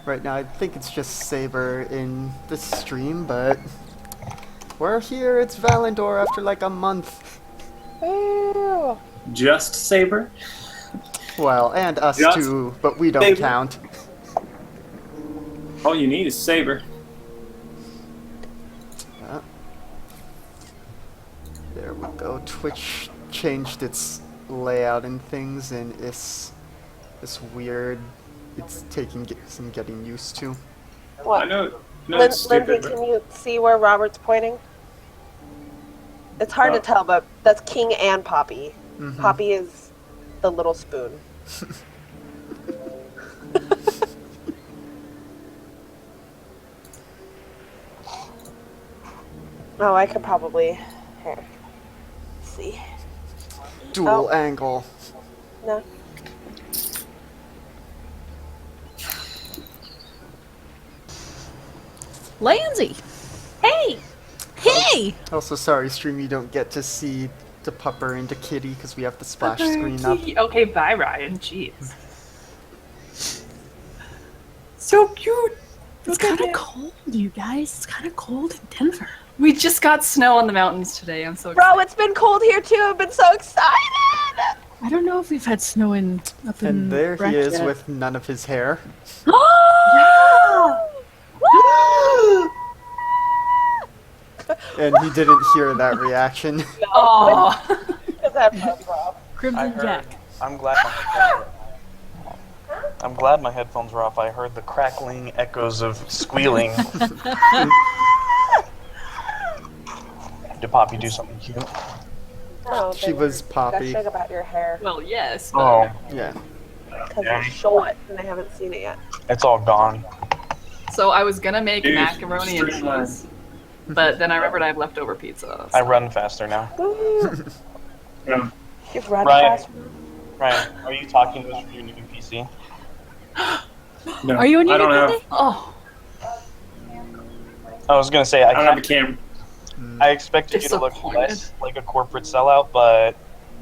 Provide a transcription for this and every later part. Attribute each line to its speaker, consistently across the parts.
Speaker 1: right now. I think it's just Saber in the stream, but we're here. It's Valendor after like a month.
Speaker 2: Ooh.
Speaker 3: Just Saber?
Speaker 1: Well, and us
Speaker 3: Just
Speaker 1: too, but we don't
Speaker 3: Saber.
Speaker 1: count.
Speaker 3: All you need is Saber.
Speaker 1: There we go. Twitch changed its layout and things, and it's weird. It's taking some getting used to.
Speaker 2: What?
Speaker 3: I know it's stupid,
Speaker 2: Lindsay,
Speaker 3: but
Speaker 2: can you see where Robert's pointing? It's hard to tell, but that's King and Poppy.
Speaker 1: Mhm.
Speaker 2: Poppy is the little spoon. Oh, I could probably... Here. Let's see.
Speaker 1: Dual angle.
Speaker 2: No.
Speaker 4: Lansy! Hey! Hey!
Speaker 1: Also, sorry, stream, you don't get to see the pupper and the kitty because we have the splash screen up.
Speaker 5: Okay, bye, Ryan. Jeez. So cute.
Speaker 4: It's kind of cold, you guys. It's kind of cold in Denver.
Speaker 5: We just got snow on the mountains today. I'm so excited.
Speaker 2: Bro, it's been cold here too. I've been so excited.
Speaker 4: I don't know if we've had snow up in
Speaker 1: And there he is
Speaker 4: yet.
Speaker 1: with none of his hair.
Speaker 4: Oh!
Speaker 1: And he didn't hear that reaction.
Speaker 5: Oh.
Speaker 2: Because I have headphones off.
Speaker 4: Crimson Jack.
Speaker 6: I'm glad my headphones were off. I heard the crackling echoes of squealing. Did Poppy do something cute?
Speaker 2: No,
Speaker 1: She was Poppy.
Speaker 2: Gushing about your hair.
Speaker 5: Well, yes. But
Speaker 6: Oh,
Speaker 1: Yeah.
Speaker 2: Because it's short and I haven't seen it yet.
Speaker 6: it's all gone.
Speaker 5: So I was gonna make
Speaker 3: Dude,
Speaker 5: macaroni and
Speaker 3: streamline.
Speaker 5: cheese, but then I remembered I have leftover pizza.
Speaker 6: I
Speaker 5: so-
Speaker 6: run faster now.
Speaker 3: Yeah.
Speaker 2: You've run
Speaker 6: Right.
Speaker 2: fast.
Speaker 6: Ryan, are you talking to us from your new PC?
Speaker 3: No,
Speaker 4: Are you on
Speaker 3: I
Speaker 4: your
Speaker 3: don't have.
Speaker 4: birthday?
Speaker 5: Oh,
Speaker 6: I was gonna say
Speaker 3: I don't have a camera.
Speaker 6: I expected you to look
Speaker 5: Disappointed.
Speaker 6: less like a corporate sellout, but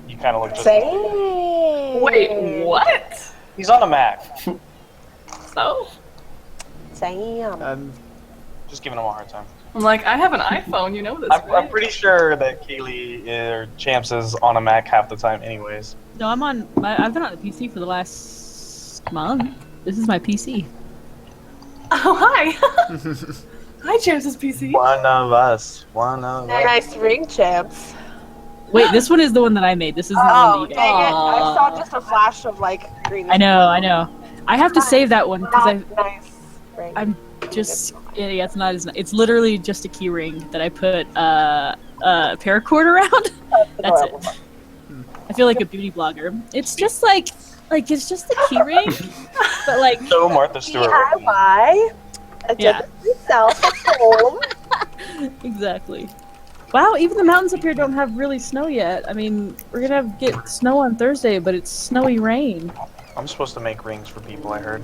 Speaker 6: you kind of look just.
Speaker 2: Same.
Speaker 5: wait, what?
Speaker 6: He's on a Mac.
Speaker 5: So?
Speaker 2: Sam.
Speaker 6: Just giving him a hard time.
Speaker 5: I'm like, I have an iPhone, you know this,
Speaker 6: I'm
Speaker 5: right?
Speaker 6: pretty sure that Kaylee or Champs is on a Mac half the time, anyways.
Speaker 4: No, I've been on a PC for the last month. This is my PC.
Speaker 5: Oh, hi. Hi, James's PC.
Speaker 6: One of us. One of us.
Speaker 2: Nice ring, champs.
Speaker 4: Wait, this one is the one that I made. This is the
Speaker 2: Oh,
Speaker 4: one that
Speaker 2: dang
Speaker 4: you
Speaker 2: it. I saw just a flash of, like, green.
Speaker 4: I know. I have to save that one because
Speaker 2: Nice ring.
Speaker 4: I'm just yeah, it's not as it's literally just a key ring that I put paracord around. That's it. I feel like a beauty blogger. It's just like it's just a key ring, but like
Speaker 6: So Martha Stewart.
Speaker 2: DIY. I did
Speaker 4: Yeah.
Speaker 2: it myself at home.
Speaker 4: exactly. Wow, even the mountains up here don't have really snow yet. I mean, we're gonna get snow on Thursday, but it's snowy rain.
Speaker 6: I'm supposed to make rings for people, I heard.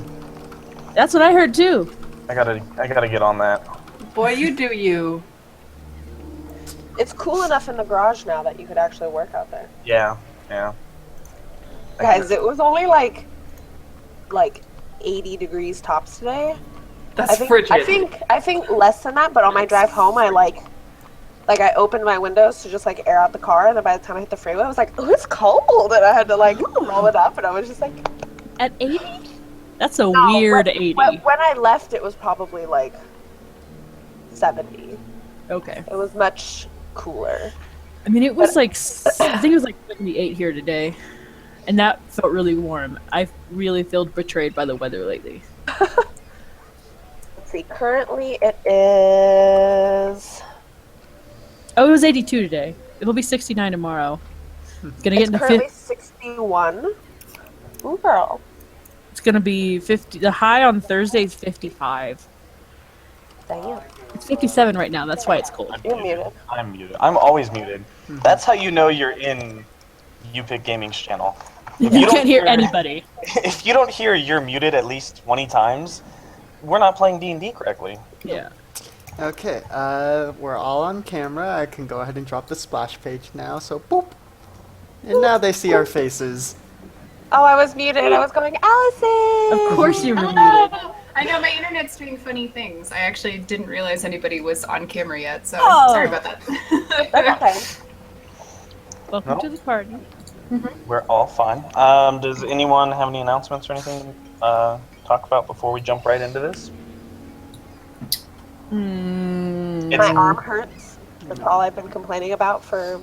Speaker 4: That's what I heard too.
Speaker 6: I gotta get on that.
Speaker 5: Boy, you do you.
Speaker 2: It's cool enough in the garage now that you could actually work out there.
Speaker 6: Yeah.
Speaker 2: Guys, it was only like 80 degrees tops today.
Speaker 5: That's frigid.
Speaker 2: I think less than that, but on my drive home I I opened my windows to just like air out the car, and then by the time I hit the freeway I was like, oh, it's cold, and I had to like roll it up, and I was just like
Speaker 4: At 80? That's a
Speaker 2: No,
Speaker 4: weird
Speaker 2: when,
Speaker 4: 80.
Speaker 2: when I left it was probably like 70.
Speaker 4: Okay.
Speaker 2: It was much cooler.
Speaker 4: I mean, it was like I think it was like 78 here today, and that felt really warm. I really felt betrayed by the weather lately.
Speaker 2: Let's see, currently it is...
Speaker 4: Oh, it was 82 today. It'll be 69 tomorrow. It's gonna get
Speaker 2: It's
Speaker 4: into
Speaker 2: currently 61. Ooh, girl.
Speaker 4: It's gonna be 50. The high on Thursday is 55.
Speaker 2: Damn.
Speaker 4: It's 57 right now. That's why it's cold.
Speaker 2: You're muted.
Speaker 6: I'm muted. I'm always muted. That's how you know you're in UPick Gaming's channel.
Speaker 4: You
Speaker 6: don't
Speaker 4: can't hear
Speaker 6: hear-
Speaker 4: anybody.
Speaker 6: If you don't hear you're muted at least 20 times, we're not playing D&D correctly.
Speaker 4: Yeah.
Speaker 1: Okay, we're all on camera. I can go ahead and drop the splash page now, so boop. And now they see our faces.
Speaker 2: Oh, I was muted. I was going, Allison!
Speaker 4: Of course you were muted.
Speaker 7: I know my internet's doing funny things. I actually didn't realize anybody was on camera yet, so
Speaker 4: Oh.
Speaker 7: sorry about that.
Speaker 2: That's okay.
Speaker 4: Welcome
Speaker 6: No.
Speaker 4: to the party.
Speaker 6: We're all fine. Does anyone have any announcements or anything to talk about before we jump right into this?
Speaker 2: My arm hurts. That's all I've been complaining about for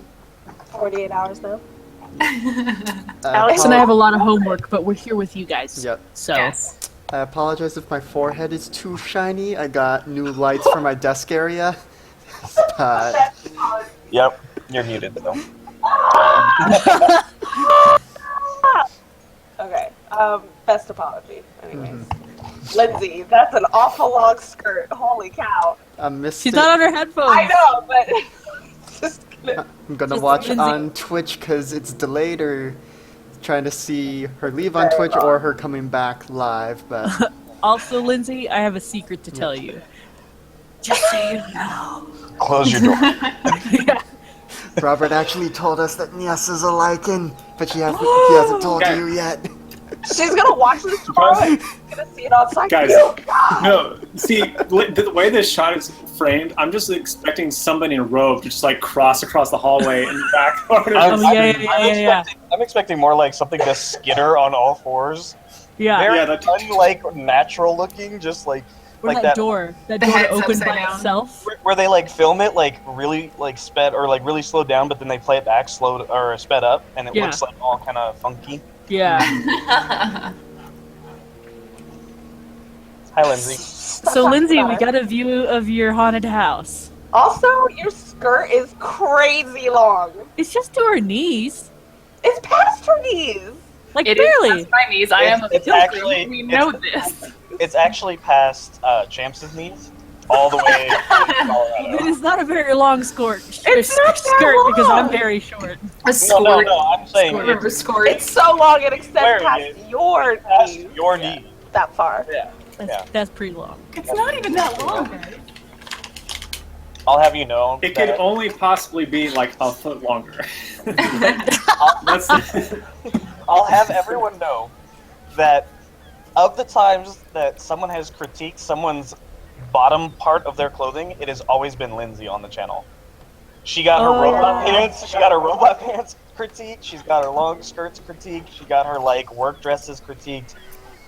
Speaker 2: 48 hours now.
Speaker 4: Alex and I have a lot of homework, but we're here with you guys.
Speaker 1: Yep.
Speaker 4: So
Speaker 7: Yes.
Speaker 1: I apologize if my forehead is too shiny. I got new lights for my desk area.
Speaker 6: Yep, you're muted though.
Speaker 2: Okay. Best apology. Anyways. Lindsay, that's an awful long skirt. Holy cow.
Speaker 1: I missed
Speaker 4: she's
Speaker 1: it.
Speaker 4: not on her headphones.
Speaker 2: I know, but just gonna...
Speaker 1: I'm gonna
Speaker 4: Just
Speaker 1: watch
Speaker 4: Lindsay.
Speaker 1: on Twitch because it's delayed, or trying to see her leave on Twitch or her coming back live. But
Speaker 4: Also, Lindsay, I have a secret to tell you. Just so you know.
Speaker 6: Close your door.
Speaker 4: Yeah.
Speaker 1: Robert actually told us that Nias is a lichen, but he hasn't told
Speaker 3: Okay.
Speaker 1: you yet.
Speaker 2: She's gonna watch this tomorrow and she's gonna see it outside.
Speaker 3: Guys, no. See, the way this shot is framed, I'm just expecting somebody in a robe to just like cross across the hallway in the back corner.
Speaker 4: Oh, yeah.
Speaker 6: I'm expecting more like something to skitter on all fours.
Speaker 4: Yeah.
Speaker 6: Very
Speaker 3: Yeah, that-
Speaker 6: unlike natural looking, just like
Speaker 4: Or
Speaker 6: like
Speaker 4: that
Speaker 6: that
Speaker 4: door. That
Speaker 7: The
Speaker 4: door
Speaker 7: head's
Speaker 4: opened by
Speaker 7: upside down.
Speaker 4: itself.
Speaker 6: where they like film it like really like sped or like really slowed down, but then they play it back slow or sped up, and it
Speaker 4: Yeah.
Speaker 6: looks like all kind of funky.
Speaker 4: Yeah.
Speaker 6: Hi, Lindsay.
Speaker 4: So, Lindsay, we got a view of your haunted house.
Speaker 2: Also, your skirt is crazy long.
Speaker 4: It's just to her knees.
Speaker 2: It's past her knees.
Speaker 4: Like,
Speaker 7: It is
Speaker 4: barely.
Speaker 7: past my knees. I am a
Speaker 6: It's
Speaker 7: pilgrim.
Speaker 6: actually-
Speaker 7: We know this.
Speaker 6: It's actually past Champs' knees, all the way to
Speaker 4: It
Speaker 6: Colorado.
Speaker 4: is not a very long skirt.
Speaker 2: It's not that
Speaker 4: skirt because I'm
Speaker 2: long.
Speaker 4: very short.
Speaker 7: A squirt.
Speaker 6: I'm saying
Speaker 7: Remember
Speaker 6: it's
Speaker 7: squirt?
Speaker 2: It's so long it extends
Speaker 6: Where
Speaker 2: past
Speaker 6: it is.
Speaker 2: your
Speaker 6: past
Speaker 2: knees.
Speaker 6: your knee.
Speaker 2: That far.
Speaker 6: Yeah.
Speaker 4: That's pretty long.
Speaker 7: It's not even that long, guys.
Speaker 6: I'll have you know.
Speaker 3: It could
Speaker 6: that-
Speaker 3: only possibly be like a foot longer. That's
Speaker 6: I'll have everyone know that of the times that someone has critiqued someone's bottom part of their clothing, it has always been Lindsay on the channel. She got her
Speaker 4: Oh,
Speaker 6: robot
Speaker 2: yeah.
Speaker 6: pants. She got her robot pants critiqued. She's got her long skirts critiqued. She got her like work dresses critiqued.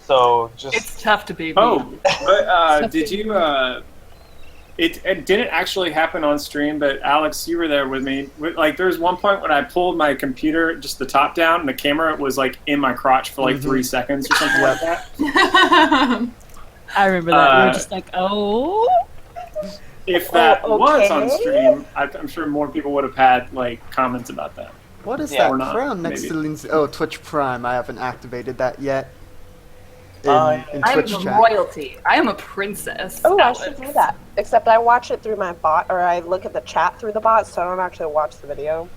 Speaker 6: So just
Speaker 5: It's tough to be me.
Speaker 3: Oh, but did you? It didn't actually happen on stream, but Alex, you were there with me. Like, there was one point when I pulled my computer, just the top down, and the camera was like in my crotch for like 3 seconds or something like that.
Speaker 4: I remember that. We were
Speaker 3: Uh,
Speaker 4: just like, oh.
Speaker 3: If that
Speaker 2: Oh,
Speaker 3: was on
Speaker 2: okay.
Speaker 3: stream, I'm sure more people would have had like comments about that.
Speaker 1: What is
Speaker 6: Yeah.
Speaker 1: that
Speaker 3: Or not,
Speaker 1: crown next
Speaker 3: maybe.
Speaker 1: to Lindsay? Oh, Twitch Prime. I haven't activated that yet. In, in
Speaker 5: I'm
Speaker 1: Twitch
Speaker 5: the
Speaker 1: chat.
Speaker 5: royalty. I am a princess.
Speaker 2: Oh, I
Speaker 5: Alex.
Speaker 2: should do that. Except I watch it through my bot, or I look at the chat through the bot, so I don't actually watch the video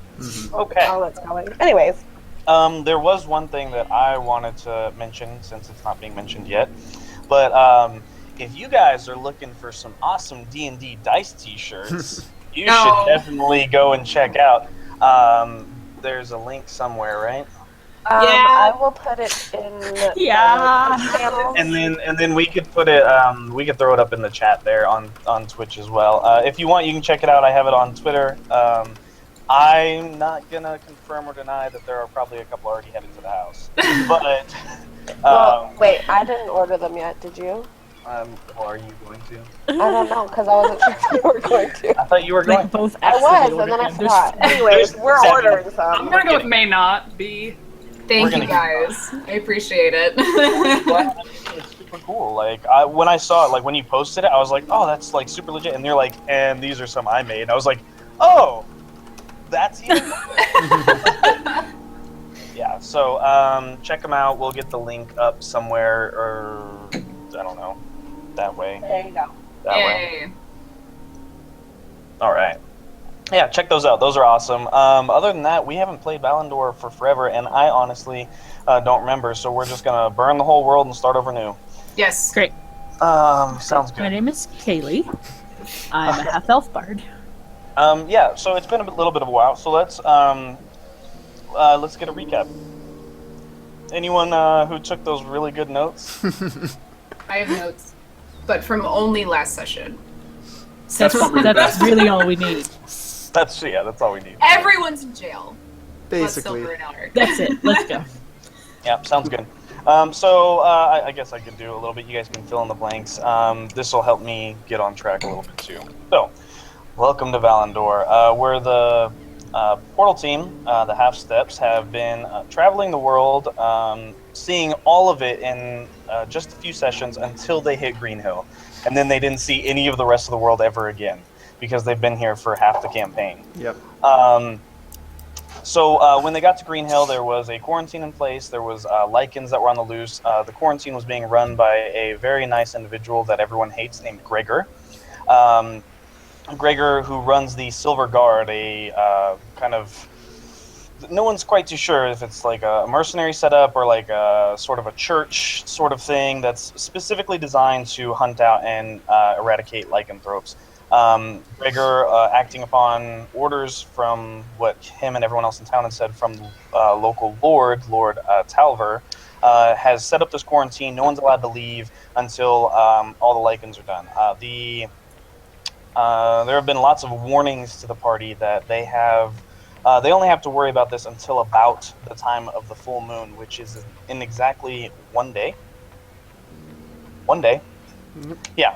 Speaker 6: okay.
Speaker 2: while it's going. Anyways,
Speaker 6: There was one thing that I wanted to mention since it's not being mentioned yet, but if you guys are looking for some awesome D&D dice T-shirts, you
Speaker 7: No.
Speaker 6: should definitely go and check out. There's a link somewhere, right?
Speaker 2: I will put it in the
Speaker 4: Yeah.
Speaker 2: channel.
Speaker 6: And then we could put it. We could throw it up in the chat there on Twitch as well. If you want, you can check it out. I have it on Twitter. I'm not gonna confirm or deny that there are probably a couple already headed to the house, but
Speaker 2: Well, wait, I didn't order them yet. Did you?
Speaker 6: well, are you going to?
Speaker 2: I don't know, because I wasn't sure if you were going to.
Speaker 6: I thought you were going.
Speaker 4: Like both
Speaker 2: I was,
Speaker 4: accidentally
Speaker 2: and then I
Speaker 4: ordered them.
Speaker 2: forgot. Anyways, we're
Speaker 6: Seven.
Speaker 2: ordering
Speaker 5: I'm
Speaker 2: some.
Speaker 5: gonna go with may not be.
Speaker 7: Thank
Speaker 6: We're
Speaker 7: you
Speaker 6: gonna-
Speaker 7: guys. I appreciate it.
Speaker 6: It's super cool. Like when I saw it, like when you posted it, I was like, oh, that's like super legit. And they're like, and these are some I made. And I was like, oh, that's even. Yeah. So check them out. We'll get the link up somewhere, or I don't know, that way.
Speaker 2: There you go.
Speaker 6: That way.
Speaker 7: Yay.
Speaker 6: All right. Yeah, check those out. Those are awesome. Other than that, we haven't played Valendor for forever, and I honestly don't remember. So we're just gonna burn the whole world and start over new.
Speaker 7: Yes.
Speaker 4: Great.
Speaker 6: Sounds
Speaker 4: My
Speaker 6: good.
Speaker 4: name is Kaylee. I'm a half-elf bard.
Speaker 6: Yeah. So it's been a little bit of a while. So let's get a recap. Anyone who took those really good notes?
Speaker 7: I have notes. but from only last session.
Speaker 3: That's probably the
Speaker 4: That's
Speaker 3: best.
Speaker 4: really all we need.
Speaker 6: That's all we need.
Speaker 7: Everyone's in jail. But
Speaker 1: Basically.
Speaker 7: Silver and Alaric.
Speaker 4: That's it. Let's go.
Speaker 6: Yeah, sounds good. I guess I could do a little bit. You guys can fill in the blanks. This will help me get on track a little bit too. So, welcome to Valendor. We're the portal team. The Half Steps have been traveling the world, seeing all of it in just a few sessions until they hit Green Hill, and then they didn't see any of the rest of the world ever again because they've been here for half the campaign.
Speaker 1: Yep.
Speaker 6: So when they got to Green Hill, there was a quarantine in place. There was lichens that were on the loose. The quarantine was being run by a very nice individual that everyone hates named Gregor. Gregor, who runs the Silver Guard, a kind of... No one's quite too sure if it's like a mercenary setup or like a sort of a church sort of thing that's specifically designed to hunt out and eradicate lycanthropes. Gregor, acting upon orders from what him and everyone else in town had said from local Lord Talver, has set up this quarantine. No one's allowed to leave until all the lichens are done. There have been lots of warnings to the party that they only have to worry about this until about the time of the full moon, which is in exactly 1 day. 1 day. Yeah.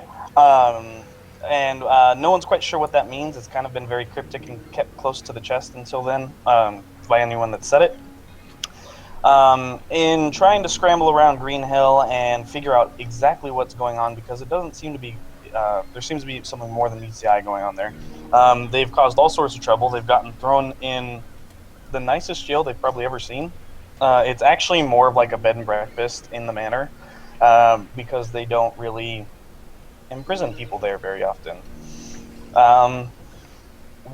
Speaker 6: And no one's quite sure what that means. It's kind of been very cryptic and kept close to the chest until then, by anyone that said it. In trying to scramble around Green Hill and figure out exactly what's going on, because it doesn't seem to be, there seems to be something more than meets the eye going on there. They've caused all sorts of trouble. They've gotten thrown in the nicest jail they've probably ever seen. It's actually more of like a bed and breakfast in the manor, because they don't really imprison people there very often.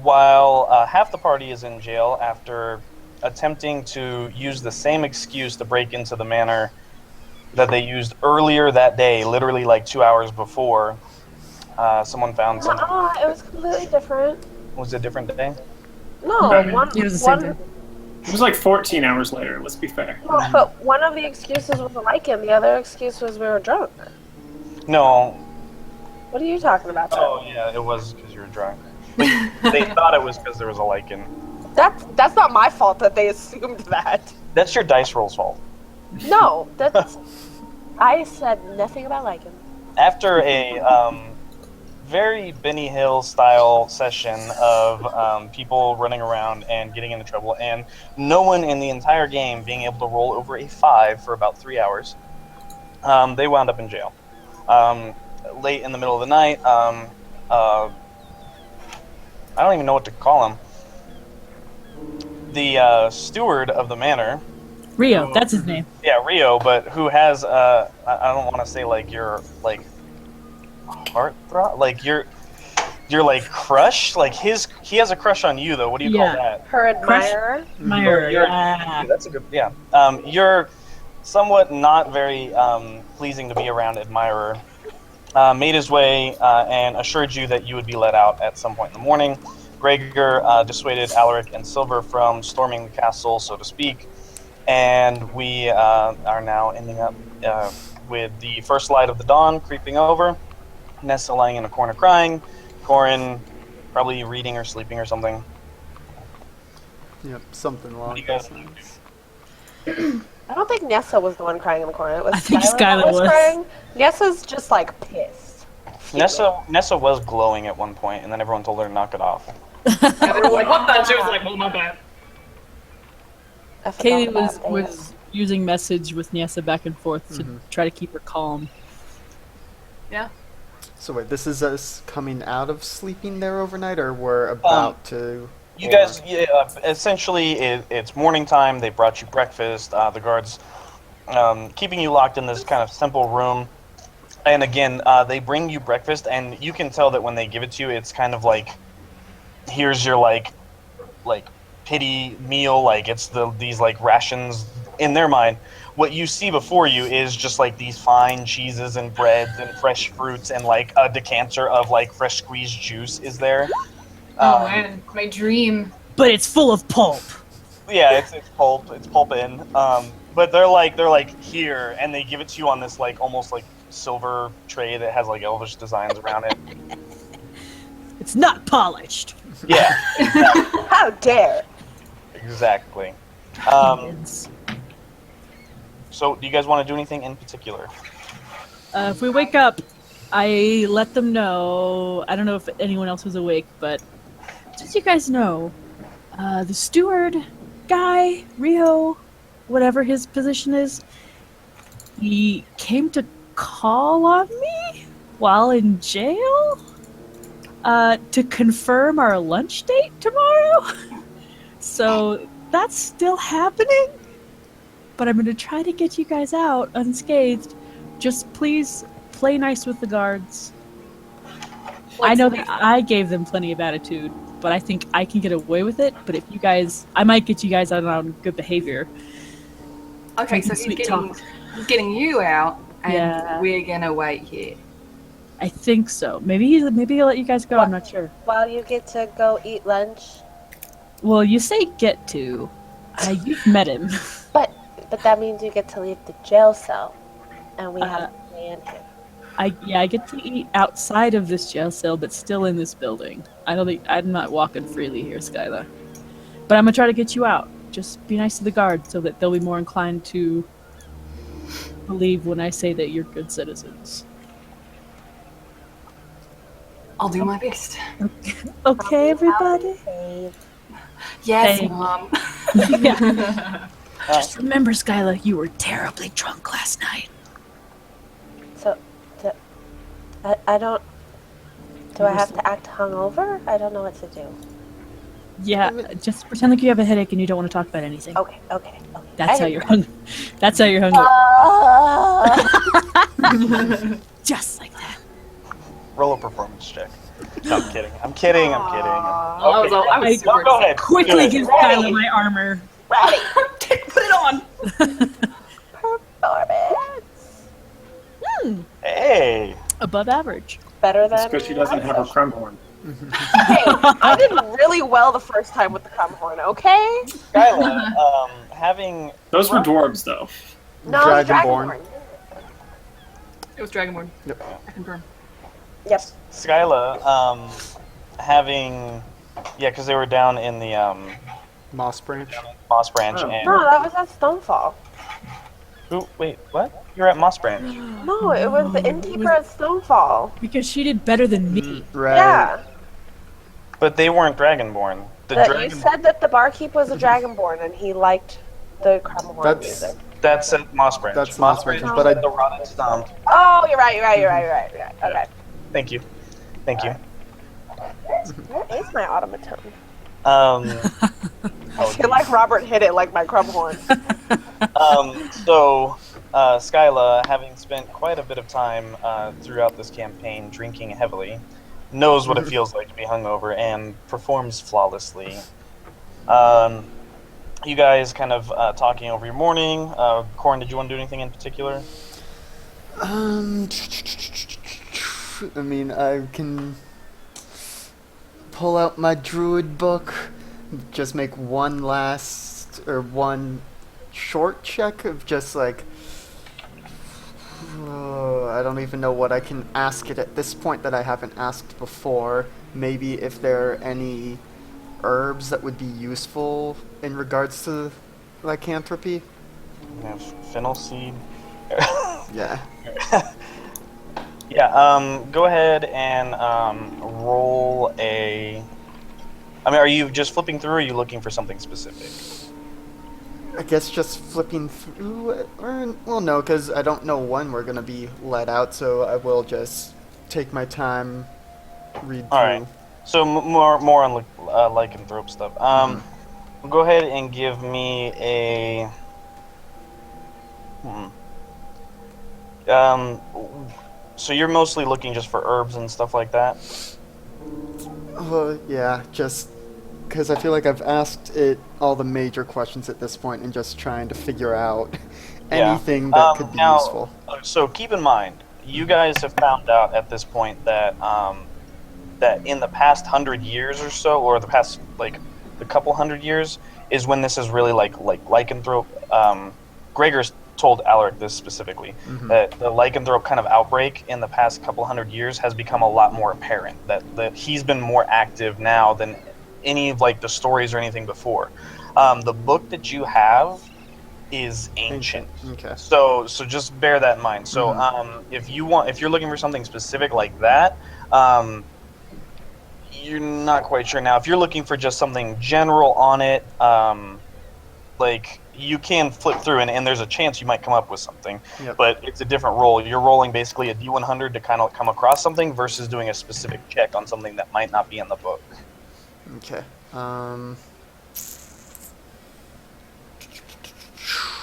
Speaker 6: While half the party is in jail after attempting to use the same excuse to break into the manor that they used earlier that day, literally like 2 hours before, someone found something.
Speaker 2: It was completely different.
Speaker 6: Was it a different day?
Speaker 2: No,
Speaker 3: Okay.
Speaker 2: one.
Speaker 4: It was the same
Speaker 2: one
Speaker 4: thing.
Speaker 3: It was like 14 hours later, let's be fair.
Speaker 2: no, but one of the excuses was a lichen. The other excuse was we were drunk.
Speaker 6: No.
Speaker 2: What are you talking about?
Speaker 6: Oh, yeah, it was because you were drunk. But they thought it was because there was a lichen.
Speaker 2: That's not my fault that they assumed that.
Speaker 6: That's your dice roll's fault.
Speaker 2: No, that's. I said nothing about lichen.
Speaker 6: After a very Benny Hill style session of people running around and getting into trouble, and no one in the entire game being able to roll over a 5 for about 3 hours, they wound up in jail. Late in the middle of the night, I don't even know what to call him. The steward of the manor,
Speaker 4: Rio, that's his name.
Speaker 6: yeah, Rio, but who has I don't want to say like your like heartthrob, like your like crush, like he has a crush on you though. What do you call that?
Speaker 2: Her admirer.
Speaker 4: Meyer.
Speaker 6: Yeah, that's a good, yeah. You're somewhat not very pleasing to be around admirer. Made his way and assured you that you would be let out at some point in the morning. Gregor dissuaded Alaric and Silver from storming the castle, so to speak, and we are now ending up with the first light of the dawn creeping over, Nessa lying in a corner crying, Corin probably reading or sleeping or something.
Speaker 1: Yep, something along
Speaker 6: you
Speaker 1: those
Speaker 6: guys
Speaker 1: lines.
Speaker 2: I don't think Nessa was the one crying in the corner. It was
Speaker 4: I think
Speaker 2: Skylar
Speaker 4: Skylar
Speaker 2: that
Speaker 4: was.
Speaker 2: crying. Nessa's just like pissed.
Speaker 6: Nessa was glowing at one point, and then everyone told her to knock it off.
Speaker 5: And they were like, what the? She was like, well, my bad.
Speaker 2: I forgot
Speaker 4: Kaylee
Speaker 2: about that.
Speaker 4: was using message with Nyessa back and forth to try to keep her calm.
Speaker 5: Yeah.
Speaker 1: So wait, this is us coming out of sleeping there overnight, or we're about to?
Speaker 6: You guys, essentially, it's morning time. They brought you breakfast. The guards keeping you locked in this kind of simple room. And again, they bring you breakfast, and you can tell that when they give it to you, it's kind of like, here's your like pity meal. Like it's these like rations in their mind. What you see before you is just like these fine cheeses and breads and fresh fruits and like a decanter of like fresh squeezed juice is there.
Speaker 7: Oh man, my dream.
Speaker 4: But it's full of pulp.
Speaker 6: Yeah, it's pulp. It's pulp in. But they're like here, and they give it to you on this like almost like silver tray that has like elvish designs around it.
Speaker 4: It's not polished.
Speaker 6: Yeah,
Speaker 2: How dare!
Speaker 6: exactly.
Speaker 4: Kids.
Speaker 6: So, do you guys want to do anything in particular?
Speaker 4: If we wake up, I let them know. I don't know if anyone else was awake, but just so you guys know, the steward guy, Rio, whatever his position is, he came to call on me while in jail to confirm our lunch date tomorrow. So that's still happening, but I'm going to try to get you guys out unscathed. Just please play nice with the guards. I know that I gave them plenty of attitude, but I think I can get away with it. But if you guys, I might get you guys out on good behavior.
Speaker 7: Okay, so
Speaker 4: Sweet
Speaker 7: he's getting you out, and
Speaker 4: Yeah.
Speaker 7: we're gonna wait here.
Speaker 4: I think so. Maybe he'll let you guys go. I'm not sure.
Speaker 2: While you get to go eat lunch.
Speaker 4: Well, you say get to. You've met him.
Speaker 2: But that means you get to leave the jail cell. And we have to stay in here.
Speaker 4: I get to eat outside of this jail cell, but still in this building. I'm not walking freely here, Skylar. But I'm gonna try to get you out. Just be nice to the guards so that they'll be more inclined to believe when I say that you're good citizens.
Speaker 7: I'll do my best.
Speaker 4: Okay, everybody?
Speaker 7: Yes,
Speaker 4: Hey.
Speaker 7: Mom.
Speaker 4: Yeah. Just remember, Skylar, you were terribly drunk last night.
Speaker 2: So, I don't... Do I have to act hungover? I don't know what to do.
Speaker 4: Yeah, just pretend like you have a headache and you don't want to talk about anything.
Speaker 2: Okay.
Speaker 4: That's how you're hung. That's how you're hung. Just like that.
Speaker 6: Roll a performance check. No, I'm kidding. I'm kidding.
Speaker 7: I was super
Speaker 6: Go ahead.
Speaker 4: Quickly
Speaker 6: Do it.
Speaker 4: give Skylar my armor.
Speaker 2: Ready.
Speaker 7: Put it on.
Speaker 2: Performance.
Speaker 6: Hey.
Speaker 4: Above average.
Speaker 2: Better
Speaker 3: It's
Speaker 2: than...
Speaker 3: because she doesn't have her crumb horn.
Speaker 2: Hey, I did really well the first time with the crumb horn, okay?
Speaker 6: Skyla, having...
Speaker 3: Those were dwarves, though.
Speaker 2: No,
Speaker 1: Dragonborn.
Speaker 7: It was Dragonborn.
Speaker 1: Yep.
Speaker 7: I confirm.
Speaker 2: Yep.
Speaker 6: Skyla, having... Yeah, because they were down in the
Speaker 1: Moss branch.
Speaker 6: Moss Branch.
Speaker 3: Oh.
Speaker 6: And...
Speaker 2: No, that was at Stonefall.
Speaker 6: Ooh, wait, what? You're at Moss Branch.
Speaker 2: No, it was the innkeeper at Stonefall.
Speaker 4: Because she did better than me.
Speaker 1: Right.
Speaker 2: Yeah.
Speaker 6: But they weren't Dragonborn.
Speaker 2: You said that the barkeep was a Dragonborn and he liked the crumb horn
Speaker 1: That's-
Speaker 2: music.
Speaker 6: That's at Moss Branch.
Speaker 1: That's Moss Branch, but I-
Speaker 6: the rotted stomp.
Speaker 2: Oh, you're right. Okay.
Speaker 6: Thank you.
Speaker 2: Where is my automaton?
Speaker 6: I
Speaker 2: feel like Robert hit it like my crumb horn.
Speaker 6: So, Skyla, having spent quite a bit of time throughout this campaign drinking heavily, knows what it feels like to be hungover and performs flawlessly. You guys kind of talking over your morning. Corin, did you want to do anything in particular?
Speaker 1: I mean, I can pull out my druid book, just make one short check of just like, I don't even know what I can ask it at this point that I haven't asked before. Maybe if there are any herbs that would be useful in regards to lycanthropy.
Speaker 6: We have fennel seed.
Speaker 1: Yeah.
Speaker 6: Yeah, go ahead and roll a... I mean, are you just flipping through, or are you looking for something specific?
Speaker 1: I guess just flipping through it, or, well, no, because I don't know when we're going to be let out, so I will just take my time, read through.
Speaker 6: Alright. So more on lycanthrope stuff. Go ahead and give me a... So you're mostly looking just for herbs and stuff like that?
Speaker 1: Yeah, just because I feel like I've asked it all the major questions at this point and just trying to figure out
Speaker 6: Yeah.
Speaker 1: anything that could be
Speaker 6: now,
Speaker 1: useful.
Speaker 6: So keep in mind, you guys have found out at this point that that in the past 100 years or so, or the past the couple hundred years, is when this is really like lycanthrope. Gregor's told Alaric this specifically, that the lycanthrope kind of outbreak in the past couple hundred years has become a lot more apparent. That he's been more active now than any of like the stories or anything before. The book that you have is ancient.
Speaker 1: Okay.
Speaker 6: So just bear that in mind. So if you're looking for something specific like that, you're not quite sure now. If you're looking for just something general on it, like you can flip through and there's a chance you might come up with something, but it's a different roll. You're rolling basically a D100 to kind of come across something versus doing a specific check on something that might not be in the book.
Speaker 1: Okay.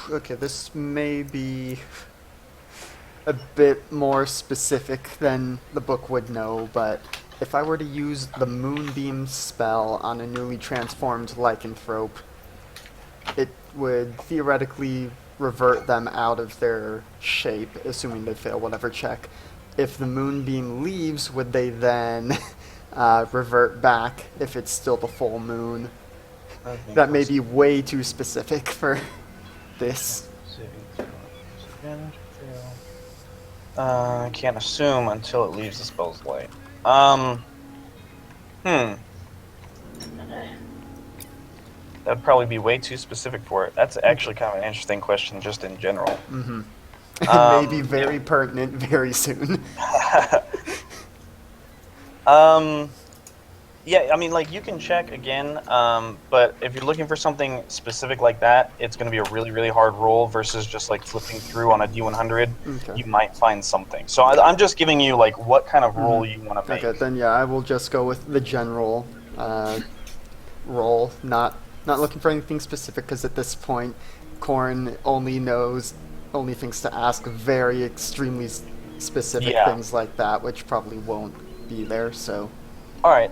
Speaker 1: Okay, this may be a bit more specific than the book would know, but if I were to use the Moonbeam spell on a newly transformed lycanthrope, it would theoretically revert them out of their shape, assuming they fail whatever check. If the Moonbeam leaves, would they then revert back if it's still the full moon? That may be way too specific for this.
Speaker 6: I can't assume until it leaves the spell's light. That'd probably be way too specific for it. That's actually kind of an interesting question just in general.
Speaker 1: It may be very pertinent very soon.
Speaker 6: Yeah, I mean, like, you can check again, but if you're looking for something specific like that, it's going to be a really, really hard roll versus just, like, flipping through on a D100.
Speaker 1: Okay.
Speaker 6: You might find something. So I'm just giving you, like, what kind of roll you want to make.
Speaker 1: Okay, then yeah, I will just go with the general roll, not looking for anything specific, because at this point, Corn only thinks to ask very extremely specific things like that, which probably won't be there, so...
Speaker 6: Alright,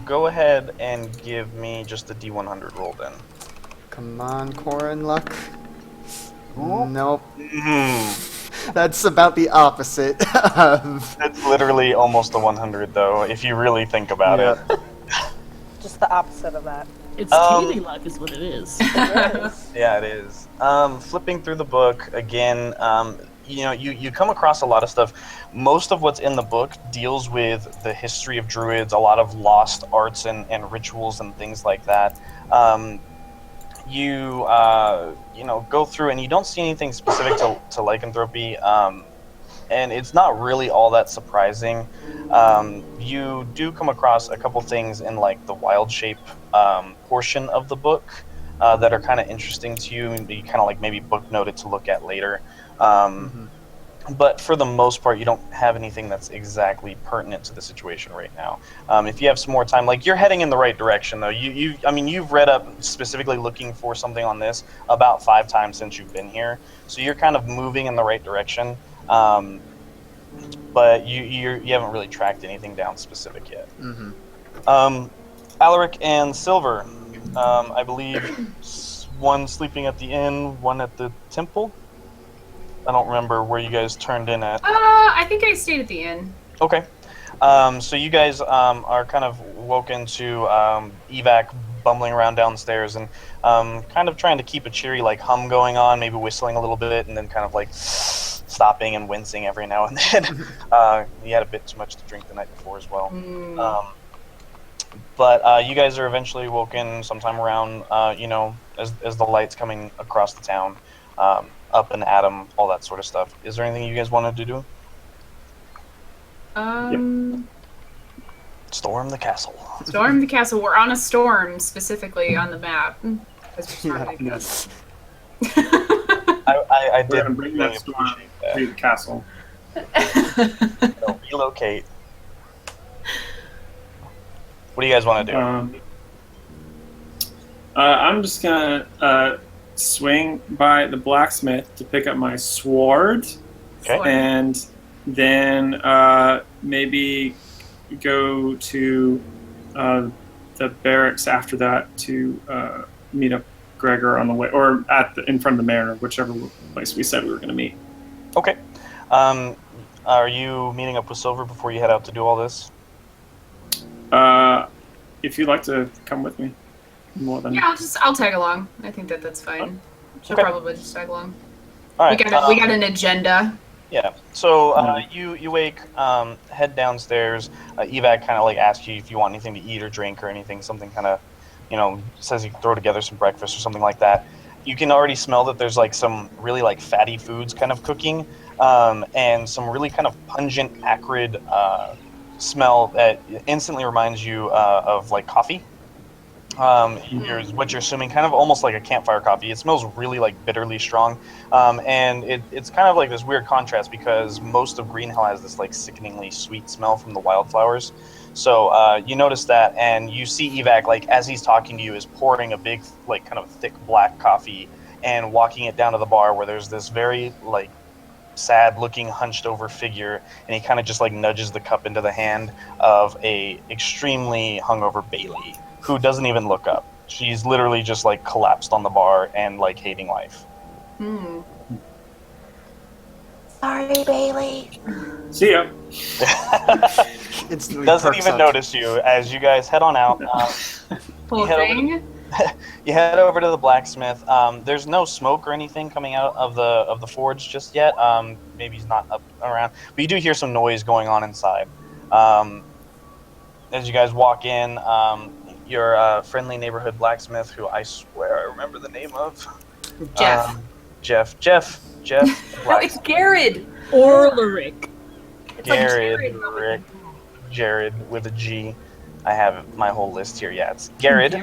Speaker 6: go ahead and give me just a D100 roll then.
Speaker 1: Come on, Corin, luck.
Speaker 6: Ooh.
Speaker 1: Nope. That's about the opposite of...
Speaker 6: It's literally almost a 100, though, if you really think about it.
Speaker 2: Just the opposite of that.
Speaker 4: It's Katie luck is what it is.
Speaker 6: Yeah, it is. Flipping through the book, again, you come across a lot of stuff. Most of what's in the book deals with the history of druids, a lot of lost arts and rituals and things like that. You go through and you don't see anything specific to lycanthropy, and it's not really all that surprising. You do come across a couple things in like the wild shape portion of the book that are kind of interesting to you, and you kind of like maybe book noted to look at later. But for the most part, you don't have anything that's exactly pertinent to the situation right now. If you have some more time, like you're heading in the right direction, though. You've read up specifically looking for something on this about 5 times since you've been here, so you're kind of moving in the right direction. But you haven't really tracked anything down specific yet. Alaric and Silver, I believe, one sleeping at the inn, one at the temple. I don't remember where you guys turned in at.
Speaker 7: I think I stayed at the inn.
Speaker 6: Okay. So you guys are kind of woken to evac bumbling around downstairs and kind of trying to keep a cheery like hum going on, maybe whistling a little bit, and then kind of like stopping and wincing every now and then. You had a bit too much to drink the night before as well. But you guys are eventually woken sometime around, as the light's coming across the town. Up and Adam, all that sort of stuff. Is there anything you guys wanted to do? Storm the castle.
Speaker 7: Storm the castle. We're on a storm specifically on the map.
Speaker 1: Yes.
Speaker 6: I
Speaker 3: We're
Speaker 6: did
Speaker 3: gonna bring
Speaker 6: really
Speaker 3: that storm
Speaker 6: appreciate that.
Speaker 3: to the castle.
Speaker 6: So, relocate. What do you guys want to do?
Speaker 3: I'm just gonna swing by the blacksmith to pick up my sword,
Speaker 6: Okay.
Speaker 3: and then maybe go to the barracks after that to meet up Gregor on the way, or in front of the Mariner, whichever place we said we were going to meet.
Speaker 6: Okay. Are you meeting up with Silver before you head out to do all this?
Speaker 3: If you'd like to come with me, more than
Speaker 7: Yeah, I'll tag along. I think that's fine. She'll
Speaker 6: Okay.
Speaker 7: probably just tag along.
Speaker 6: All
Speaker 7: We
Speaker 6: right.
Speaker 7: got we got an agenda.
Speaker 6: Yeah. So you wake, head downstairs. Evac kind of like asks you if you want anything to eat or drink or anything. Something kind of, says you can throw together some breakfast or something like that. You can already smell that there's like some really like fatty foods kind of cooking, and some really kind of pungent, acrid smell that instantly reminds you of like coffee. What you're assuming, kind of almost like a campfire coffee. It smells really like bitterly strong, and it's kind of like this weird contrast because most of Green Hell has this like sickeningly sweet smell from the wildflowers. So you notice that, and you see Evac like as he's talking to you is pouring a big like kind of thick black coffee and walking it down to the bar where there's this very like sad looking hunched over figure, and he kind of just like nudges the cup into the hand of a extremely hungover Bailey who doesn't even look up. She's literally just like collapsed on the bar and like hating life.
Speaker 7: Hmm.
Speaker 2: Sorry, Bailey.
Speaker 3: See ya.
Speaker 1: Instantly
Speaker 6: Doesn't
Speaker 1: perks
Speaker 6: even
Speaker 1: up.
Speaker 6: notice you as you guys head on out.
Speaker 7: Poor
Speaker 6: head over
Speaker 7: thing.
Speaker 6: You head over to the blacksmith. There's no smoke or anything coming out of the forge just yet. Maybe he's not up around, but you do hear some noise going on inside. As you guys walk in, your friendly neighborhood blacksmith, who I swear I remember the name of,
Speaker 7: Jeff.
Speaker 6: Jeff.
Speaker 7: No, it's Garrett.
Speaker 4: Orleric.
Speaker 6: Jared with a G. I have my whole list here. Yeah, it's Garrett.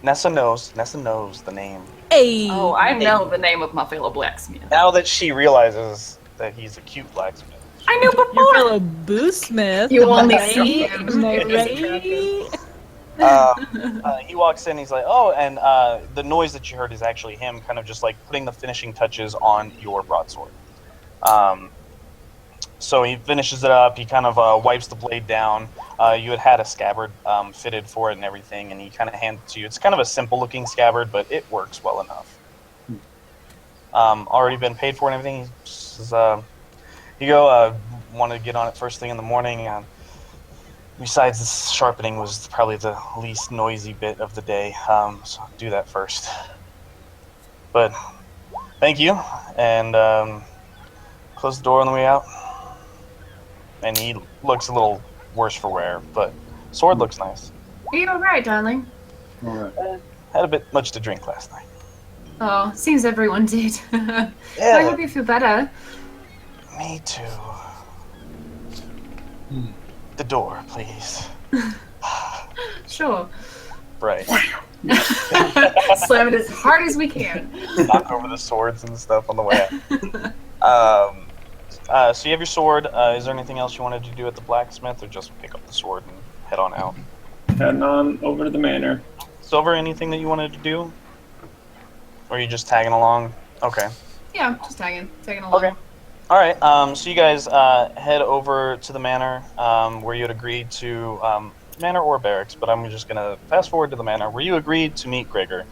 Speaker 6: Nessa knows the name.
Speaker 4: Hey.
Speaker 5: Oh, I know the name of my fellow blacksmith.
Speaker 6: Now that she realizes that he's a cute blacksmith.
Speaker 5: I knew
Speaker 4: Your
Speaker 5: before.
Speaker 4: fellow boosmith.
Speaker 7: You only
Speaker 4: right?
Speaker 7: see him.
Speaker 4: Am I right?
Speaker 6: He walks in, he's like, oh, and the noise that you heard is actually him kind of just like putting the finishing touches on your broadsword. So he finishes it up, he kind of wipes the blade down. You had a scabbard fitted for it and everything, and he kind of hands it to you. It's kind of a simple looking scabbard, but it works well enough. Already been paid for and everything. He says, you go, want to get on it first thing in the morning. Besides, this sharpening was probably the least noisy bit of the day, so do that first. But thank you, and close the door on the way out. And he looks a little worse for wear, but sword looks nice.
Speaker 7: Are you alright, darling?
Speaker 3: All right.
Speaker 6: Had a bit much to drink last night.
Speaker 7: Oh, seems everyone did. I
Speaker 6: Yeah,
Speaker 7: hope you feel better.
Speaker 6: me too. The door, please.
Speaker 7: Sure.
Speaker 6: Right.
Speaker 7: Slam it as hard as we can.
Speaker 6: Knock over the swords and stuff on the way out. So you have your sword. Is there anything else you wanted to do at the blacksmith, or just pick up the sword and head on out?
Speaker 3: Heading on over to the manor.
Speaker 6: Silver, anything that you wanted to do? Or are you just tagging along? Okay.
Speaker 7: Yeah, just tagging along.
Speaker 6: Okay. All right. So you guys head over to the manor, where you had agreed to manor or barracks, but I'm just gonna fast forward to the manor where you agreed to meet Gregor.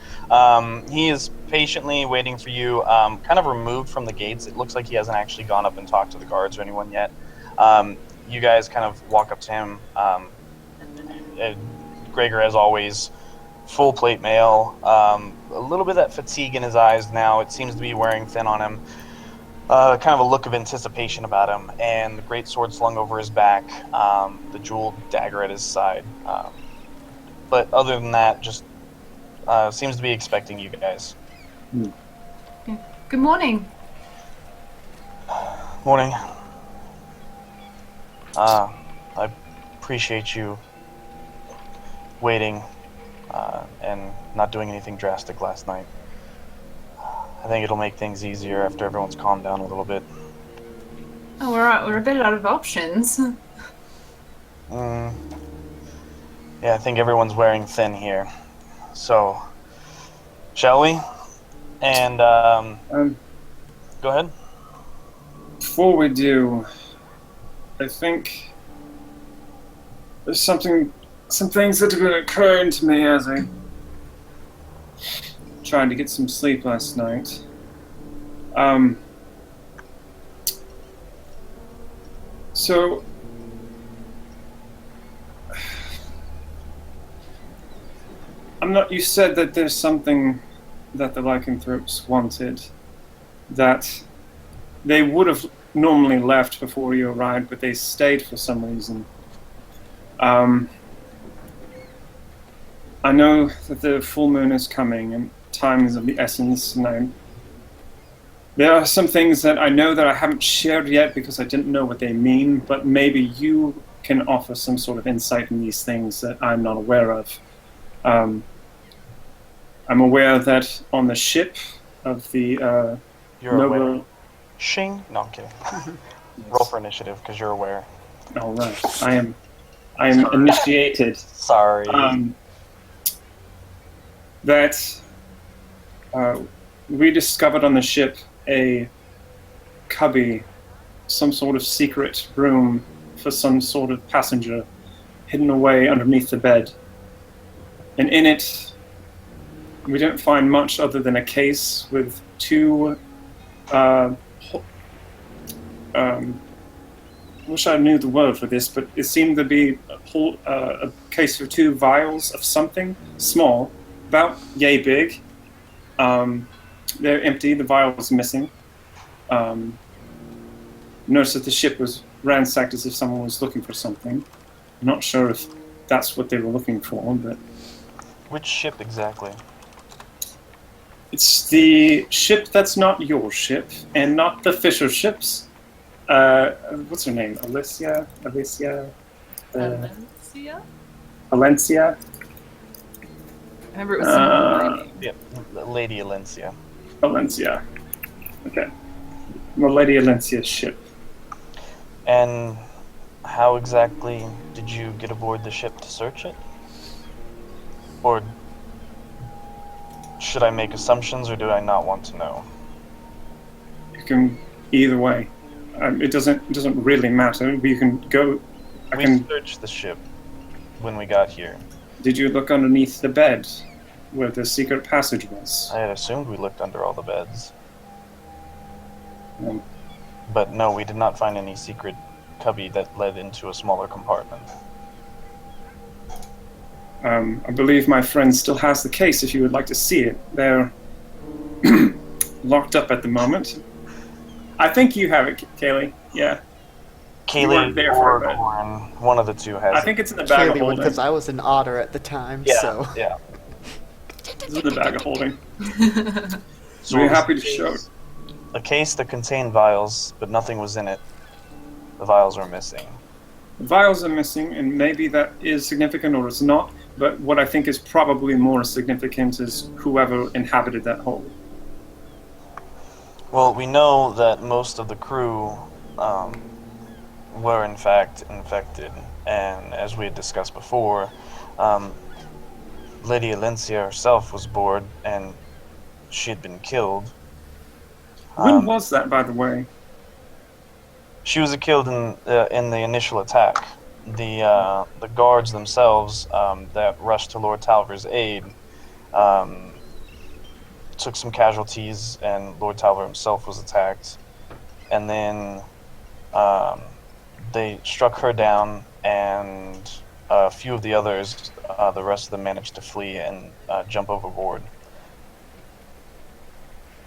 Speaker 6: He is patiently waiting for you, kind of removed from the gates. It looks like he hasn't actually gone up and talked to the guards or anyone yet. You guys kind of walk up to him. Gregor, as always, full plate mail. A little bit of that fatigue in his eyes now. It seems to be wearing thin on him. Kind of a look of anticipation about him, and the great sword slung over his back, the jeweled dagger at his side. But other than that, just seems to be expecting you guys.
Speaker 7: Good morning.
Speaker 6: Morning. I appreciate you waiting and not doing anything drastic last night. I think it'll make things easier after everyone's calmed down a little bit.
Speaker 7: Oh, we're a bit out of options.
Speaker 6: Yeah, I think everyone's wearing thin here. So, shall we? And, go ahead.
Speaker 3: Before we do, I think there's some things that have been occurring to me as I tried to get some sleep last night. So you said that there's something that the lycanthropes wanted, that they would have normally left before you arrived, but they stayed for some reason. I know that the full moon is coming and time is of the essence, and there are some things that I know that I haven't shared yet because I didn't know what they mean, but maybe you can offer some sort of insight in these things that I'm not aware of. I'm aware that on the ship of the
Speaker 6: You're
Speaker 3: noble...
Speaker 6: aware. Shing? No, I'm kidding. Roll for initiative because you're aware.
Speaker 3: All right, I am initiated.
Speaker 6: Sorry.
Speaker 3: That we discovered on the ship a cubby, some sort of secret room for some sort of passenger hidden away underneath the bed. And in it, we didn't find much other than a case with two wish I knew the word for this, but it seemed to be a case of two vials of something small, about yay big. They're empty, the vial was missing. Noticed that the ship was ransacked as if someone was looking for something. I'm not sure if that's what they were looking for, but...
Speaker 6: Which ship exactly?
Speaker 3: It's the ship that's not your ship, and not the Fisher ships. What's her name? Alicia?
Speaker 5: Valencia?
Speaker 3: Valencia?
Speaker 5: I remember it was similar to my name.
Speaker 6: Yeah, Lady Alencia.
Speaker 3: Valencia. Okay. The Lady Alencia's ship.
Speaker 6: And how exactly did you get aboard the ship to search it? Or should I make assumptions, or do I not want to know?
Speaker 3: You can either way. It doesn't really matter. You can go.
Speaker 6: We searched the ship when we got here.
Speaker 3: Did you look underneath the bed where the secret passage was?
Speaker 6: I had assumed we looked under all the beds.
Speaker 3: Um,
Speaker 6: But no, we did not find any secret cubby that led into a smaller compartment.
Speaker 3: I believe my friend still has the case if you would like to see it. They're locked up at the moment. I think you have it, Kaylee. Yeah. You weren't
Speaker 6: Kaylee
Speaker 3: there for
Speaker 6: or
Speaker 3: it, but
Speaker 6: Corin, one of the two has
Speaker 3: I
Speaker 6: it.
Speaker 3: think it's in the bag of
Speaker 1: Kaylee would,
Speaker 3: holding.
Speaker 1: because I was an otter at the time,
Speaker 6: Yeah,
Speaker 1: so...
Speaker 6: yeah.
Speaker 3: It's in the bag of holding.
Speaker 6: So
Speaker 3: We're
Speaker 6: it was
Speaker 3: happy
Speaker 6: a
Speaker 3: to show it.
Speaker 6: case- A case that contained vials, but nothing was in it. The vials were missing.
Speaker 3: The vials are missing, and maybe that is significant or it's not, but what I think is probably more significant is whoever inhabited that hole.
Speaker 6: Well, we know that most of the crew were in fact infected, and as we had discussed before, Lady Alencia herself was aboard, and she had been killed.
Speaker 3: When was that, by the way?
Speaker 6: She was killed in the initial attack. The guards themselves that rushed to Lord Talver's aid took some casualties, and Lord Talver himself was attacked. And then they struck her down, and a few of the others, the rest of them managed to flee and jump overboard.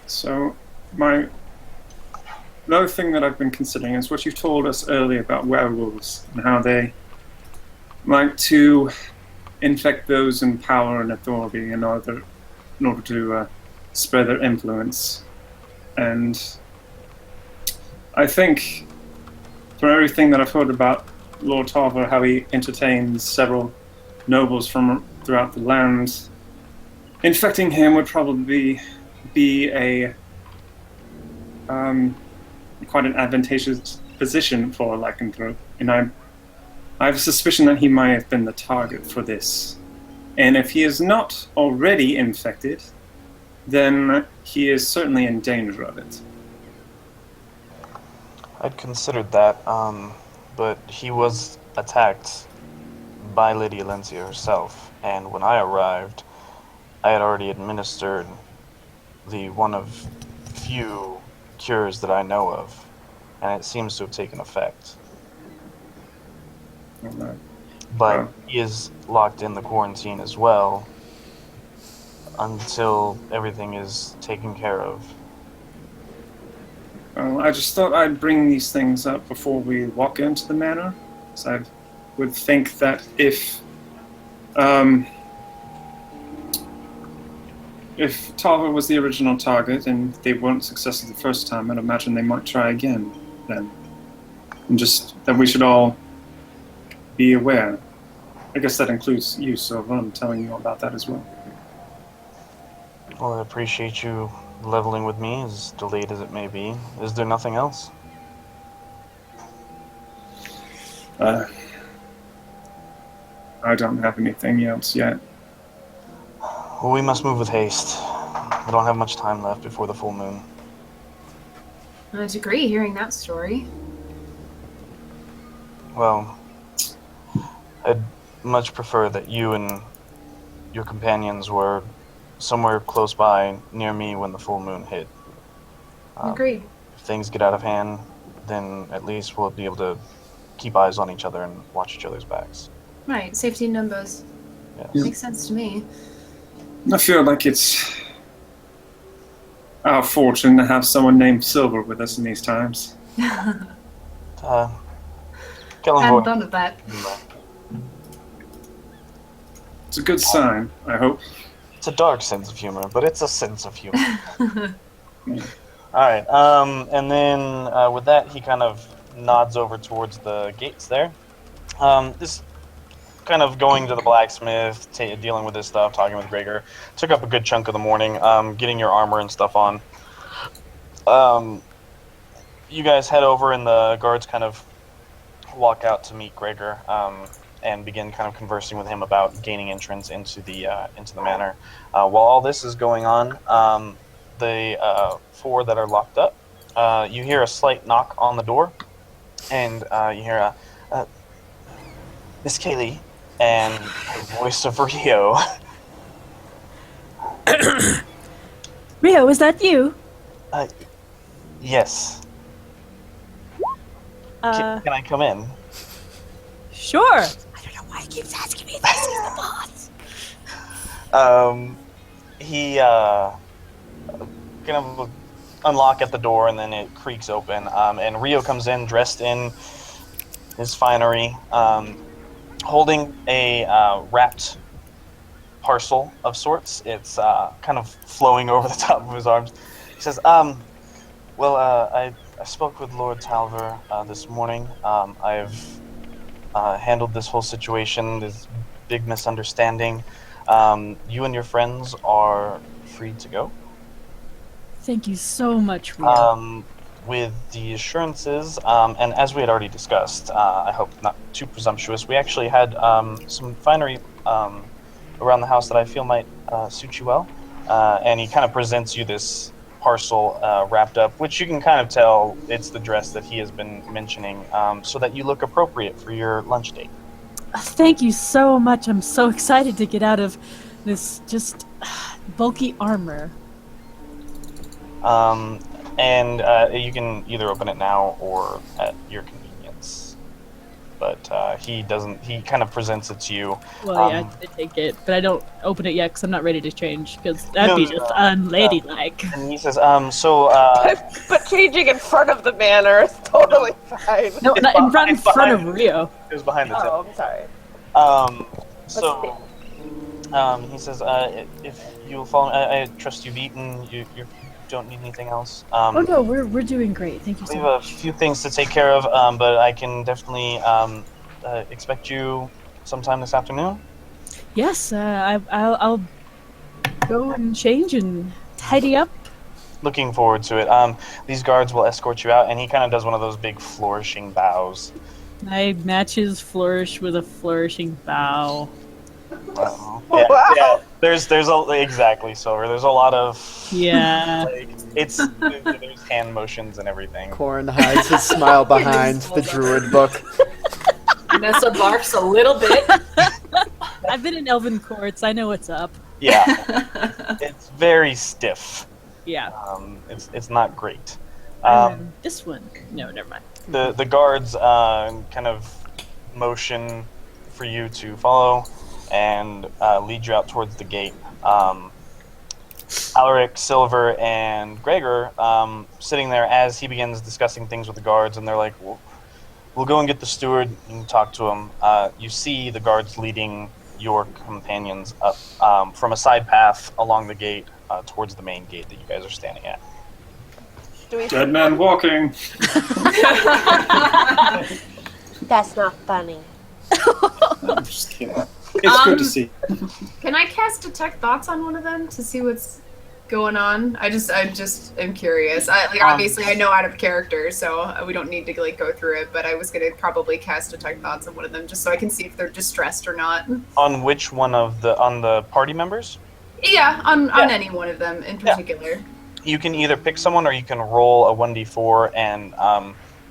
Speaker 3: So, another thing that I've been considering is what you told us earlier about werewolves and how they like to infect those in power and authority in order to spread their influence. And I think, from everything that I've heard about Lord Tarver, how he entertains several nobles from throughout the land, infecting him would probably be a quite an advantageous position for a lycanthrope, and I have a suspicion that he might have been the target for this. And if he is not already infected, then he is certainly in danger of it.
Speaker 6: I'd considered that, but he was attacked by Lady Alencia herself, and when I arrived, I had already administered the one of few cures that I know of, and it seems to have taken effect.
Speaker 3: Alright.
Speaker 6: But
Speaker 3: Oh.
Speaker 6: he is locked in the quarantine as well. until everything is taken care of.
Speaker 3: Well, I just thought I'd bring these things up before we walk into the manor. So I would think that if Tava was the original target and they weren't successful the first time, I'd imagine they might try again then. And just that we should all be aware. I guess that includes you, so I'm telling you about that as well.
Speaker 6: Well, I appreciate you leveling with me, as delayed as it may be. Is there nothing else?
Speaker 3: I don't have anything else yet.
Speaker 6: Well, we must move with haste. We don't have much time left before the full moon.
Speaker 7: I'd agree hearing that story.
Speaker 6: Well, I'd much prefer that you and your companions were somewhere close by near me when the full moon hit.
Speaker 7: Agreed.
Speaker 6: If things get out of hand, then at least we'll be able to keep eyes on each other and watch each other's backs.
Speaker 7: Right, safety in numbers.
Speaker 6: Yes.
Speaker 7: Makes sense to me.
Speaker 3: I feel like it's our fortune to have someone named Silver with us in these times.
Speaker 7: Hadn't
Speaker 6: Kellenvoy.
Speaker 7: thought of that.
Speaker 3: It's a good sign, I hope.
Speaker 6: It's a dark sense of humor, but it's a sense of humor. Alright, and then with that, he kind of nods over towards the gates there. This kind of going to the blacksmith, dealing with this stuff, talking with Gregor, took up a good chunk of the morning, getting your armor and stuff on. You guys head over, and the guards kind of walk out to meet Gregor, and begin kind of conversing with him about gaining entrance into the manor. While all this is going on, the four that are locked up, you hear a slight knock on the door, and you hear Miss Kaylee and the voice of Rio.
Speaker 4: Rio, is that you?
Speaker 6: Yes. Can I come in?
Speaker 4: Sure. I don't know why he keeps asking me this. He's the boss.
Speaker 6: He kind of unlock at the door, and then it creaks open, and Rio comes in dressed in his finery, holding a wrapped parcel of sorts. It's kind of flowing over the top of his arms. He says, I spoke with Lord Talver this morning. I've handled this whole situation, this big misunderstanding. You and your friends are free to go.
Speaker 4: Thank you so much, Rio.
Speaker 6: With the assurances, and as we had already discussed, I hope not too presumptuous, we actually had some finery around the house that I feel might suit you well. And he kind of presents you this parcel wrapped up, which you can kind of tell it's the dress that he has been mentioning, so that you look appropriate for your lunch date.
Speaker 4: Thank you so much. I'm so excited to get out of this just bulky armor.
Speaker 6: And you can either open it now or at your convenience. But he kind of presents it to you.
Speaker 4: Well, yeah, I take it, but I don't open it yet because I'm not ready to change, because that'd be just unladylike.
Speaker 6: And he says,
Speaker 2: But changing in front of the manor is totally fine.
Speaker 4: No, not in front of Rio.
Speaker 6: It was behind the tent.
Speaker 2: Oh, I'm sorry.
Speaker 6: He says, if you'll follow, I trust you've eaten, you don't need anything else.
Speaker 4: Oh no, we're doing great. Thank you so
Speaker 6: We
Speaker 4: much.
Speaker 6: have a few things to take care of, but I can definitely expect you sometime this afternoon.
Speaker 4: Yes, I'll go and change and tidy up.
Speaker 6: Looking forward to it. These guards will escort you out, and he kind of does one of those big flourishing bows.
Speaker 4: I match his flourish with a flourishing bow.
Speaker 6: Yeah. There's exactly, Silver. There's a lot of there's hand motions and everything.
Speaker 1: Corin hides his smile behind the druid book.
Speaker 5: Nessa barfs a little bit.
Speaker 4: I've been in Elven courts. I know what's up.
Speaker 6: Yeah, it's very stiff.
Speaker 4: Yeah.
Speaker 6: It's not great.
Speaker 4: This one. No, never mind.
Speaker 6: The guards kind of motion for you to follow and lead you out towards the gate. Alaric, Silver, and Gregor sitting there as he begins discussing things with the guards, and they're like, we'll go and get the steward and talk to him. You see the guards leading your companions up from a side path along the gate towards the main gate that you guys are standing at.
Speaker 2: Do we?
Speaker 3: Dead man walking.
Speaker 2: That's not funny.
Speaker 3: I'm just kidding. It's good to see.
Speaker 7: Can I cast Detect Thoughts on one of them to see what's going on? I just am curious. Obviously, I know out of character, so we don't need to go through it. But I was gonna probably cast Detect Thoughts on one of them just so I can see if they're distressed or not.
Speaker 6: On which one of the party members?
Speaker 7: Yeah, on any one of them in particular.
Speaker 6: You can either pick someone or you can roll a 1d4 and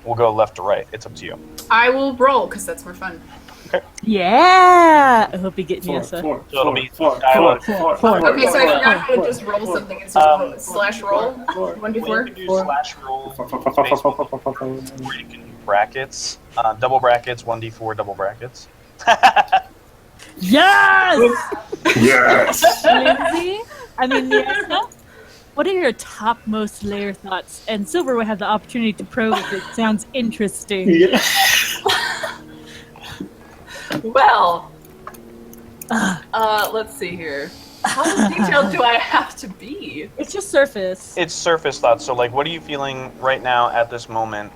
Speaker 6: we'll go left to right. It's up to you.
Speaker 7: I will roll because that's more fun.
Speaker 4: Yeah! I hope you get me a
Speaker 3: Four.
Speaker 6: So it'll be
Speaker 3: Four.
Speaker 7: Okay, so I forgot how to just roll something. It's just slash roll. 1d4.
Speaker 6: You can do slash roll, or you can do brackets, double brackets, 1d4 double brackets.
Speaker 4: Yes!
Speaker 3: Yes.
Speaker 4: Lindsay? I mean, Niasa? What are your topmost layer thoughts? And Silver will have the opportunity to probe if it sounds interesting.
Speaker 3: Yeah.
Speaker 5: Well, let's see here. How detailed do I have to be?
Speaker 4: It's just surface.
Speaker 6: It's surface thoughts. So, like, what are you feeling right now at this moment?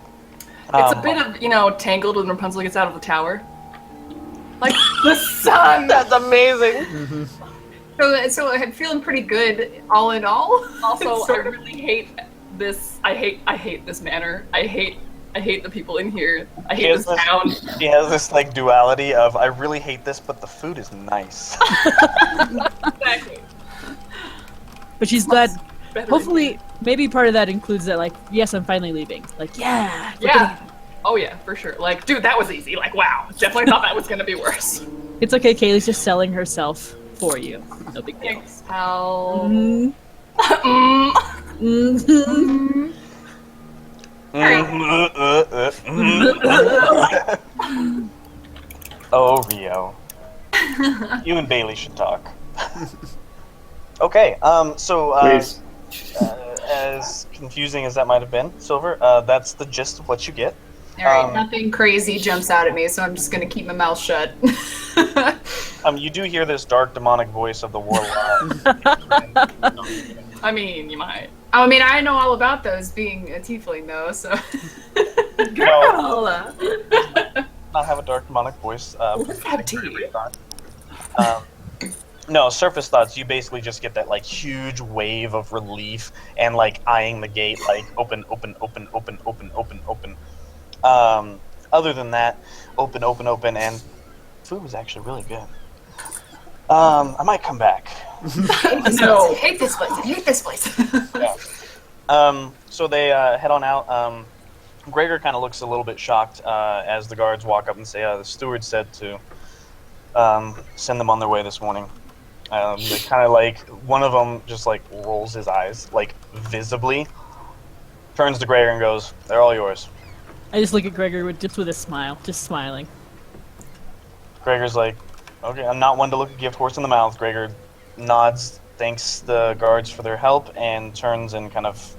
Speaker 5: It's a bit of, Tangled when Rapunzel gets out of the tower. Like the sun.
Speaker 2: That's amazing.
Speaker 7: So I'm feeling pretty good, all in all.
Speaker 5: Also, I really hate this. I hate this manor. I hate the people in here. I hate this town.
Speaker 6: He has this like duality of I really hate this, but the food is nice.
Speaker 5: Exactly.
Speaker 4: But she's glad.
Speaker 5: Better
Speaker 4: Hopefully, maybe part of that includes that, like, yes, I'm finally leaving. Like, yeah.
Speaker 5: Yeah. Oh yeah, for sure. Like, dude, that was easy. Like, wow. Definitely thought that was gonna be worse.
Speaker 4: It's okay, Kaylee's just selling herself for you. No big deal.
Speaker 5: Thanks, pal.
Speaker 4: Mhm. Mhm.
Speaker 6: Oh, Rio. You and Bailey should talk. Okay, so
Speaker 3: Please.
Speaker 6: as confusing as that might have been, Silver, that's the gist of what you get.
Speaker 7: Alright, nothing crazy jumps out at me, so I'm just gonna keep my mouth shut.
Speaker 6: You do hear this dark demonic voice of the warlock.
Speaker 5: I mean, you might.
Speaker 7: I mean, I know all about those being a tiefling, though, so...
Speaker 5: Girl!
Speaker 6: Not have a dark demonic voice.
Speaker 5: What's that tea?
Speaker 6: No, surface thoughts, you basically just get that like huge wave of relief and like eyeing the gate like open. Other than that, open, and food was actually really good. I might come back.
Speaker 7: No. I hate this place.
Speaker 6: Yeah. So they head on out. Gregor kind of looks a little bit shocked as the guards walk up and say, the steward said to send them on their way this morning. They kind of like, one of them just like rolls his eyes, like visibly, turns to Gregor and goes, "They're all yours."
Speaker 4: I just look at Gregor with a smile, just smiling.
Speaker 6: Gregor's like, "Okay, I'm not one to look a gift horse in the mouth." Gregor nods, thanks the guards for their help, and turns and kind of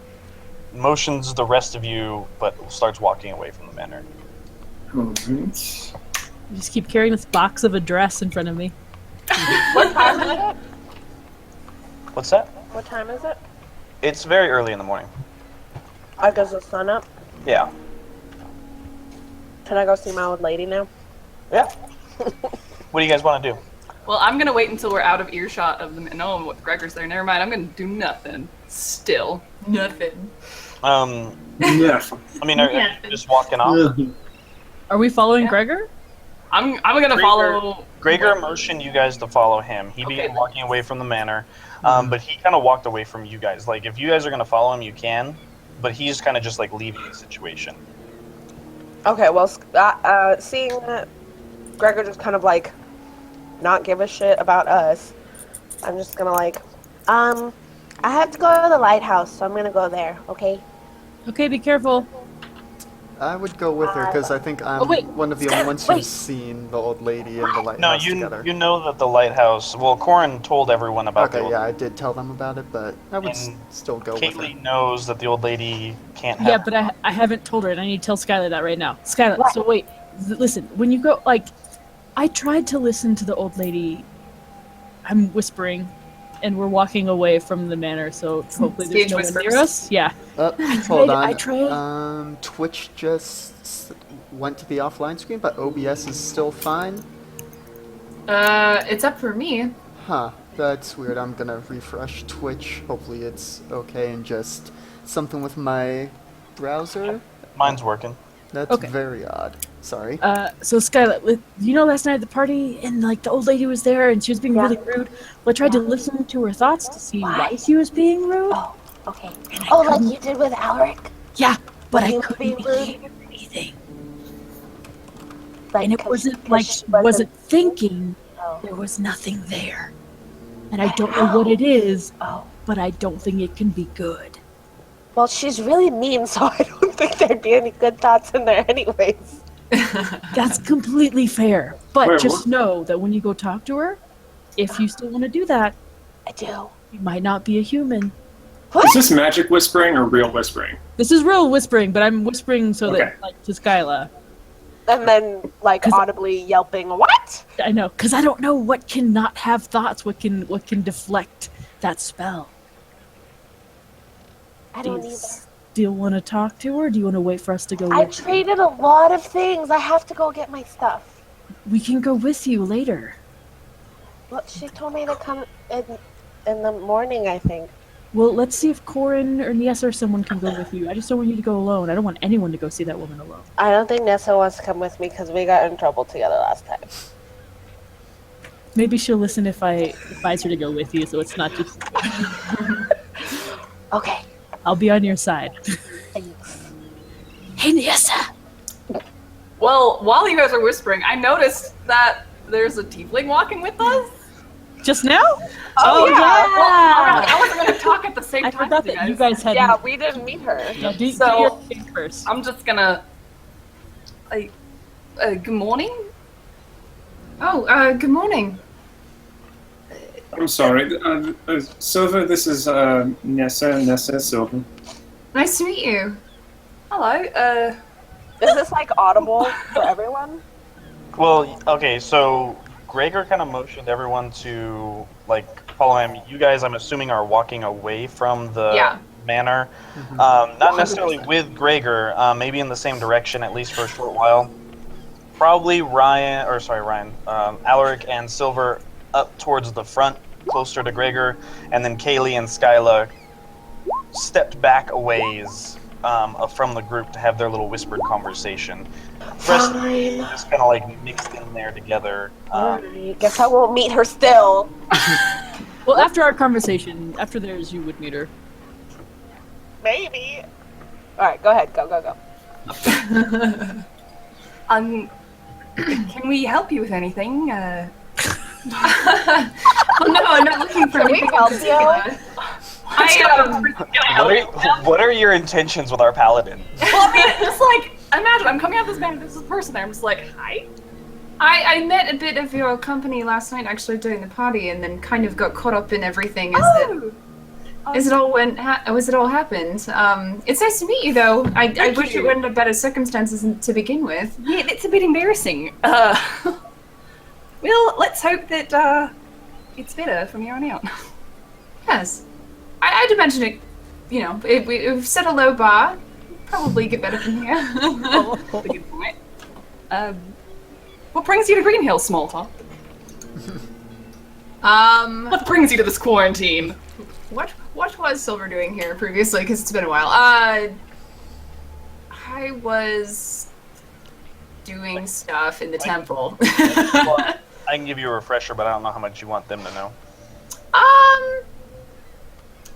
Speaker 6: motions the rest of you, but starts walking away from the manor.
Speaker 4: I just keep carrying this box of a dress in front of me.
Speaker 2: What time is it?
Speaker 6: What's that?
Speaker 2: What time is it?
Speaker 6: It's very early in the morning.
Speaker 2: Does the sun up?
Speaker 6: Yeah.
Speaker 2: Can I go see my old lady now?
Speaker 6: Yeah. What do you guys want to do?
Speaker 5: Well, I'm gonna wait until we're out of earshot of them. No, what Gregor's there. Never mind. I'm gonna do nothing. Still, nothing.
Speaker 3: Yeah.
Speaker 6: I mean, are you just walking off?
Speaker 4: Are we following Gregor?
Speaker 5: I'm gonna follow.
Speaker 6: Gregor motioned you guys to follow him. He began walking away from the manor, but he kind of walked away from you guys. Like, if you guys are going to follow him, you can, but he's kind of just, like, leaving the situation.
Speaker 2: Okay, well, seeing that Gregor just kind of, like, not give a shit about us, I'm just gonna, like, I have to go to the lighthouse, so I'm gonna go there, okay?
Speaker 4: Okay, be careful.
Speaker 1: I would go with her because I think I'm
Speaker 4: wait,
Speaker 1: one of the only ones who's seen the old lady and the lighthouse
Speaker 6: No,
Speaker 1: together.
Speaker 6: you know that the lighthouse. Well, Corin told everyone about the
Speaker 1: Okay,
Speaker 6: old
Speaker 1: yeah, I did tell them about it, but I would
Speaker 6: And
Speaker 1: still go with her.
Speaker 6: Kaylee knows that the old lady can't have.
Speaker 4: Yeah, but I haven't told her, and I need to tell Skylar that right now. Skylar,
Speaker 2: What?
Speaker 4: so wait, listen. When you go, like, I tried to listen to the old lady. I'm whispering, and we're walking away from the manor, so hopefully there's
Speaker 5: Stage
Speaker 4: no one
Speaker 5: whispers.
Speaker 4: near us. Yeah.
Speaker 1: Hold on.
Speaker 4: I tried.
Speaker 1: Twitch just went to the offline screen, but OBS is still fine.
Speaker 5: It's up for me.
Speaker 1: Huh, that's weird. I'm gonna refresh Twitch. Hopefully it's okay and just something with my browser.
Speaker 6: Mine's working.
Speaker 1: That's
Speaker 4: Okay.
Speaker 1: very odd. Sorry.
Speaker 4: So Skylar, you know last night at the party, and like the old lady was there, and she was being really rude. Well, I tried to listen to her thoughts to see why she was being rude.
Speaker 2: Oh, okay. Oh, like you did with Alric?
Speaker 4: Yeah, but
Speaker 2: When
Speaker 4: I
Speaker 2: he was
Speaker 4: couldn't
Speaker 2: being rude?
Speaker 4: hear anything.
Speaker 2: Like,
Speaker 4: And it
Speaker 2: 'cause-
Speaker 4: wasn't
Speaker 2: 'cause
Speaker 4: like
Speaker 2: she
Speaker 4: she wasn't thinking.
Speaker 2: Oh.
Speaker 4: There was nothing there. And I don't know what it is,
Speaker 2: Oh.
Speaker 4: but I don't think it can be good.
Speaker 2: Well, she's really mean, so I don't think there'd be any good thoughts in there anyways.
Speaker 4: That's completely fair. But
Speaker 3: Wait,
Speaker 4: just
Speaker 3: what?
Speaker 4: know that when you go talk to her, if you still want to do that,
Speaker 2: I do.
Speaker 4: you might not be a human.
Speaker 3: Is this magic whispering or real whispering?
Speaker 4: This is real whispering, but I'm whispering so
Speaker 3: Okay.
Speaker 4: that, like, to Skyla.
Speaker 2: And then, like,
Speaker 4: 'Cause-
Speaker 2: audibly yelping, "What?"
Speaker 4: I know, because I don't know what can not have thoughts, what can deflect that spell.
Speaker 2: I
Speaker 4: Do
Speaker 2: don't
Speaker 4: you
Speaker 2: either.
Speaker 4: still want to talk to her? Or do you want to wait for us to go
Speaker 2: I
Speaker 4: with you?
Speaker 2: traded a lot of things. I have to go get my stuff.
Speaker 4: We can go with you later.
Speaker 2: Well, she told me to come in the morning, I think.
Speaker 4: Well, let's see if Corin or Niesa or someone can go with you. I just don't want you to go alone. I don't want anyone to go see that woman alone.
Speaker 2: I don't think Nessa wants to come with me because we got in trouble together last time.
Speaker 4: Maybe she'll listen if I advise her to go with you, so it's not just...
Speaker 2: Okay,
Speaker 4: I'll be on your side.
Speaker 2: thanks.
Speaker 4: Hey, Niesa!
Speaker 5: Well, while you guys are whispering, I noticed that there's a tiefling walking with us.
Speaker 4: Just now?
Speaker 2: Oh, yeah.
Speaker 5: Well, I wasn't going to talk at the same
Speaker 4: I
Speaker 5: time.
Speaker 4: forgot
Speaker 5: with
Speaker 4: that you guys had...
Speaker 2: Yeah, we didn't meet her.
Speaker 4: Yeah, do
Speaker 5: So-
Speaker 4: your thing first.
Speaker 5: I'm just gonna. Good morning.
Speaker 7: Oh, good morning.
Speaker 3: I'm sorry. Silva, this is Nessa Silva.
Speaker 7: Nice to meet you.
Speaker 5: Hello.
Speaker 2: Is this, like, audible for everyone?
Speaker 6: Well, okay, so Gregor kind of motioned everyone to like follow him. You guys, I'm assuming, are walking away from the
Speaker 5: Yeah.
Speaker 6: manor. Not necessarily
Speaker 5: 100%.
Speaker 6: with Gregor, maybe in the same direction, at least for a short while. Probably Alaric and Silver up towards the front, closer to Gregor, and then Kaylee and Skyla stepped back a ways from the group to have their little whispered conversation. The rest of
Speaker 2: Fine.
Speaker 6: them just kind of like mixed in there together.
Speaker 2: Alright, guess I won't meet her still.
Speaker 4: Well, after our conversation, after theirs, you would meet her.
Speaker 2: Maybe. Alright, go ahead. Go.
Speaker 5: Can we help you with anything? Oh, no, I'm not looking for
Speaker 2: Can we
Speaker 5: anything. in
Speaker 2: help you?
Speaker 5: particular.
Speaker 6: What are your intentions with our paladin?
Speaker 5: Well, I mean, just like, imagine I'm coming out this man, there's this person there, I'm just like, hi.
Speaker 7: I met a bit of your company last night, actually, during the party, and then kind of got caught up in everything as it all happened. It's nice to meet you, though. I wish it were under better circumstances to begin with.
Speaker 5: Yeah, it's a bit embarrassing. Well, let's hope that it's better from here on out.
Speaker 7: Yes. I'd imagine it, you know, if we've set a low bar, probably get better from here.
Speaker 5: That's a good point. What brings you to Green Hill, small talk? What brings you to this quarantine?
Speaker 7: What was Silver doing here previously? Because it's been a while. I was doing stuff in the temple.
Speaker 6: Well, I can give you a refresher, but I don't know how much you want them to know.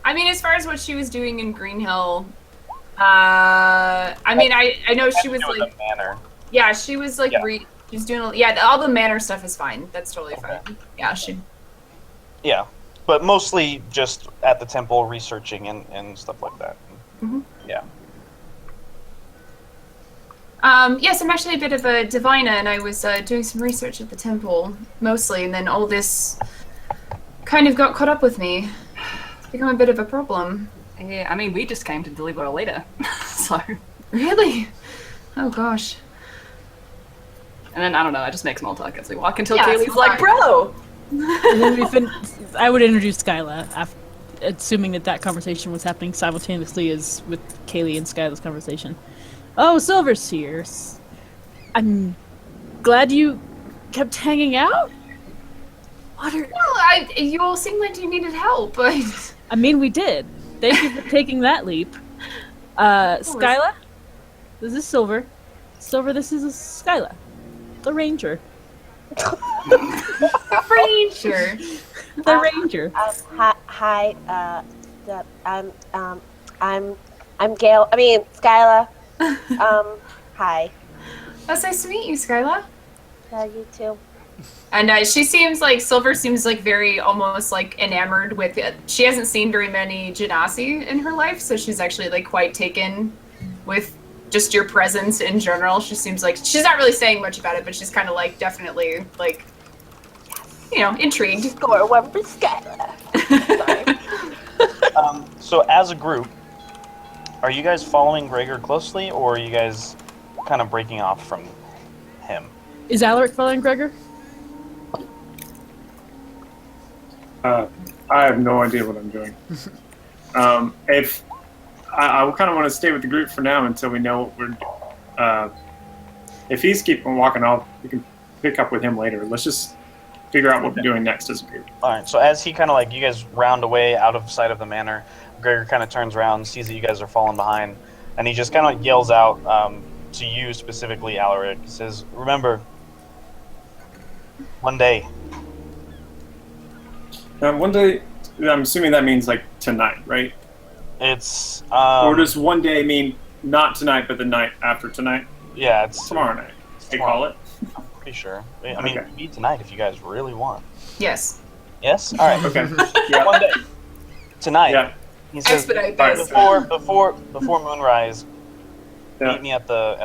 Speaker 7: I mean, as far as what she was doing in Green Hill, I mean, I know she was
Speaker 6: It
Speaker 7: like,
Speaker 6: a manor.
Speaker 7: yeah, she was like,
Speaker 6: Yeah.
Speaker 7: she's doing, all the manor stuff is fine. That's totally fine. Yeah, she.
Speaker 6: Yeah, but mostly just at the temple researching and stuff like that.
Speaker 7: Mhm.
Speaker 6: Yeah.
Speaker 7: Yes, I'm actually a bit of a diviner, and I was doing some research at the temple, mostly, and then all this kind of got caught up with me. It's become a bit of a problem.
Speaker 5: Yeah, I mean, we just came to deliver a letter, so.
Speaker 7: Really? Oh gosh.
Speaker 5: And then, I don't know, I just make small talk as we walk until
Speaker 7: Yeah,
Speaker 5: Kaylee's
Speaker 7: small
Speaker 5: like,
Speaker 7: talk.
Speaker 5: bro!
Speaker 4: And then I would introduce Skyla, assuming that conversation was happening simultaneously as with Kaylee and Skyla's conversation. Oh, Silver's here. I'm glad you kept hanging out. What are...
Speaker 7: Well, you all seemed like you needed help, but...
Speaker 4: I mean, we did. Thank you for taking that leap. Skyla? This is Silver. Silver, this is Skyla. The Ranger.
Speaker 7: Ranger.
Speaker 4: The Ranger.
Speaker 2: Hi. I'm Gail. I mean, Skyla. Hi.
Speaker 7: That's nice to meet you, Skyla.
Speaker 2: Yeah, you too.
Speaker 7: And Silver seems like very almost like enamored with it. She hasn't seen very many Genasi in her life, so she's actually like quite taken with just your presence in general. She seems like she's not really saying much about it, but she's kind of like definitely like, you know, intrigued.
Speaker 2: Score one for Skyla. Sorry.
Speaker 6: So as a group, are you guys following Gregor closely, or are you guys kind of breaking off from him?
Speaker 4: Is Alaric following Gregor?
Speaker 3: I have no idea what I'm doing. If I kind of want to stay with the group for now until we know what we're. If he's keeping walking off, we can pick up with him later. Let's just figure out what we're doing next as a group.
Speaker 6: All right. So as he kind of like you guys round away out of sight of the manor, Gregor kind of turns around, sees that you guys are falling behind, and he just kind of yells out to you specifically, Alaric. He says, "Remember, one day."
Speaker 3: One day, I'm assuming that means like tonight, right?
Speaker 6: It's
Speaker 3: Or does one day mean not tonight, but the night after tonight?
Speaker 6: yeah, it's
Speaker 3: Tomorrow night. They
Speaker 6: tomorrow.
Speaker 3: call it.
Speaker 6: I'm pretty sure. I mean,
Speaker 3: Okay.
Speaker 6: meet tonight if you guys really want.
Speaker 7: Yes.
Speaker 6: Yes. All right.
Speaker 3: Okay. Yeah.
Speaker 6: One day tonight.
Speaker 3: Yeah.
Speaker 6: He says
Speaker 7: Expedite this.
Speaker 6: before moonrise.
Speaker 3: Yeah.
Speaker 6: Meet me at the.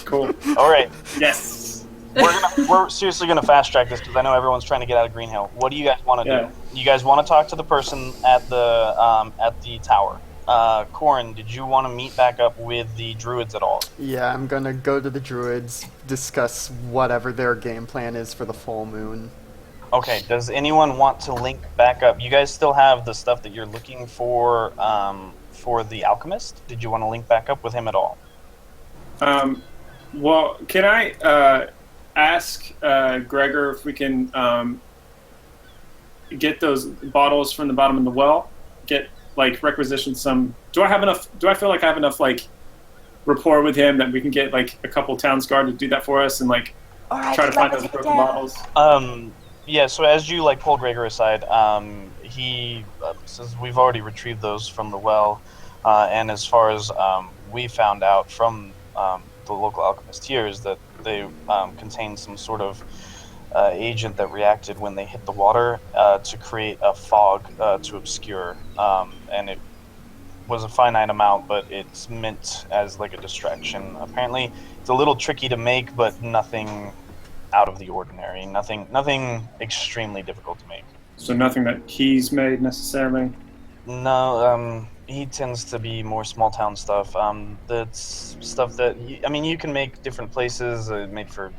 Speaker 3: Cool.
Speaker 6: All right.
Speaker 3: Yes.
Speaker 6: We're seriously gonna fast track this because I know everyone's trying to get out of Green Hill. What do you guys want to
Speaker 3: Yeah.
Speaker 6: do? You guys want to talk to the person at the tower? Corin, did you want to meet back up with the druids at all?
Speaker 1: Yeah, I'm gonna go to the druids, discuss whatever their game plan is for the full moon.
Speaker 6: Okay. Does anyone want to link back up? You guys still have the stuff that you're looking for the alchemist. Did you want to link back up with him at all?
Speaker 3: Well, can I ask Gregor if we can get those bottles from the bottom of the well? Get like requisition some. Do I have enough? Do I feel like I have enough like rapport with him that we can get like a couple towns guard to do that for us and like try to find those broken bottles?
Speaker 6: Yeah. So as you like pull Gregor aside, he says we've already retrieved those from the well, and as far as we found out from the local alchemist here is that they contain some sort of agent that reacted when they hit the water to create a fog to obscure, and it was a finite amount, but it's meant as like a distraction. Apparently, it's a little tricky to make, but nothing out of the ordinary. Nothing extremely difficult to make.
Speaker 3: So nothing that he's made necessarily.
Speaker 6: No, he tends to be more small town stuff. That's stuff that you can make different places, made for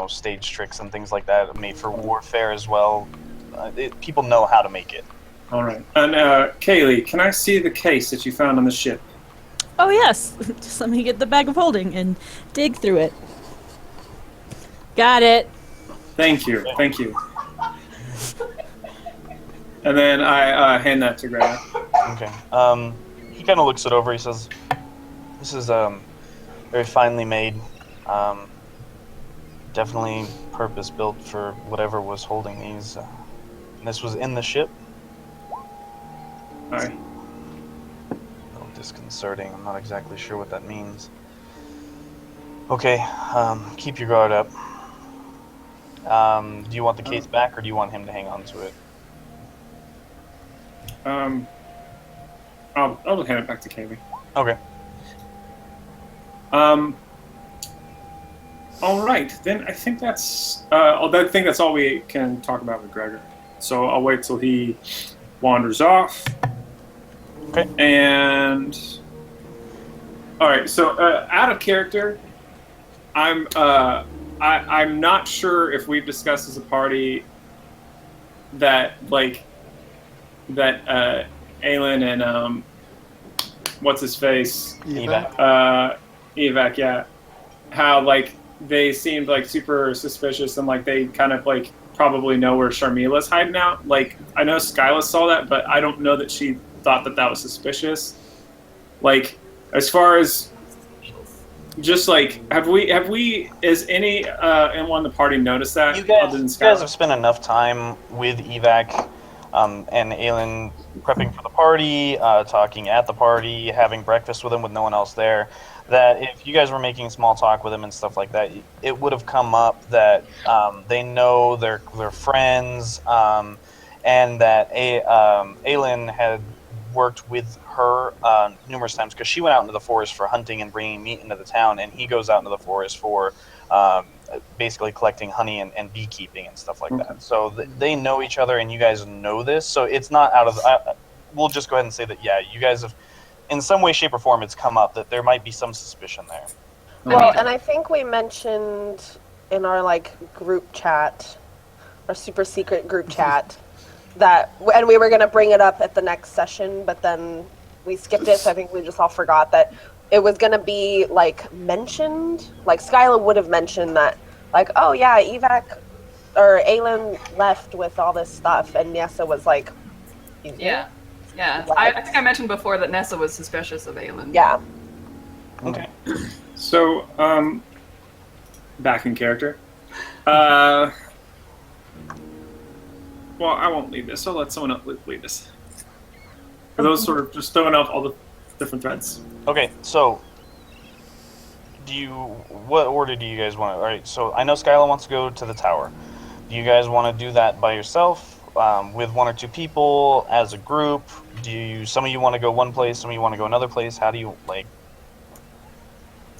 Speaker 6: stage tricks and things like that. Made for warfare as well. People know how to make it.
Speaker 3: All right. And Kaylee, can I see the case that you found on the ship?
Speaker 4: Oh yes. Just let me get the bag of holding and dig through it. Got it.
Speaker 3: Thank you. Thank you. And then I hand that to Gregor.
Speaker 6: Okay. He kind of looks it over. He says, "This is very finely made. Definitely purpose built for whatever was holding these. This was in the ship."
Speaker 3: All right.
Speaker 6: A little disconcerting. I'm not exactly sure what that means. Okay. Keep your guard up. Do you want the case back, or do you want him to hang on to it?
Speaker 3: I'll hand it back to Kaylee.
Speaker 6: Okay.
Speaker 3: All right, then I think that's all we can talk about with Gregor. So I'll wait till he wanders off.
Speaker 6: Okay.
Speaker 3: And all right, so out of character, I'm not sure if we've discussed as a party that Aelin and what's his face Evac, yeah, how they seemed super suspicious and they kind of probably know where Sharmila's hiding out. I know Skyla saw that, but I don't know that she thought that was suspicious. As far as just have we is any anyone in the party noticed that?
Speaker 6: You guys have spent enough time with Evac and Aelin prepping for the party, talking at the party, having breakfast with him with no one else there, that if you guys were making small talk with him and stuff like that, it would have come up that they know they're friends, and that Aelin had worked with her numerous times because she went out into the forest for hunting and bringing meat into the town, and he goes out into the forest for basically collecting honey and beekeeping and stuff like that. So they know each other, and you guys know this. So it's not out of. We'll just go ahead and say that you guys have, in some way, shape, or form, it's come up that there might be some suspicion there.
Speaker 2: Well, and I think we mentioned in our group chat, our super secret group chat, and we were going to bring it up at the next session, but then we skipped it, so I think we just all forgot that it was going to be mentioned. Skyla would have mentioned that oh yeah, Evac or Aelin left with all this stuff, and Nessa was
Speaker 5: yeah. I think I mentioned before that Nessa was suspicious of Aelin.
Speaker 2: Yeah.
Speaker 6: Okay.
Speaker 3: So back in character. Well, I won't lead this. I'll let someone else lead this. For those sort of just throwing off all the different threads.
Speaker 6: Okay, so what order do you guys want? All right, so I know Skyla wants to go to the tower. Do you guys want to do that by yourself, with one or two people, as a group? Some of you want to go one place, some of you want to go another place? How do you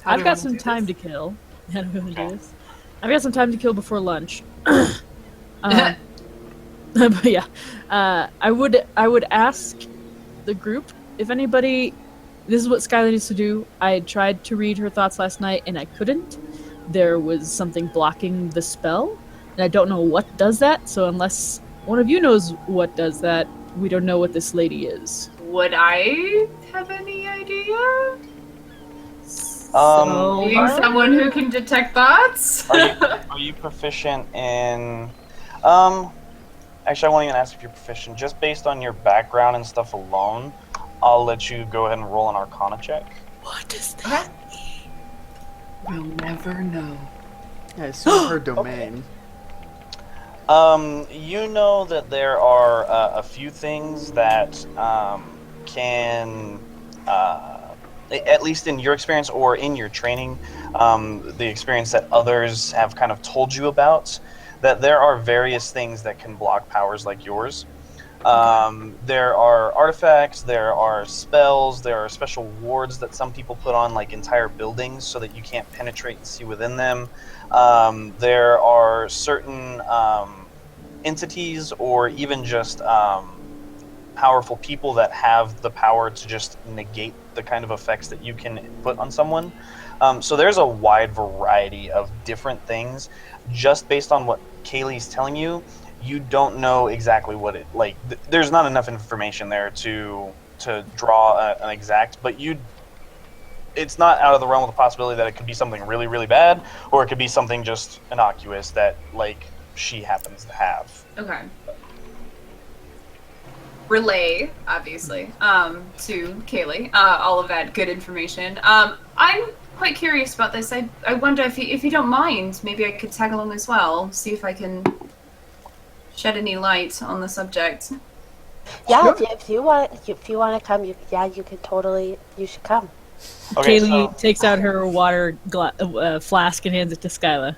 Speaker 4: I've got some time to kill. How do we want to do this? I've got some time to kill before lunch. But yeah, I would ask the group if anybody. This is what Skylar needs to do. I tried to read her thoughts last night and I couldn't. There was something blocking the spell, and I don't know what does that. So unless one of you knows what does that, we don't know what this lady is.
Speaker 7: Would I have any idea?
Speaker 4: So,
Speaker 7: Being someone who can detect thoughts?
Speaker 6: are you proficient in? Actually, I won't even ask if you're proficient. Just based on your background and stuff alone, I'll let you go ahead and roll an Arcana check.
Speaker 4: what does that
Speaker 5: We'll never know.
Speaker 1: Yeah, I assume her domain.
Speaker 6: You know that there are a few things that can, at least in your experience or in your training, the experience that others have kind of told you about, that there are various things that can block powers like yours. There are artifacts, there are spells, there are special wards that some people put on entire buildings so that you can't penetrate and see within them. There are certain entities or even just powerful people that have the power to just negate the kind of effects that you can put on someone. So there's a wide variety of different things. Just based on what Kaylee's telling you, you don't know exactly what it there's not enough information there to draw an exact, but it's not out of the realm of the possibility that it could be something really, really bad, or it could be something just innocuous that she happens to have.
Speaker 7: Okay. Relay, obviously, to Kaylee, all of that good information. I'm quite curious about this. I wonder if you don't mind, maybe I could tag along as well, see if I can shed any light on the subject.
Speaker 2: Yeah, if you want to come, you can totally. You should come.
Speaker 6: Okay,
Speaker 4: Kaylee takes out her water flask and hands it to Skyla.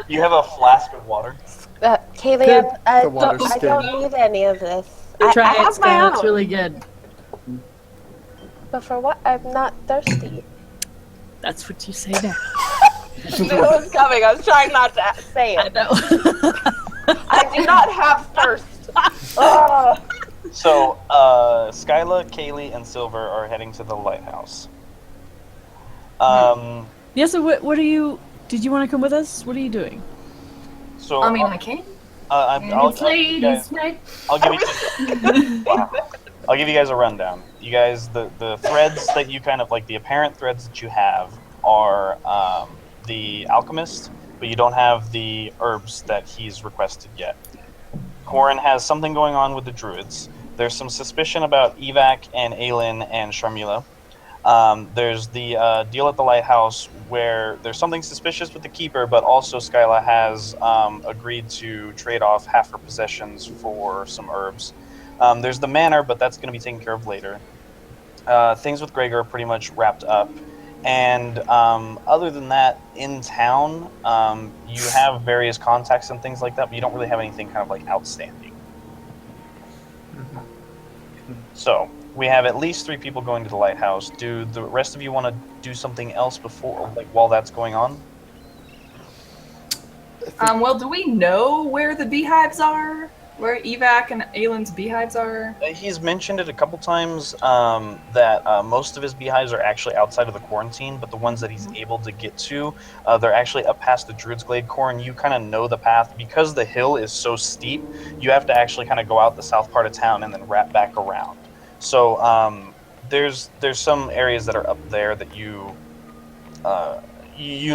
Speaker 6: You have a flask of water.
Speaker 2: Kaylee, I
Speaker 1: water
Speaker 2: don't need any of this.
Speaker 4: Try
Speaker 2: I
Speaker 4: it,
Speaker 2: have my
Speaker 4: Skyla.
Speaker 2: own.
Speaker 4: It's really good.
Speaker 2: But for what? I'm not thirsty.
Speaker 4: That's what you say now.
Speaker 2: I knew it was coming. I was trying not to say
Speaker 4: I
Speaker 2: it.
Speaker 4: know.
Speaker 2: I do not have thirst. Ugh.
Speaker 6: So, Skyla, Kaylee, and Silver are heading to the lighthouse.
Speaker 4: Yeah, so what are you... Did you want to come with us? What are you doing?
Speaker 6: So
Speaker 7: I mean, I can.
Speaker 6: I'll
Speaker 7: It's
Speaker 6: give you
Speaker 7: ladies'
Speaker 6: guys.
Speaker 7: night.
Speaker 6: I'll give you. Wow. I'll give you guys a rundown. You guys, the threads that you kind of like, the apparent threads that you have are the alchemist, but you don't have the herbs that he's requested yet. Corin has something going on with the druids. There's some suspicion about Evac and Aelin and Sharmila. There's the deal at the lighthouse where there's something suspicious with the keeper, but also Skyla has agreed to trade off half her possessions for some herbs. There's the manor, but that's going to be taken care of later. Things with Gregor are pretty much wrapped up. And other than that, in town, you have various contacts and things like that, but you don't really have anything kind of like outstanding. So, we have at least 3 people going to the lighthouse. Do the rest of you want to do something else before, like, while that's going on?
Speaker 5: Well, do we know where the beehives are? Where Evac and Aylin's beehives are?
Speaker 6: He's mentioned it a couple times that most of his beehives are actually outside of the quarantine, but the ones that he's able to get to, they're actually up past the Druid's Glade. Corin, you kind of know the path. Because the hill is so steep, you have to actually kind of go out the south part of town and then wrap back around. So there's some areas that are up there that you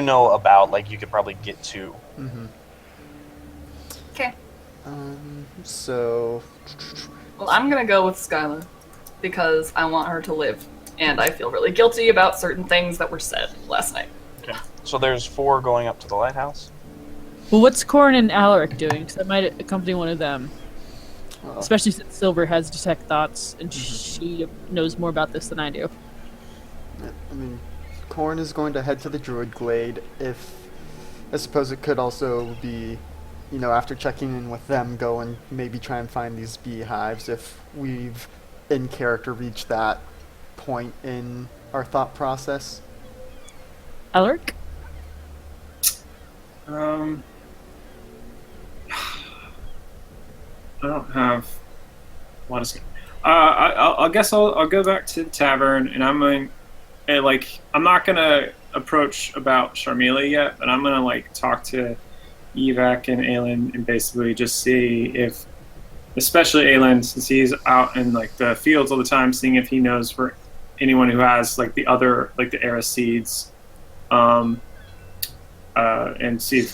Speaker 6: know about, like you could probably get to.
Speaker 5: Okay.
Speaker 1: So
Speaker 5: Well, I'm gonna go with Skyla because I want her to live, and I feel really guilty about certain things that were said last night.
Speaker 6: Okay. So there's 4 going up to the lighthouse.
Speaker 4: Well, what's Corin and Alaric doing? Because I might accompany one of them. Especially since Silver has detect thoughts, and she knows more about this than I do.
Speaker 1: I mean, Corn is going to head to the Druid Glade. I suppose it could also be, after checking in with them, go and maybe try and find these beehives if we've, in character, reached that point in our thought process.
Speaker 4: Alaric?
Speaker 3: I don't have a lot of skill. I guess I'll go back to the tavern, and I'm not gonna approach about Sharmila yet, but I'm gonna talk to Evac and Aelin and basically just see if, especially Aelin, since he's out in the fields all the time, seeing if he knows for anyone who has the other the Era seeds, and see if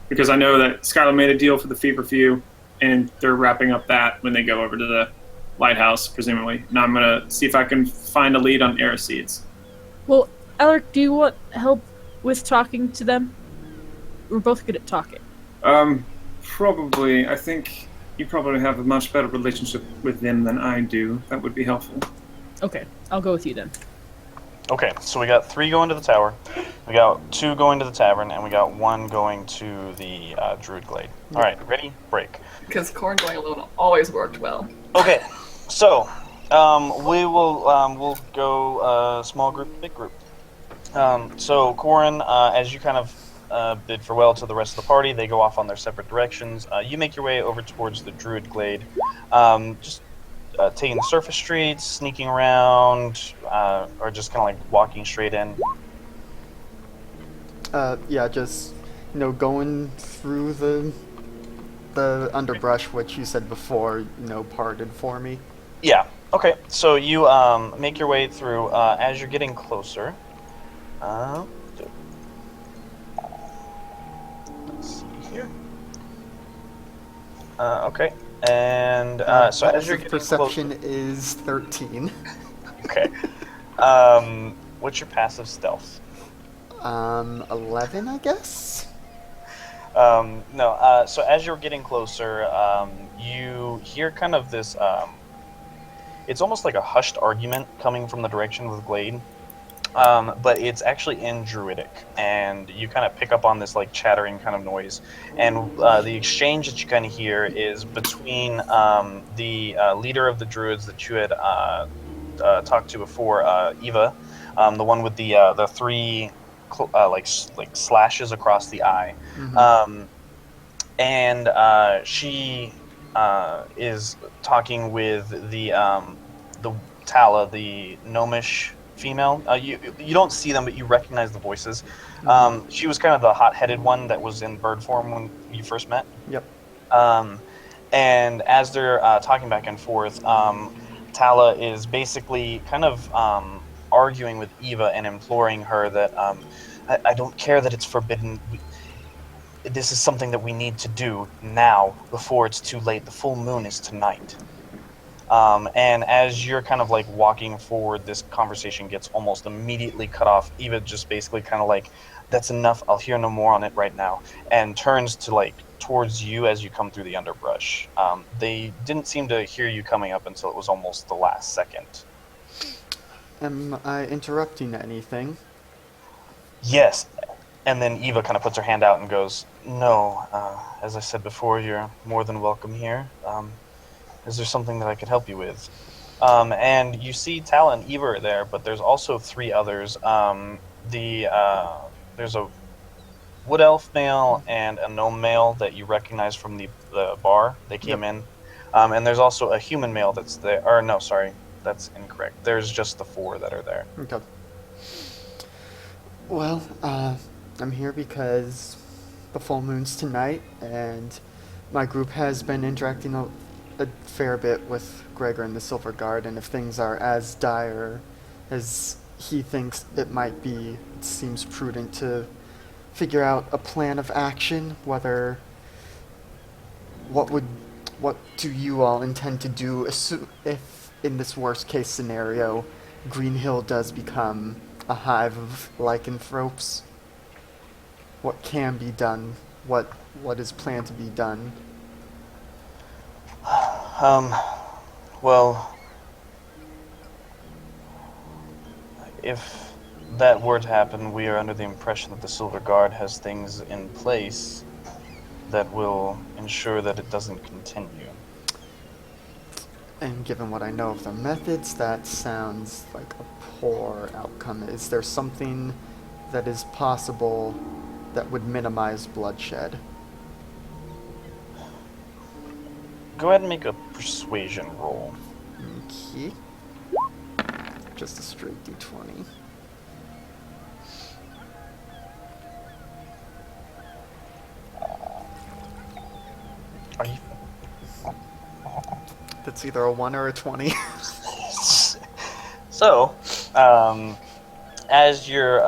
Speaker 3: because I know that Skylar made a deal for the feverfew, and they're wrapping up that when they go over to the lighthouse, presumably. And I'm gonna see if I can find a lead on Era seeds.
Speaker 4: Well, Alaric, do you want help with talking to them? We're both good at talking.
Speaker 3: Probably. I think you probably have a much better relationship with them than I do. That would be helpful.
Speaker 4: Okay, I'll go with you then.
Speaker 6: Okay, so we got 3 going to the tower, we got 2 going to the tavern, and we got 1 going to the Druid Glade. All right, ready? Break.
Speaker 5: Because Corn going alone always worked well.
Speaker 6: Okay, so we'll go small group, big group. So Corin, as you kind of bid farewell to the rest of the party, they go off on their separate directions. You make your way over towards the Druid Glade, just taking the surface streets, sneaking around, or just kind of walking straight in.
Speaker 1: Yeah, just going through the underbrush, which you said before, parted for me.
Speaker 6: Yeah. Okay. So you make your way through. As you're getting closer. Let's see here. Okay. And so as you're getting
Speaker 1: perception
Speaker 6: closer,
Speaker 1: is 13.
Speaker 6: Okay. What's your passive stealth?
Speaker 1: 11, I guess.
Speaker 6: No. So as you're getting closer, you hear kind of this. It's almost like a hushed argument coming from the direction of the glade, but it's actually in Druidic, and you kind of pick up on this chattering kind of noise, and the exchange that you kind of hear is between the leader of the druids that you had talked to before, Eva, the one with the three like slashes across the eye.
Speaker 1: Mhm.
Speaker 6: And she is talking with the Tala, the gnomish female. You don't see them, but you recognize the voices.
Speaker 1: Mhm.
Speaker 6: She was kind of the hot-headed one that was in bird form when you first met.
Speaker 1: Yep.
Speaker 6: Um, and as they're talking back and forth, Tala is basically kind of arguing with Eva and imploring her that I don't care that it's forbidden. This is something that we need to do now before it's too late. The full moon is tonight. And as you're kind of like walking forward, this conversation gets almost immediately cut off. Eva just basically kind of like, that's enough. I'll hear no more on it right now. And turns to like towards you as you come through the underbrush. They didn't seem to hear you coming up until it was almost the last second.
Speaker 1: Am I interrupting anything?
Speaker 6: Yes. And then Eva kind of puts her hand out and goes, no, as I said before, you're more than welcome here. Is there something that I could help you with? And you see Tala and Eva are there, but there's also three others. There's a wood elf male and a gnome male that you recognize from the bar. They came
Speaker 1: Yep.
Speaker 6: in. And there's also a human male that's there. Or no, sorry, that's incorrect. There's just the four that are there.
Speaker 1: Okay. Well, I'm here because the full moon's tonight, and my group has been interacting a fair bit with Gregor and the Silver Guard, and if things are as dire as he thinks it might be, it seems prudent to figure out a plan of action. What would what do you all intend to do if in this worst case scenario Green Hill does become a hive of lycanthropes? What can be done? What is planned to be done?
Speaker 6: Well, if that were to happen, we are under the impression that the Silver Guard has things in place that will ensure that it doesn't continue.
Speaker 1: And given what I know of the methods, that sounds like a poor outcome. Is there something that is possible that would minimize bloodshed?
Speaker 6: Go ahead and make a persuasion roll.
Speaker 1: Okay. Just a straight d20.
Speaker 6: Are you?
Speaker 1: That's either a 1 or a 20.
Speaker 6: So, as you're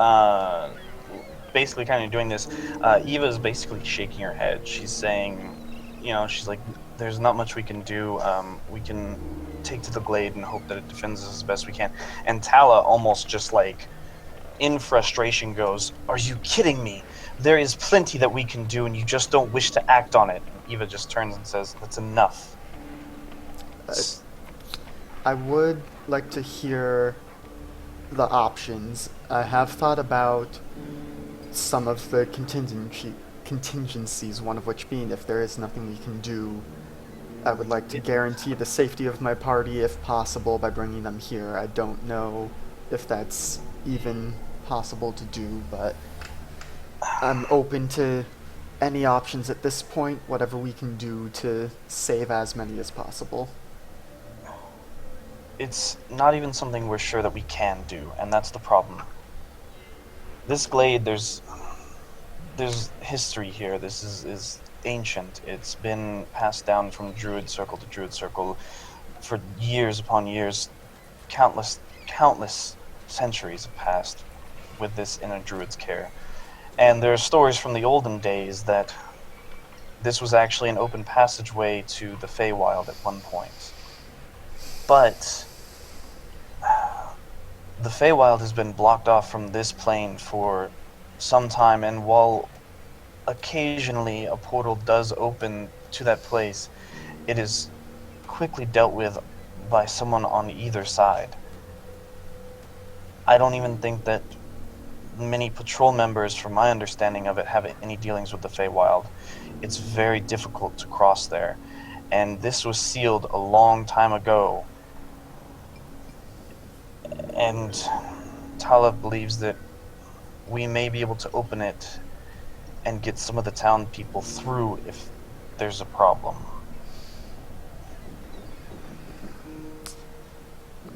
Speaker 6: basically kind of doing this, Eva's basically shaking her head. She's saying, she's like, there's not much we can do. We can take to the glade and hope that it defends us as best we can. And Tala almost just like, in frustration goes, are you kidding me? There is plenty that we can do and you just don't wish to act on it. And Eva just turns and says, that's enough.
Speaker 1: I would like to hear the options. I have thought about some of the contingencies, one of which being if there is nothing we can do, I would like to guarantee the safety of my party if possible by bringing them here. I don't know if that's even possible to do, but I'm open to any options at this point, whatever we can do to save as many as possible.
Speaker 6: It's not even something we're sure that we can do, and that's the problem. This glade, there's history here. This is ancient. It's been passed down from druid circle to druid circle for years upon years. Countless centuries have passed with this in a druid's care. And there are stories from the olden days that this was actually an open passageway to the Feywild at one point. But the Feywild has been blocked off from this plane for some time, and while occasionally a portal does open to that place, it is quickly dealt with by someone on either side. I don't even think that many patrol members, from my understanding of it, have any dealings with the Feywild. It's very difficult to cross there, and this was sealed a long time ago. And Tala believes that we may be able to open it and get some of the town people through if there's a problem.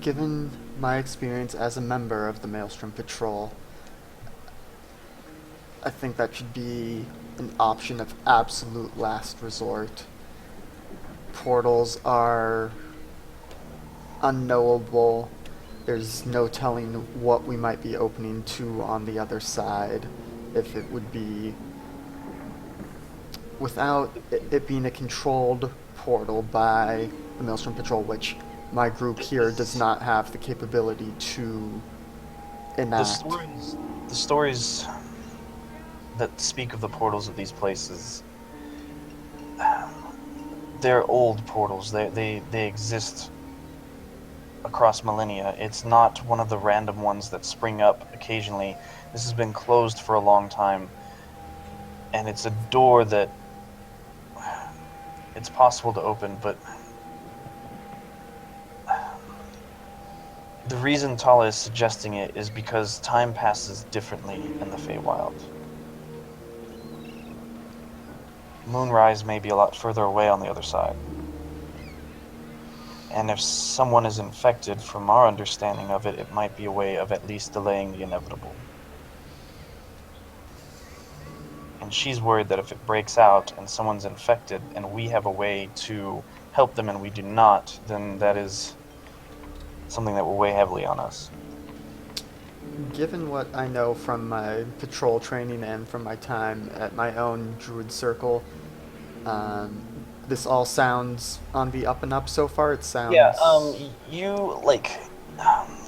Speaker 1: Given my experience as a member of the Maelstrom Patrol, I think that should be an option of absolute last resort. Portals are unknowable. There's no telling what we might be opening to on the other side. If it would be without it being a controlled portal by the Maelstrom Patrol, which my group here does not have the capability to enact.
Speaker 6: The stories that speak of the portals of these places, they're old portals. They exist across millennia. It's not one of the random ones that spring up occasionally. This has been closed for a long time, and it's a door that it's possible to open, but the reason Tala is suggesting it is because time passes differently in the Feywild. Moonrise may be a lot further away on the other side. And if someone is infected, from our understanding of it, it might be a way of at least delaying the inevitable. And she's worried that if it breaks out and someone's infected and we have a way to help them and we do not, then that is something that will weigh heavily on us.
Speaker 1: Given what I know from my patrol training and from my time at my own druid circle, this all sounds on the up and up so far. It sounds...
Speaker 6: Yeah,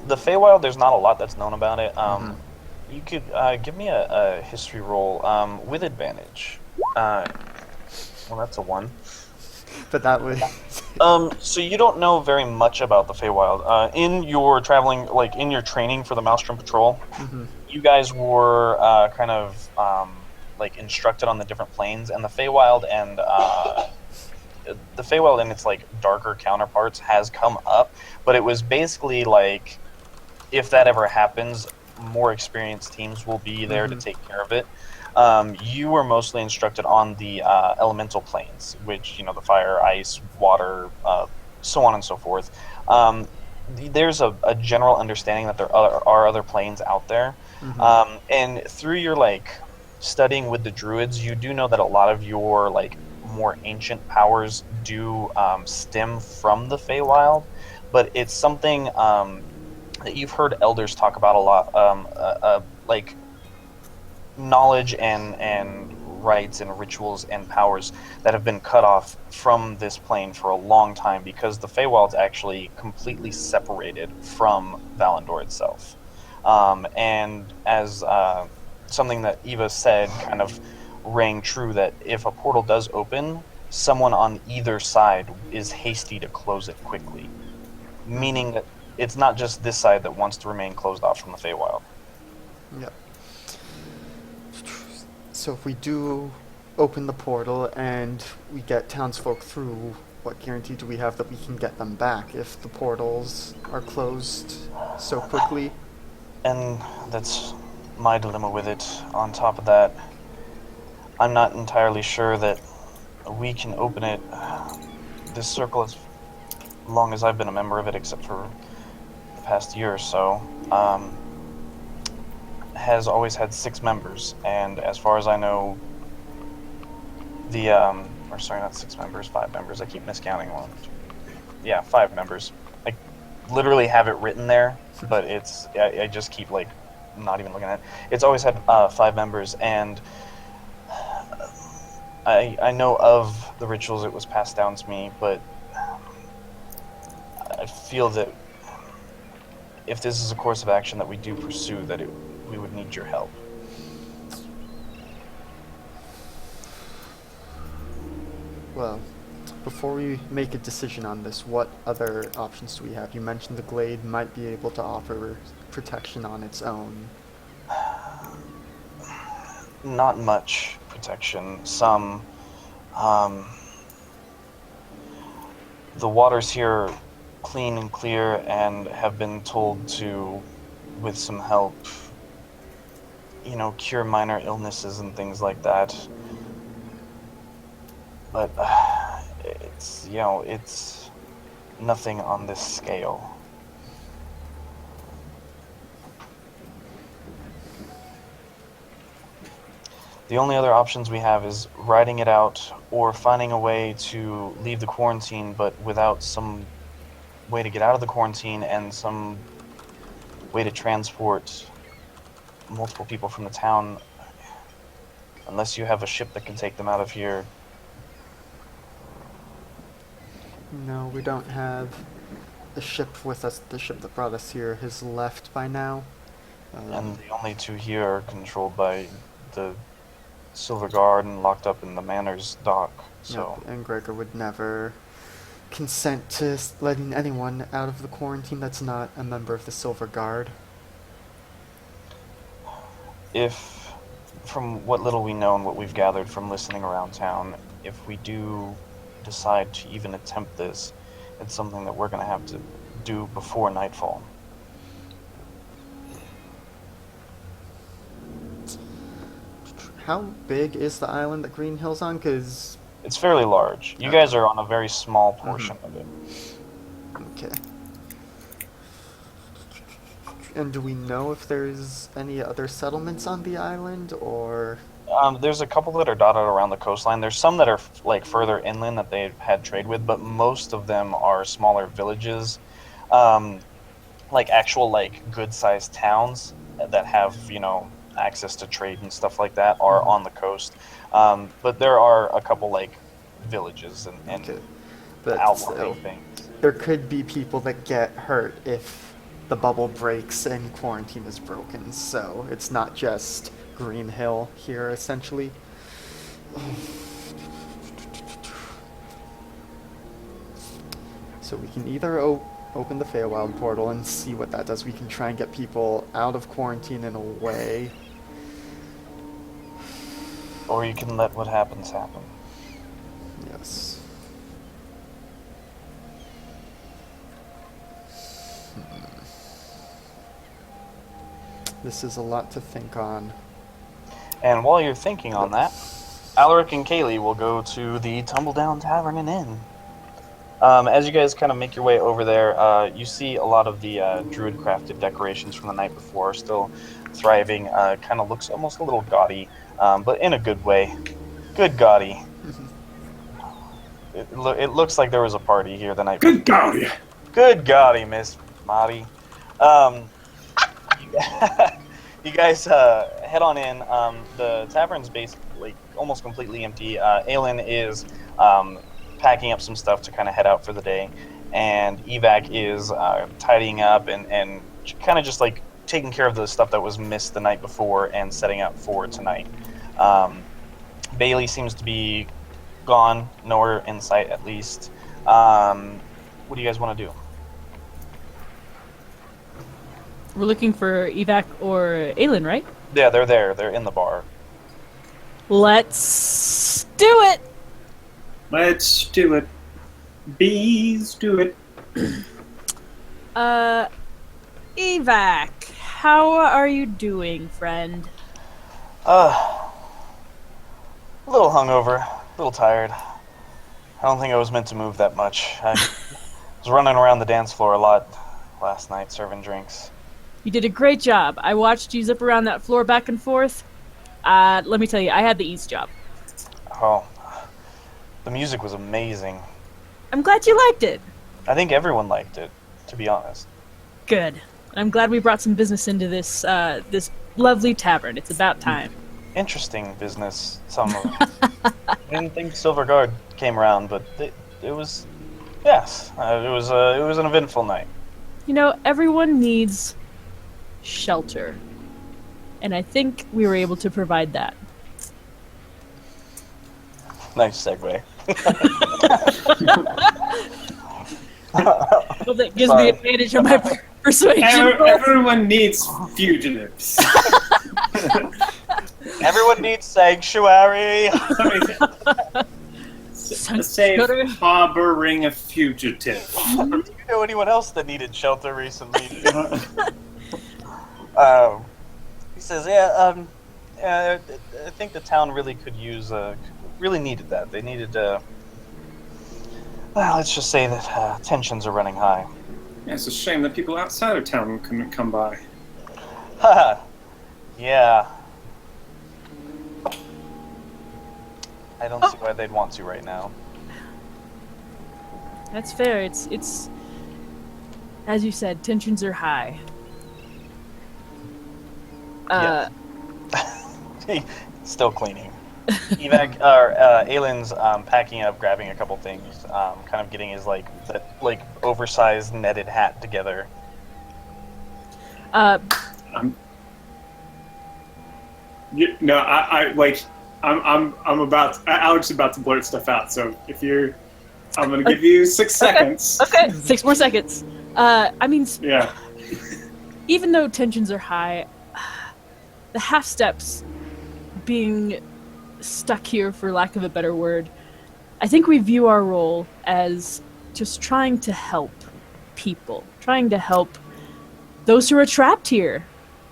Speaker 6: the Feywild, there's not a lot that's known about it. You could give me a history roll with advantage. Well, that's a 1.
Speaker 1: But that was...
Speaker 6: So you don't know very much about the Feywild. In your traveling, in your training for the Maelstrom Patrol, you guys were kind of instructed on the different planes, and the Feywild and its darker counterparts has come up, but it was basically if that ever happens, more experienced teams will be there to take care of it. You were mostly instructed on the elemental planes, which, the fire, ice, water, so on and so forth. There's a general understanding that there are other planes out there. And through your, studying with the druids, you do know that a lot of your, more ancient powers do stem from the Feywild, but it's something that you've heard elders talk about a lot, knowledge and rites and rituals and powers that have been cut off from this plane for a long time because the Feywild's actually completely separated from Valendor itself. And as something that Eva said kind of rang true, that if a portal does open, someone on either side is hasty to close it quickly. Meaning that it's not just this side that wants to remain closed off from the Feywild.
Speaker 1: Yep. So if we do open the portal and we get townsfolk through, what guarantee do we have that we can get them back if the portals are closed so quickly?
Speaker 6: And that's my dilemma with it. On top of that, I'm not entirely sure that we can open it. This circle, as long as I've been a member of it, except for the past year or so, has always had 6 members, and as far as I know, or sorry, not 6 members, 5 members. I keep miscounting one. Yeah, 5 members. I literally have it written there, but I just keep not even looking at it. It's always had 5 members, and I know of the rituals it was passed down to me, but I feel that if this is a course of action that we do pursue, that we would need your help.
Speaker 1: Well, before we make a decision on this, what other options do we have? You mentioned the Glade might be able to offer protection on its own.
Speaker 6: Not much protection. Some. The waters here are clean and clear and have been told to with some help, cure minor illnesses and things like that. But it's nothing on this scale. The only other options we have is riding it out or finding a way to leave the quarantine, but without some way to get out of the quarantine and some way to transport multiple people from the town, unless you have a ship that can take them out of here.
Speaker 1: No, we don't have the ship with us. The ship that brought us here has left by now.
Speaker 6: And the only two here are controlled by the Silver Guard and locked up in the Manor's dock. So,
Speaker 1: Yep, and Gregor would never consent to letting anyone out of the quarantine that's not a member of the Silver Guard.
Speaker 6: if, from what little we know and what we've gathered from listening around town, if we do decide to even attempt this, it's something that we're going to have to do before nightfall.
Speaker 1: How big is the island that Green Hill's on? Because...
Speaker 6: It's fairly large. You guys are on a very small portion of it.
Speaker 1: Okay. And do we know if there's any other settlements on the island, or...?
Speaker 6: There's a couple that are dotted around the coastline. There's some that are further inland that they've had trade with, but most of them are smaller villages, actual good-sized towns that have access to trade and stuff like that are on the coast. But there are a couple villages and
Speaker 1: Okay. But
Speaker 6: outlying
Speaker 1: still,
Speaker 6: things.
Speaker 1: there could be people that get hurt if the bubble breaks and quarantine is broken, so it's not just Green Hill here, essentially. So we can either open the Feywild portal and see what that does. We can try and get people out of quarantine and away.
Speaker 6: Or you can let what happens happen.
Speaker 1: Yes. This is a lot to think on.
Speaker 6: And while you're thinking on that, Alaric and Kaylee will go to the Tumbledown Tavern and Inn. As you guys kind of make your way over there, you see a lot of the druid-crafted decorations from the night before are still thriving. Kind of looks almost a little gaudy, but in a good way. Good gaudy. It looks like there was a party here the night before.
Speaker 3: Good gaudy.
Speaker 6: Good gaudy, Miss Marty. You guys head on in. The tavern's basically almost completely empty. Aelin is packing up some stuff to kind of head out for the day, and Evac is tidying up and kind of just taking care of the stuff that was missed the night before and setting up for tonight. Bailey seems to be gone, nowhere in sight at least. What do you guys want to do?
Speaker 4: We're looking for Evac or Aelin, right?
Speaker 6: Yeah, they're there. They're in the bar.
Speaker 4: Let's do it!
Speaker 3: Let's do it. Bees do it.
Speaker 4: Evac, how are you doing, friend?
Speaker 6: A little hungover, a little tired. I don't think I was meant to move that much. I was running around the dance floor a lot last night, serving drinks.
Speaker 4: You did a great job. I watched you zip around that floor back and forth. Let me tell you, I had the ease job.
Speaker 6: Oh, the music was amazing.
Speaker 4: I'm glad you liked it.
Speaker 6: I think everyone liked it, to be honest.
Speaker 4: Good. I'm glad we brought some business into this this lovely tavern. It's about time.
Speaker 6: Interesting business, some of it. I didn't think Silver Guard came around, but it was, yes, it was an eventful night.
Speaker 4: You know, everyone needs shelter. And I think we were able to provide that.
Speaker 6: Nice segue.
Speaker 4: Well, that gives
Speaker 6: Sorry.
Speaker 4: me advantage on my persuasion.
Speaker 3: Everyone needs fugitives.
Speaker 6: Everyone needs sanctuary.
Speaker 3: Safe harboring a fugitive.
Speaker 6: Do you know anyone else that needed shelter recently? He says, yeah, I think the town really could use, really needed that. They needed, well, let's just say that tensions are running high.
Speaker 3: Yeah, it's a shame that people outside of town couldn't come by.
Speaker 6: Haha, yeah. I don't see why they'd want to right now.
Speaker 4: That's fair. It's as you said, tensions are high.
Speaker 6: Still cleaning. Evac, or Aylin's packing up, grabbing a couple things, kind of getting his oversized netted hat together.
Speaker 3: I'm about. Alex is about to blurt stuff out. So if you're, I'm gonna give you 6 seconds.
Speaker 4: Okay, 6 more seconds. I mean,
Speaker 3: Yeah.
Speaker 4: even though tensions are high, the half steps being stuck here, for lack of a better word, I think we view our role as just trying to help people, trying to help those who are trapped here.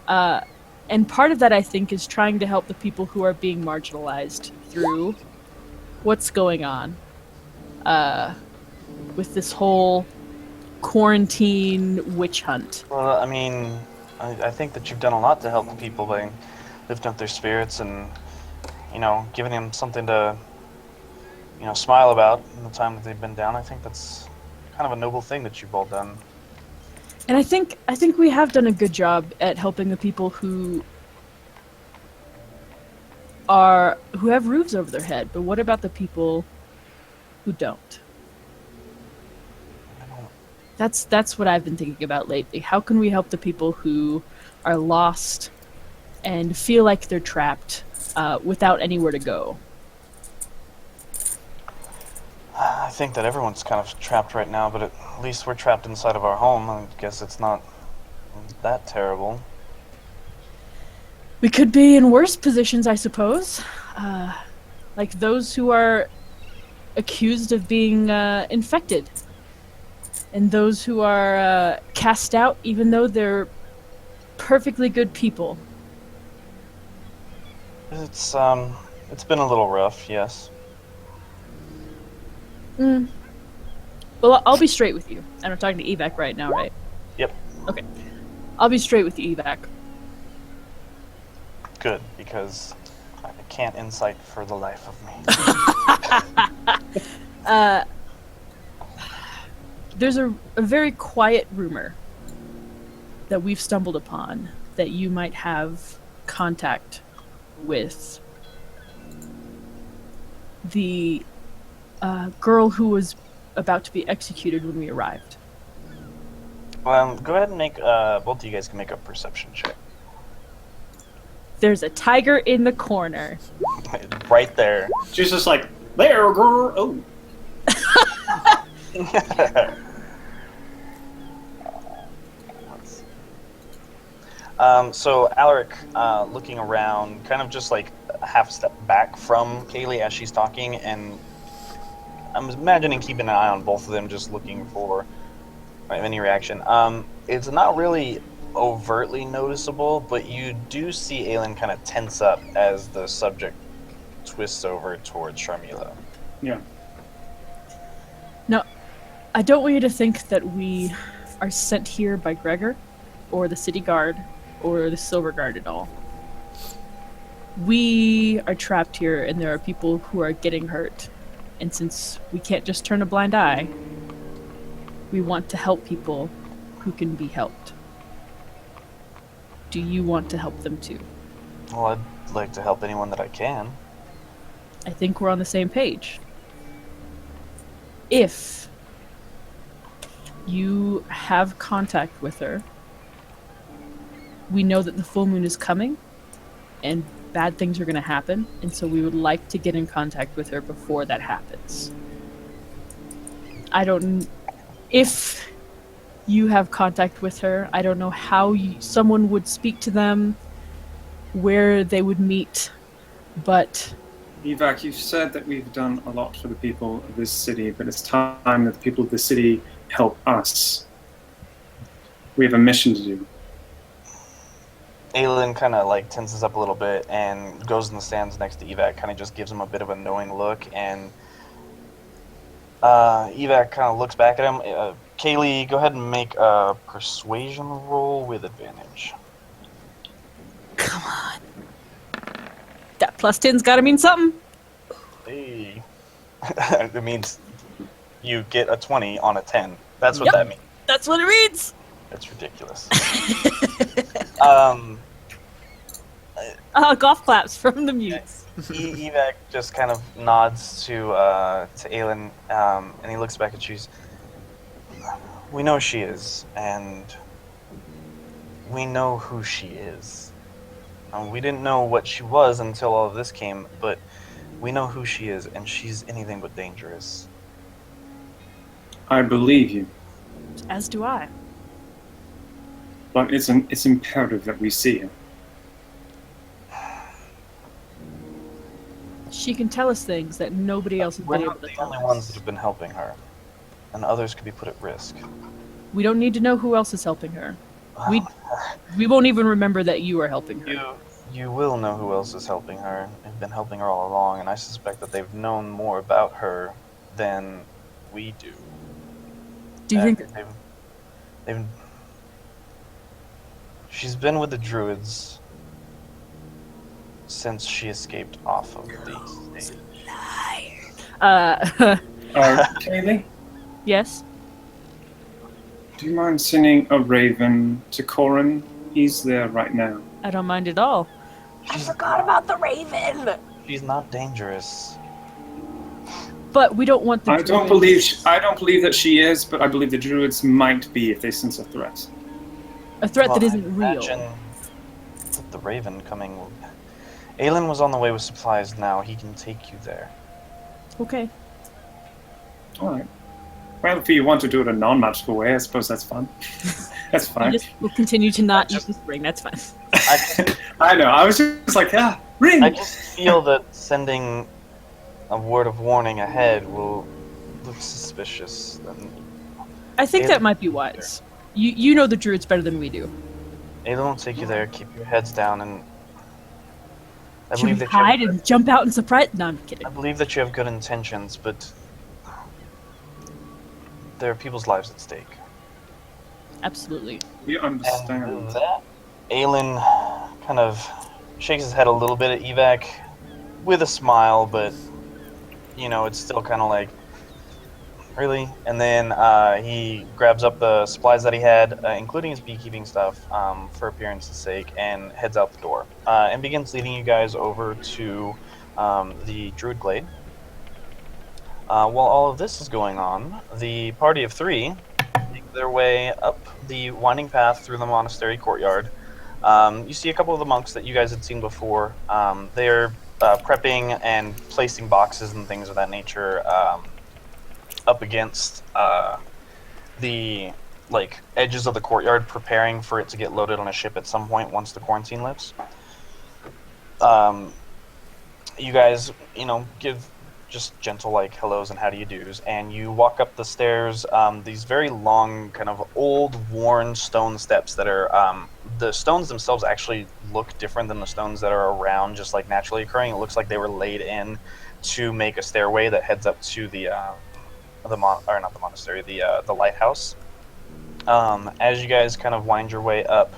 Speaker 4: And part of that, I think, is trying to help the people who are being marginalized through what's going on with this whole quarantine witch hunt.
Speaker 6: Well, I mean, I think that you've done a lot to help the people by lifting up their spirits and, giving them something to, smile about in the time that they've been down. I think that's kind of a noble thing that you've all done.
Speaker 4: And I think we have done a good job at helping the people who have roofs over their head. But what about the people who don't? That's what I've been thinking about lately. How can we help the people who are lost and feel like they're trapped without anywhere to go?
Speaker 6: I think that everyone's kind of trapped right now, but at least we're trapped inside of our home. I guess it's not that terrible.
Speaker 4: We could be in worse positions, I suppose. Like those who are accused of being infected. And those who are cast out, even though they're perfectly good people.
Speaker 6: It's been a little rough, yes.
Speaker 4: Well, I'll be straight with you. And I'm talking to Evac right now, right?
Speaker 6: Yep.
Speaker 4: Okay. I'll be straight with you, Evac.
Speaker 6: Good, because I can't insight for the life of me.
Speaker 4: There's a very quiet rumor that we've stumbled upon that you might have contact with the girl who was about to be executed when we arrived.
Speaker 6: Go ahead and make, both of you guys can make a perception check.
Speaker 4: There's a tiger in the corner.
Speaker 6: Right there.
Speaker 3: She's just like, there, girl. Oh.
Speaker 6: So Alaric, looking around, kind of just like a half step back from Kaylee as she's talking, and I'm imagining keeping an eye on both of them, just looking for any reaction. It's not really overtly noticeable, but you do see Aelin kind of tense up as the subject twists over towards Sharmila.
Speaker 3: Yeah.
Speaker 4: Now, I don't want you to think that we are sent here by Gregor, or the City Guard, or the Silver Guard at all. We are trapped here, and there are people who are getting hurt. And since we can't just turn a blind eye, we want to help people who can be helped. Do you want to help them too?
Speaker 6: Well, I'd like to help anyone that I can.
Speaker 4: I think we're on the same page. If you have contact with her, we know that the full moon is coming and bad things are going to happen, and so we would like to get in contact with her before that happens. If you have contact with her, I don't know how someone would speak to them, where they would meet, but...
Speaker 3: Evac, you've said that we've done a lot for the people of this city, but it's time that the people of the city help us. We have a mission to do.
Speaker 6: Aelin kind of like tenses up a little bit and goes in the stands next to Evac, kind of just gives him a bit of a knowing look, and Evac kind of looks back at him. Kaylee, go ahead and make a persuasion roll with advantage.
Speaker 4: Come on. That plus 10's gotta mean something.
Speaker 6: Hey. It means you get a 20 on a 10. That's what
Speaker 4: Yep.
Speaker 6: that means.
Speaker 4: That's what it means.
Speaker 6: That's ridiculous.
Speaker 4: Golf claps from the mutes.
Speaker 6: Evac just kind of nods to Aelin, and he looks back at you. We know she is, and we know who she is. We didn't know what she was until all of this came, but we know who she is, and she's anything but dangerous.
Speaker 3: I believe you,
Speaker 4: As do I.
Speaker 3: but it's imperative that we see her.
Speaker 4: She can tell us things that nobody else has
Speaker 6: We're
Speaker 4: been able
Speaker 6: not
Speaker 4: to
Speaker 6: the
Speaker 4: tell
Speaker 6: only ones that
Speaker 4: us.
Speaker 6: have been helping her, and others could be put at risk.
Speaker 4: We don't need to know who else is helping her. We won't even remember that you are helping her.
Speaker 6: You will know who else is helping her. They've been helping her all along, and I suspect that they've known more about her than we do.
Speaker 4: Do you think
Speaker 6: they've she's been with the druids since she escaped off of the stage.
Speaker 3: Kaylee,
Speaker 4: Yes?
Speaker 3: do you mind sending a raven to Corin? He's there right now.
Speaker 4: I don't mind at all.
Speaker 2: I forgot about the raven.
Speaker 6: She's not dangerous.
Speaker 4: But we don't want the
Speaker 3: I don't
Speaker 4: druids-
Speaker 3: believe that she is, but I believe the druids might be if they sense a threat.
Speaker 4: a threat that
Speaker 6: Well,
Speaker 4: isn't
Speaker 6: imagine
Speaker 4: real.
Speaker 6: with the raven coming. Aelin was on the way with supplies. Now he can take you there.
Speaker 4: Okay.
Speaker 3: All right. Well, if you want to do it a non-magical way, I suppose that's fun. That's
Speaker 4: We
Speaker 3: fine.
Speaker 4: just will continue to not use this ring. That's fine.
Speaker 3: I know. I was just like, ring.
Speaker 6: I just feel that sending a word of warning ahead will look suspicious.
Speaker 4: I think
Speaker 6: Aelin
Speaker 4: that might be wise. You know the druids better than we do.
Speaker 6: Aelin will take you there. Keep your heads down, and I
Speaker 4: Should we
Speaker 6: believe that
Speaker 4: hide and jump out and surprise? No, I'm kidding.
Speaker 6: I believe that you have good intentions, but there are people's lives at stake.
Speaker 4: Absolutely.
Speaker 3: We
Speaker 6: And
Speaker 3: understand.
Speaker 6: with that, Aelin kind of shakes his head a little bit at Evac with a smile, but it's still kind of like, really? And then he grabs up the supplies that he had, including his beekeeping stuff, for appearance's sake, and heads out the door and begins leading you guys over to the Druid Glade. While all of this is going on, the party of three make their way up the winding path through the monastery courtyard. You see a couple of the monks that you guys had seen before. They're prepping and placing boxes and things of that nature up against the edges of the courtyard, preparing for it to get loaded on a ship at some point once the quarantine lifts. You guys, give just gentle hellos and how do you do's, and you walk up the stairs, these very long, kind of old, worn stone steps that are the stones themselves actually look different than the stones that are around, just naturally occurring. It looks like they were laid in to make a stairway that heads up to the lighthouse. As you guys kind of wind your way up,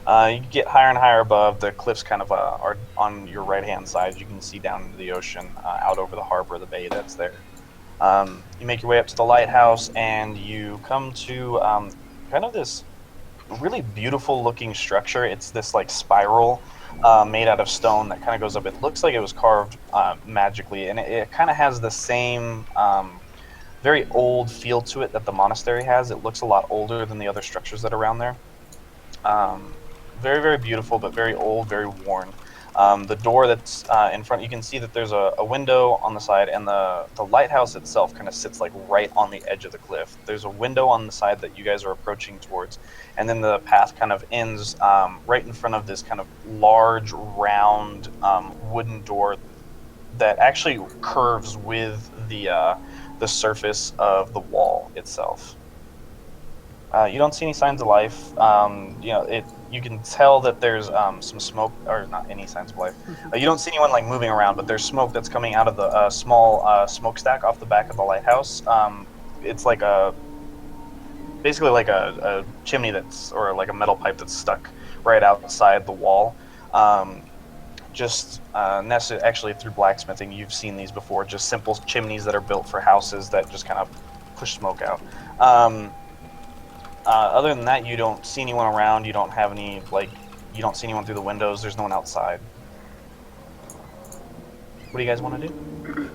Speaker 6: you get higher and higher above. The cliffs kind of are on your right-hand side. You can see down into the ocean, out over the harbor, the bay that's there. You make your way up to the lighthouse, and you come to kind of this really beautiful-looking structure. It's this spiral made out of stone that kind of goes up. It looks like it was carved magically, and it kind of has the same very old feel to it that the monastery has. It looks a lot older than the other structures that are around there. Very, very beautiful, but very old, very worn. The door that's in front, you can see that there's a window on the side, and the lighthouse itself kind of sits right on the edge of the cliff. There's a window on the side that you guys are approaching towards, and then the path kind of ends right in front of this kind of large, round wooden door that actually curves with the surface of the wall itself. You don't see any signs of life. You can tell that there's some smoke, or not any signs of life. You don't see anyone like moving around, but there's smoke that's coming out of the small smokestack off the back of the lighthouse. It's like basically like a chimney or like a metal pipe that's stuck right outside the wall. Nessa, actually through blacksmithing, you've seen these before. Just simple chimneys that are built for houses that just kind of push smoke out. Other than that, you don't see anyone around. You don't have any, you don't see anyone through the windows. There's no one outside. What do you guys want to do?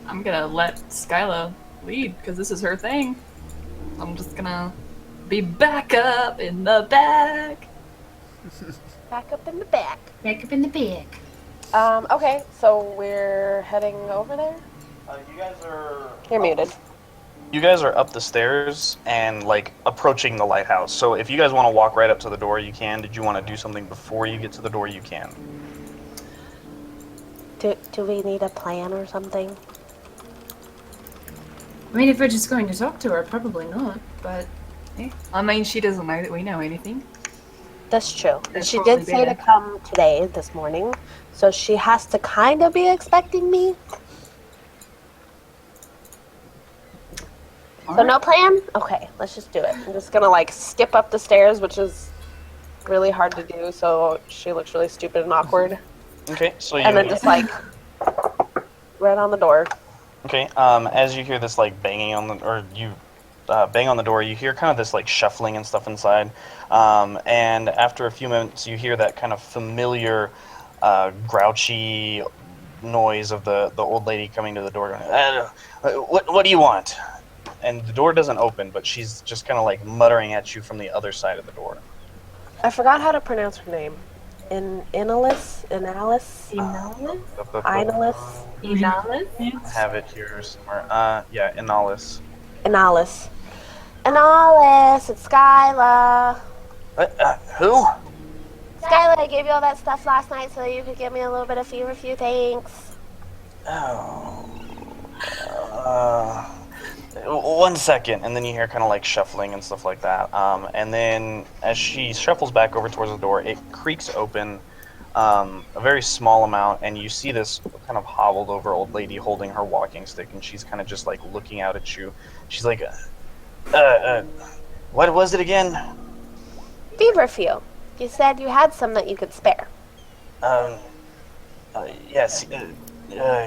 Speaker 5: I'm gonna let Skyla lead, because this is her thing. I'm just gonna be back up in the back.
Speaker 2: Back up in the back.
Speaker 7: Back up in the back.
Speaker 2: Okay, so we're heading over there?
Speaker 6: You guys are...
Speaker 2: You're muted.
Speaker 6: You guys are up the stairs and, approaching the lighthouse. So if you guys want to walk right up to the door, you can. Did you want to do something before you get to the door? You can.
Speaker 2: Do we need a plan or something?
Speaker 7: I mean, if we're just going to talk to her, probably not, but...
Speaker 5: I mean, she doesn't know that we know anything.
Speaker 2: That's true.
Speaker 5: That's
Speaker 2: She
Speaker 5: probably
Speaker 2: did say to
Speaker 5: better.
Speaker 2: come today, this morning, so she has to kind of be expecting me. So no plan? Okay, let's just do it. I'm just gonna skip up the stairs, which is really hard to do, so she looks really stupid and awkward.
Speaker 6: Okay, so you...
Speaker 2: And then just right on the door.
Speaker 6: Okay, as you hear this banging on bang on the door, you hear kind of this shuffling and stuff inside, and after a few minutes you hear that kind of familiar grouchy noise of the old lady coming to the door going, what do you want? And the door doesn't open, but she's just kind of muttering at you from the other side of the door.
Speaker 2: I forgot how to pronounce her name. Inalis?
Speaker 4: Inalis?
Speaker 6: I have it here somewhere. Yeah, Inalis.
Speaker 2: Inalis. Inalis, it's Skyla.
Speaker 6: Who?
Speaker 2: Skyla, I gave you all that stuff last night so that you could give me a little bit of feverfew, thanks.
Speaker 6: Oh. One second, and then you hear kind of shuffling and stuff like that. And then as she shuffles back over towards the door, it creaks open a very small amount, and you see this kind of hobbled over old lady holding her walking stick, and she's kind of just looking out at you. She's like, what was it again?
Speaker 2: Feverfew. You said you had some that you could spare.
Speaker 6: Yes,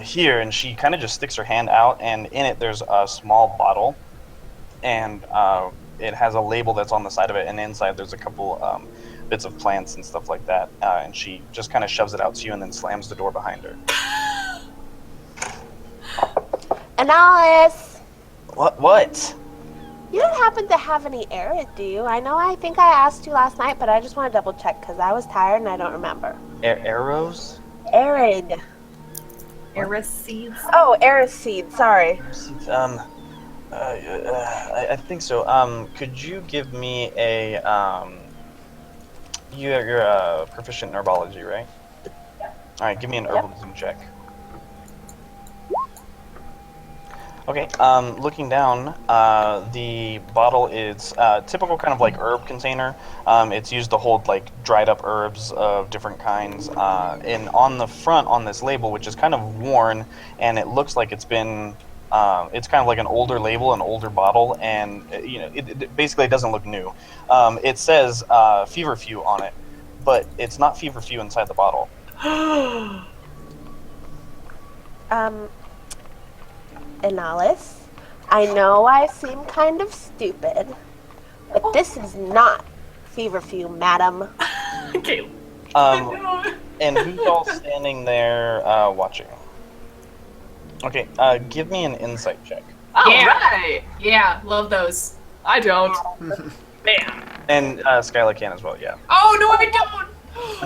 Speaker 6: here, and she kind of just sticks her hand out, and in it there's a small bottle, and it has a label that's on the side of it, and inside there's a couple bits of plants and stuff like that, and she just kind of shoves it out to you and then slams the door behind her.
Speaker 2: Analysis!
Speaker 6: What?
Speaker 2: You don't happen to have any arid, do you? I think I asked you last night, but I just want to double check because I was tired and I don't remember.
Speaker 6: Arrows?
Speaker 2: Arid.
Speaker 5: Eris seeds.
Speaker 2: Oh, arid seed, sorry.
Speaker 6: I think so. Could you give me a, you're proficient in herbology, right? Alright, give me an herbalism check. Okay, looking down, the bottle is typical kind of herb container. It's used to hold dried up herbs of different kinds. And on the front, on this label, which is kind of worn, and it looks like it's been, it's kind of like an older label, an older bottle, and it basically doesn't look new. It says feverfew on it, but it's not feverfew inside the bottle.
Speaker 2: Analysis, I know I seem kind of stupid, but this is not feverfew, madam.
Speaker 5: Okay.
Speaker 6: And who's all standing there watching? Okay, give me an insight check.
Speaker 5: Alright!
Speaker 7: Yeah, love those.
Speaker 5: I don't. Man.
Speaker 6: And Skyla can as well, yeah.
Speaker 7: Oh, no, I don't!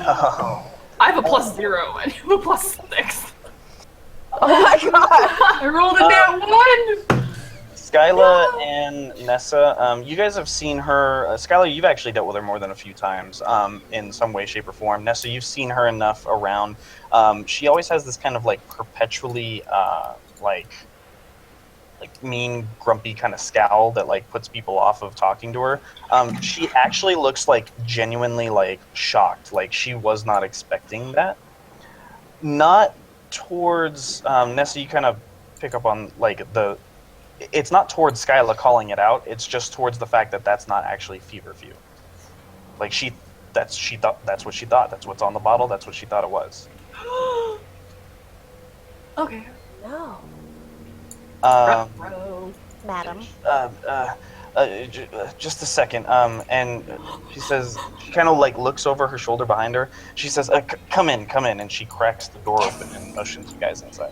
Speaker 6: Oh.
Speaker 5: I have a +0 and you have a +6.
Speaker 2: Oh my god!
Speaker 7: I rolled a nat 1!
Speaker 6: Skyla and Nessa, you guys have seen her. Skyla, you've actually dealt with her more than a few times in some way, shape, or form. Nessa, you've seen her enough around. She always has this kind of perpetually like mean, grumpy kind of scowl that like puts people off of talking to her. She actually looks like genuinely like shocked, like she was not expecting that. Not towards Nessa. You kind of pick up on like the. It's not towards Skyla calling it out. It's just towards the fact that that's not actually feverfew. Like she thought that's what she thought. That's what's on the bottle. That's what she thought it was.
Speaker 5: Okay.
Speaker 2: No,
Speaker 5: Bro.
Speaker 2: madam.
Speaker 6: Just a second. And she says, she kind of like looks over her shoulder behind her. She says, come in, and she cracks the door open and motions you guys inside.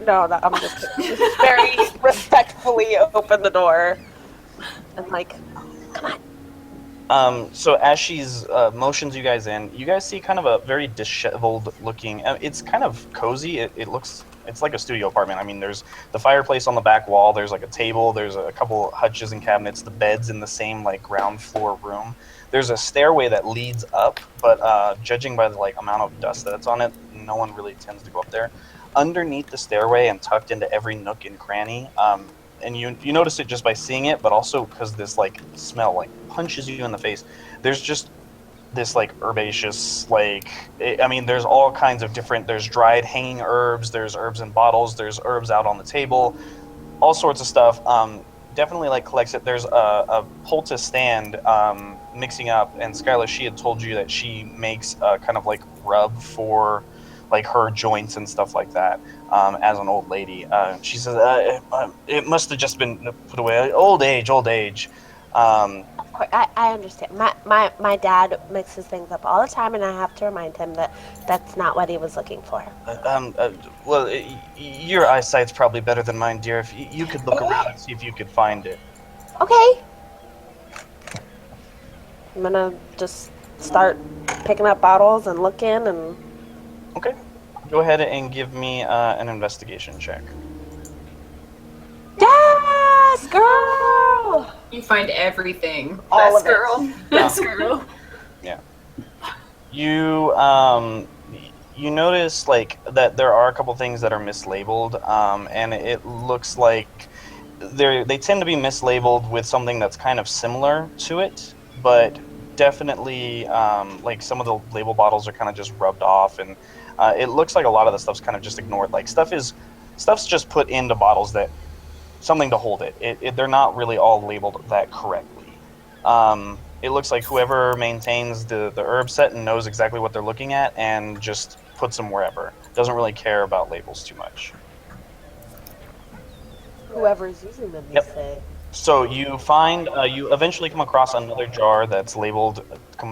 Speaker 2: No, I'm just kidding. Just very respectfully open the door and like, come on.
Speaker 6: So as she's motions you guys in, you guys see kind of a very disheveled looking. It's kind of cozy. It looks. It's like a studio apartment. I mean, there's the fireplace on the back wall. There's like a table. There's a couple hutches and cabinets. The bed's in the same like ground floor room. There's a stairway that leads up, but judging by the like amount of dust that's on it, no one really tends to go up there. Underneath the stairway and tucked into every nook and cranny, and you notice it just by seeing it, but also because this like smell like punches you in the face. There's just this like herbaceous I mean, there's all kinds of different. There's dried hanging herbs. There's herbs in bottles. There's herbs out on the table. All sorts of stuff. Definitely like collects it. There's a poultice stand mixing up, and Skyla, she had told you that she makes a kind of like rub for like her joints and stuff like that. As an old lady, she says it must have just been put away. Old age.
Speaker 2: Of course, I understand. My dad mixes things up all the time, and I have to remind him that that's not what he was looking for.
Speaker 6: Well, your eyesight's probably better than mine, dear. If you could look around and see if you could find it.
Speaker 2: Okay. I'm gonna just start picking up bottles and looking and.
Speaker 6: Okay. Go ahead and give me an investigation check.
Speaker 2: Yes, girl.
Speaker 7: You find everything.
Speaker 2: All
Speaker 5: Best
Speaker 2: of it.
Speaker 5: girl. Best girl.
Speaker 6: Yeah. You you notice like that there are a couple things that are mislabeled, and it looks like they tend to be mislabeled with something that's kind of similar to it, but definitely like some of the label bottles are kind of just rubbed off, and it looks like a lot of the stuff's kind of just ignored. Like stuff's just put into bottles that something to hold it. They're not really all labeled that correctly. It looks like whoever maintains the herb set and knows exactly what they're looking at and just puts them wherever. Doesn't really care about labels too much.
Speaker 2: Whoever's using them, you
Speaker 6: Yep.
Speaker 2: say.
Speaker 6: So you find, you eventually come across another jar that's labeled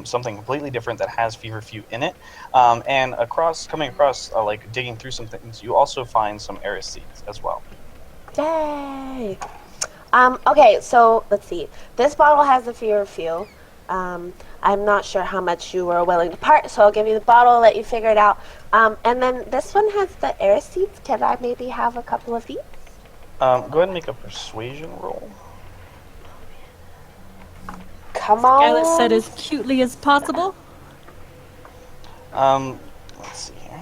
Speaker 6: something completely different that has feverfew in it. And coming across, like digging through some things, you also find some Eris seeds as well.
Speaker 2: Yay! Okay, so let's see. This bottle has the feverfew. I'm not sure how much you were willing to part, so I'll give you the bottle, let you figure it out. And then this one has the air seeds. Can I maybe have a couple of these?
Speaker 6: Go ahead and make a persuasion roll.
Speaker 2: Come on.
Speaker 4: Skylar said as cutely as possible.
Speaker 6: Let's see here.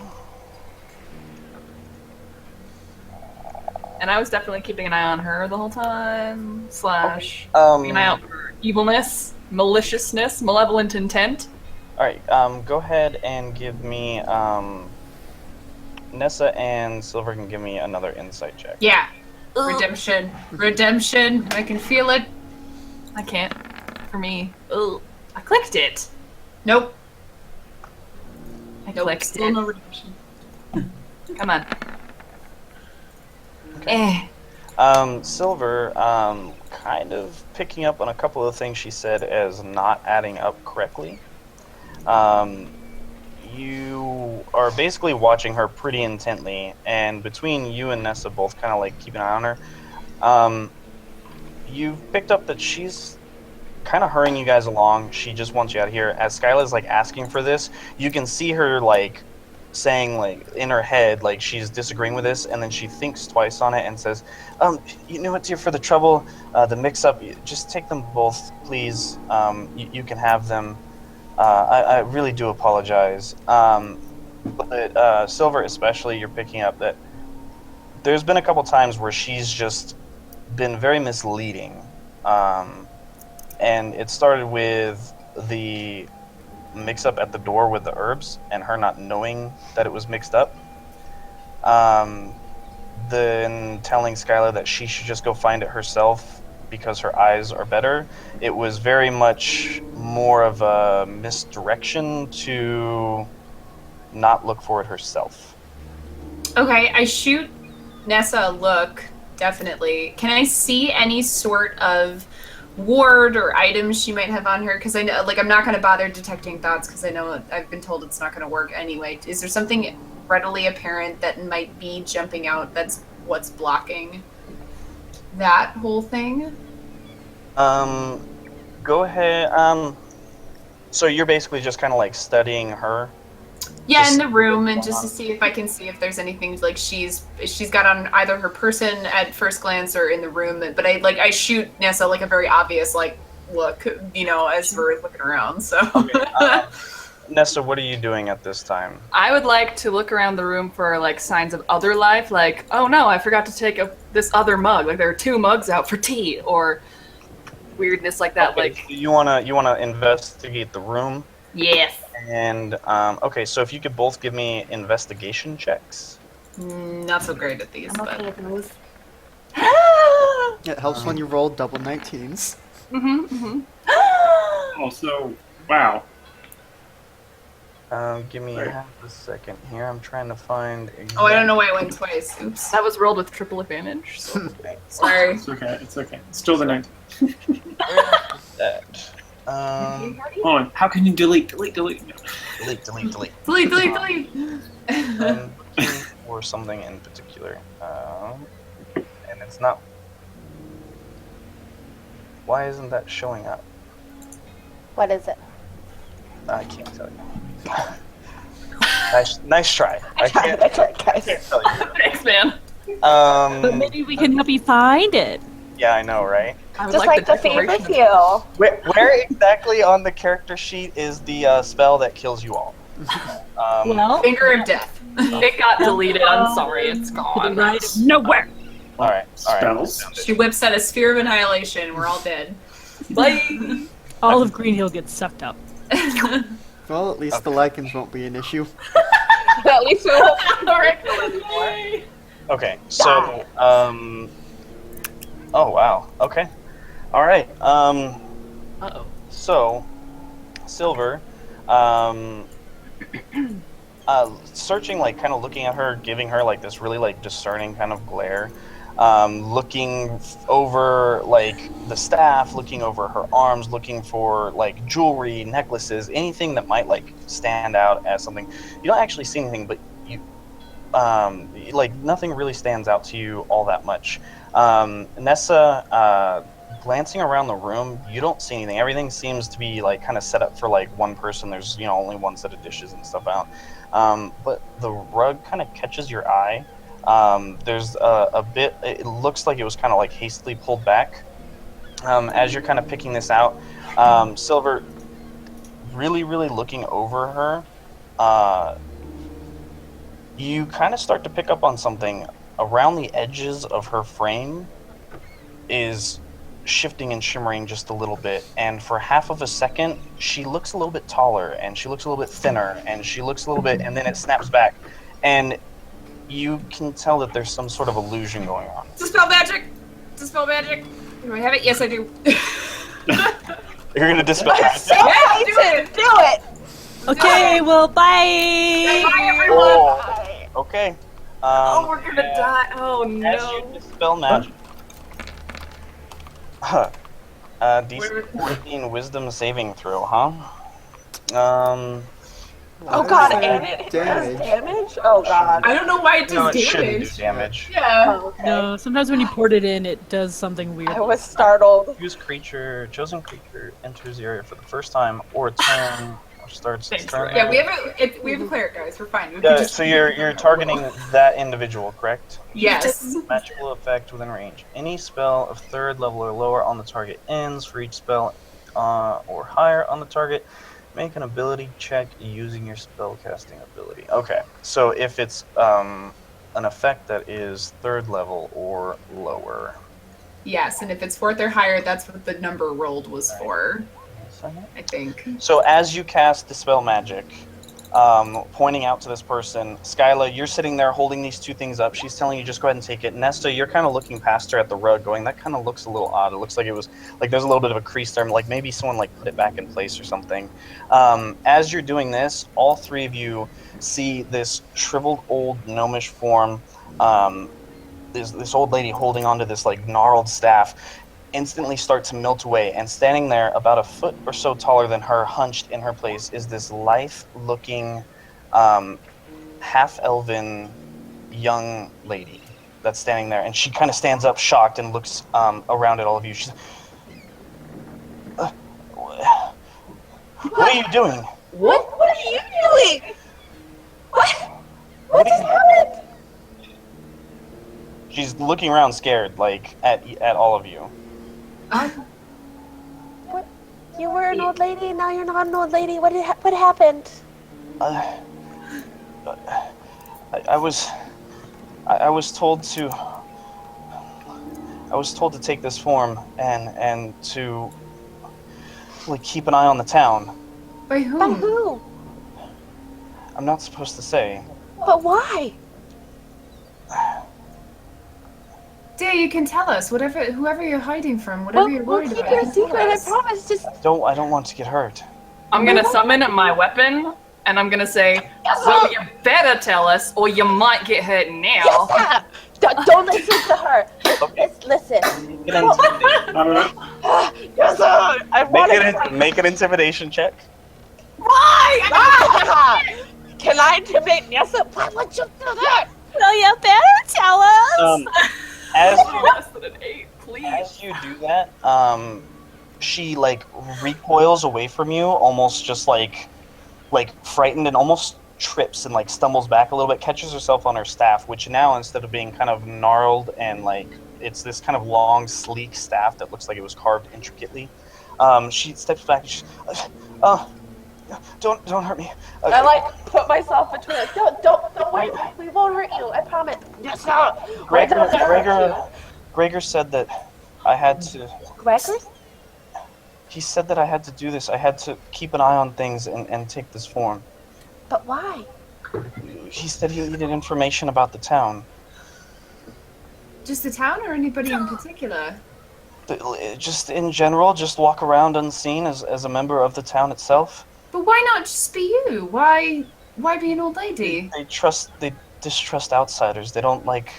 Speaker 5: And I was definitely keeping an eye on her the whole time. Slash keeping an eye out for evilness, maliciousness, malevolent intent.
Speaker 6: Alright, go ahead and give me, Nessa and Silver can give me another insight check.
Speaker 7: Yeah. Redemption. Redemption. I can feel it.
Speaker 5: I can't. For me. Ugh. I clicked it.
Speaker 7: Nope.
Speaker 5: I
Speaker 7: Nope.
Speaker 5: clicked
Speaker 7: Still
Speaker 5: it.
Speaker 7: no redemption.
Speaker 5: Come on.
Speaker 6: Silver, kind of picking up on a couple of things she said as not adding up correctly. You are basically watching her pretty intently, and between you and Nessa both kind of like keeping an eye on her, you've picked up that she's kind of hurrying you guys along. She just wants you out of here. As Skyla's like asking for this, you can see her like saying like in her head like she's disagreeing with this, and then she thinks twice on it and says, you know what, dear, for the trouble, the mix-up, just take them both, please. You can have them. I really do apologize. But Silver especially, you're picking up that there's been a couple times where she's just been very misleading. And it started with the mix-up at the door with the herbs and her not knowing that it was mixed up. Then telling Skylar that she should just go find it herself because her eyes are better. It was very much more of a misdirection to not look for it herself.
Speaker 7: Okay, I shoot Nessa a look, definitely. Can I see any sort of ward or items she might have on her? Because I know, like, I'm not going to bother detecting thoughts because I know I've been told it's not going to work anyway. Is there something readily apparent that might be jumping out that's what's blocking that whole thing?
Speaker 6: Go ahead. So you're basically just kind of like studying her.
Speaker 7: Yeah,
Speaker 6: Just
Speaker 7: in the room, and
Speaker 6: what's
Speaker 7: just
Speaker 6: going
Speaker 7: to see if I can see if there's anything like she's got on either her person at first glance or in the room. But I shoot Nessa like a very obvious like look, as we're looking around. So.
Speaker 6: Okay, Nessa, what are you doing at this time?
Speaker 5: I would like to look around the room for like signs of other life, like, oh no, I forgot to take this other mug. Like there are 2 mugs out for tea, or weirdness like that.
Speaker 6: Okay,
Speaker 5: Like,
Speaker 6: so you wanna investigate the room,
Speaker 5: yes.
Speaker 6: and okay, so if you could both give me investigation checks.
Speaker 7: Not so great at these, but
Speaker 5: at those.
Speaker 1: It helps when you roll double 19s.
Speaker 3: Also, wow.
Speaker 6: Give me half a second here. I'm trying to find.
Speaker 7: I don't know why I went twice. Oops.
Speaker 5: That was rolled with triple advantage. So.
Speaker 7: Sorry.
Speaker 3: It's okay. It's okay. It's still the 19.
Speaker 6: That.
Speaker 3: Hold on. How can you delete? No.
Speaker 6: Delete.
Speaker 7: Delete.
Speaker 6: Or something in particular. And it's not. Why isn't that showing up?
Speaker 2: What is it?
Speaker 6: I can't tell you. Nice try. I can't tell you.
Speaker 5: Thanks, man.
Speaker 4: But maybe we can help you find it.
Speaker 6: Yeah, I know, right?
Speaker 5: I would
Speaker 2: Just like the fever
Speaker 5: declaration.
Speaker 2: heal.
Speaker 6: Where exactly on the character sheet is the spell that kills you all?
Speaker 4: Well,
Speaker 7: Finger of death.
Speaker 5: It got deleted. I'm sorry. It's gone.
Speaker 4: right nowhere.
Speaker 6: all right.
Speaker 3: Spells.
Speaker 7: She whips out a sphere of annihilation. We're all dead.
Speaker 5: Bye.
Speaker 4: All of Green Hill gets sucked up.
Speaker 1: Well, at least the lichens won't be an issue.
Speaker 2: At least we won't.
Speaker 6: Okay, so oh wow. Okay, all right.
Speaker 5: Uh-oh.
Speaker 6: So, Silver, searching, like, kind of looking at her, giving her like this really like discerning kind of glare. Looking over like the staff, looking over her arms, looking for like jewelry, necklaces, anything that might like stand out as something. You don't actually see anything, but you like nothing really stands out to you all that much. Nessa, glancing around the room, you don't see anything. Everything seems to be like kind of set up for like one person. There's only one set of dishes and stuff out. But the rug kind of catches your eye. There's a bit, it looks like it was kind of like hastily pulled back. As you're kind of picking this out, Silver, really looking over her, you kind of start to pick up on something around the edges of her frame is shifting and shimmering just a little bit, and for half of a second she looks a little bit taller, and she looks a little bit thinner, and she looks a little bit, and then it snaps back, and you can tell that there's some sort of illusion going on.
Speaker 7: Dispel magic. Do I have it? Yes, I do.
Speaker 6: You're gonna dispel
Speaker 2: I'm
Speaker 6: magic?
Speaker 2: so excited to do it.
Speaker 4: Okay, well, bye.
Speaker 7: Bye, everyone.
Speaker 6: Oh, okay.
Speaker 5: Oh, we're gonna die. Oh
Speaker 6: As you
Speaker 5: no.
Speaker 6: dispel magic. DC 14 wisdom saving throw, huh?
Speaker 2: Oh god,
Speaker 1: What is
Speaker 2: and
Speaker 1: that
Speaker 2: it does
Speaker 1: damage?
Speaker 2: damage? Oh god.
Speaker 7: I don't know why it
Speaker 6: No,
Speaker 7: does
Speaker 6: it shouldn't do
Speaker 7: damage.
Speaker 6: damage.
Speaker 7: Yeah.
Speaker 2: Oh, okay.
Speaker 4: No, sometimes when you port it in, it does something weird.
Speaker 2: I was startled.
Speaker 6: Chosen creature enters the area for the first time or a turn or starts its
Speaker 5: Thanks,
Speaker 6: turn.
Speaker 5: Ryan.
Speaker 7: Yeah, we have a cleric, guys. We're fine. We can
Speaker 6: Yeah,
Speaker 7: just
Speaker 6: so you're targeting that individual, correct?
Speaker 7: yes.
Speaker 6: Magical effect within range. Any spell of 3rd level or lower on the target ends. For each spell or higher on the target, make an ability check using your spellcasting ability. Okay, so if it's an effect that is 3rd level or lower.
Speaker 7: Yes, and if it's 4th or higher, that's what the number rolled was for, I think.
Speaker 6: So as you cast Dispel Magic, pointing out to this person, Skyla, you're sitting there holding these 2 things up. She's telling you just go ahead and take it. Nesta, you're kind of looking past her at the rug, going, that kind of looks a little odd. It looks like it was, like there's a little bit of a crease there, like maybe someone like put it back in place or something. As you're doing this, all 3 of you see this shriveled old gnomish form, this old lady holding onto this like gnarled staff, instantly start to melt away, and standing there about a foot or so taller than her, hunched in her place, is this lithe-looking, half-elven young lady that's standing there, and she kind of stands up shocked and looks around at all of you. She's, what are you doing?
Speaker 2: What are you doing? What
Speaker 6: What
Speaker 2: just
Speaker 6: are you-
Speaker 2: happened?
Speaker 6: She's looking around scared, like, at all of you.
Speaker 2: What? You were an old lady, now you're not an old lady. What happened?
Speaker 6: I was told to take this form and to like keep an eye on the town.
Speaker 7: By
Speaker 2: By
Speaker 7: whom?
Speaker 2: who?
Speaker 6: I'm not supposed to say.
Speaker 2: But why?
Speaker 7: Dea, you can tell us. Whoever you're hiding from, whatever you're
Speaker 2: We'll
Speaker 7: worried
Speaker 2: keep
Speaker 7: about.
Speaker 2: your
Speaker 7: you can tell
Speaker 2: secret, I
Speaker 7: us.
Speaker 2: promise. Just
Speaker 6: I don't want to get hurt.
Speaker 5: I'm gonna summon my weapon, and I'm gonna say, well, you better tell us, or you might get hurt now.
Speaker 2: yes, Sam! Don't listen to her.
Speaker 6: Okay.
Speaker 2: Listen.
Speaker 6: Make an intimidation,
Speaker 2: Yes, sir. I want to.
Speaker 6: make an intimidation check.
Speaker 2: Can I intimidate Nessa? Why would you do that?
Speaker 4: No, you better tell us.
Speaker 6: As
Speaker 5: Less than an 8, please.
Speaker 6: as you do that, she like recoils away from you, almost just like frightened, and almost trips and like stumbles back a little bit, catches herself on her staff, which now, instead of being kind of gnarled and like it's this kind of long, sleek staff that looks like it was carved intricately. She steps back and she's, don't hurt me.
Speaker 2: I like put myself between us. Don't worry. We won't hurt you. I promise. Yes, sir.
Speaker 6: Gregor said that I had to.
Speaker 2: Gregor?
Speaker 6: He said that I had to do this. I had to keep an eye on things and take this form.
Speaker 2: But why?
Speaker 6: He said he needed information about the town.
Speaker 7: Just the town or anybody in particular?
Speaker 6: Just in general, just walk around unseen as a member of the town itself.
Speaker 7: But why not just be you? Why be an old lady?
Speaker 6: They distrust outsiders. They don't like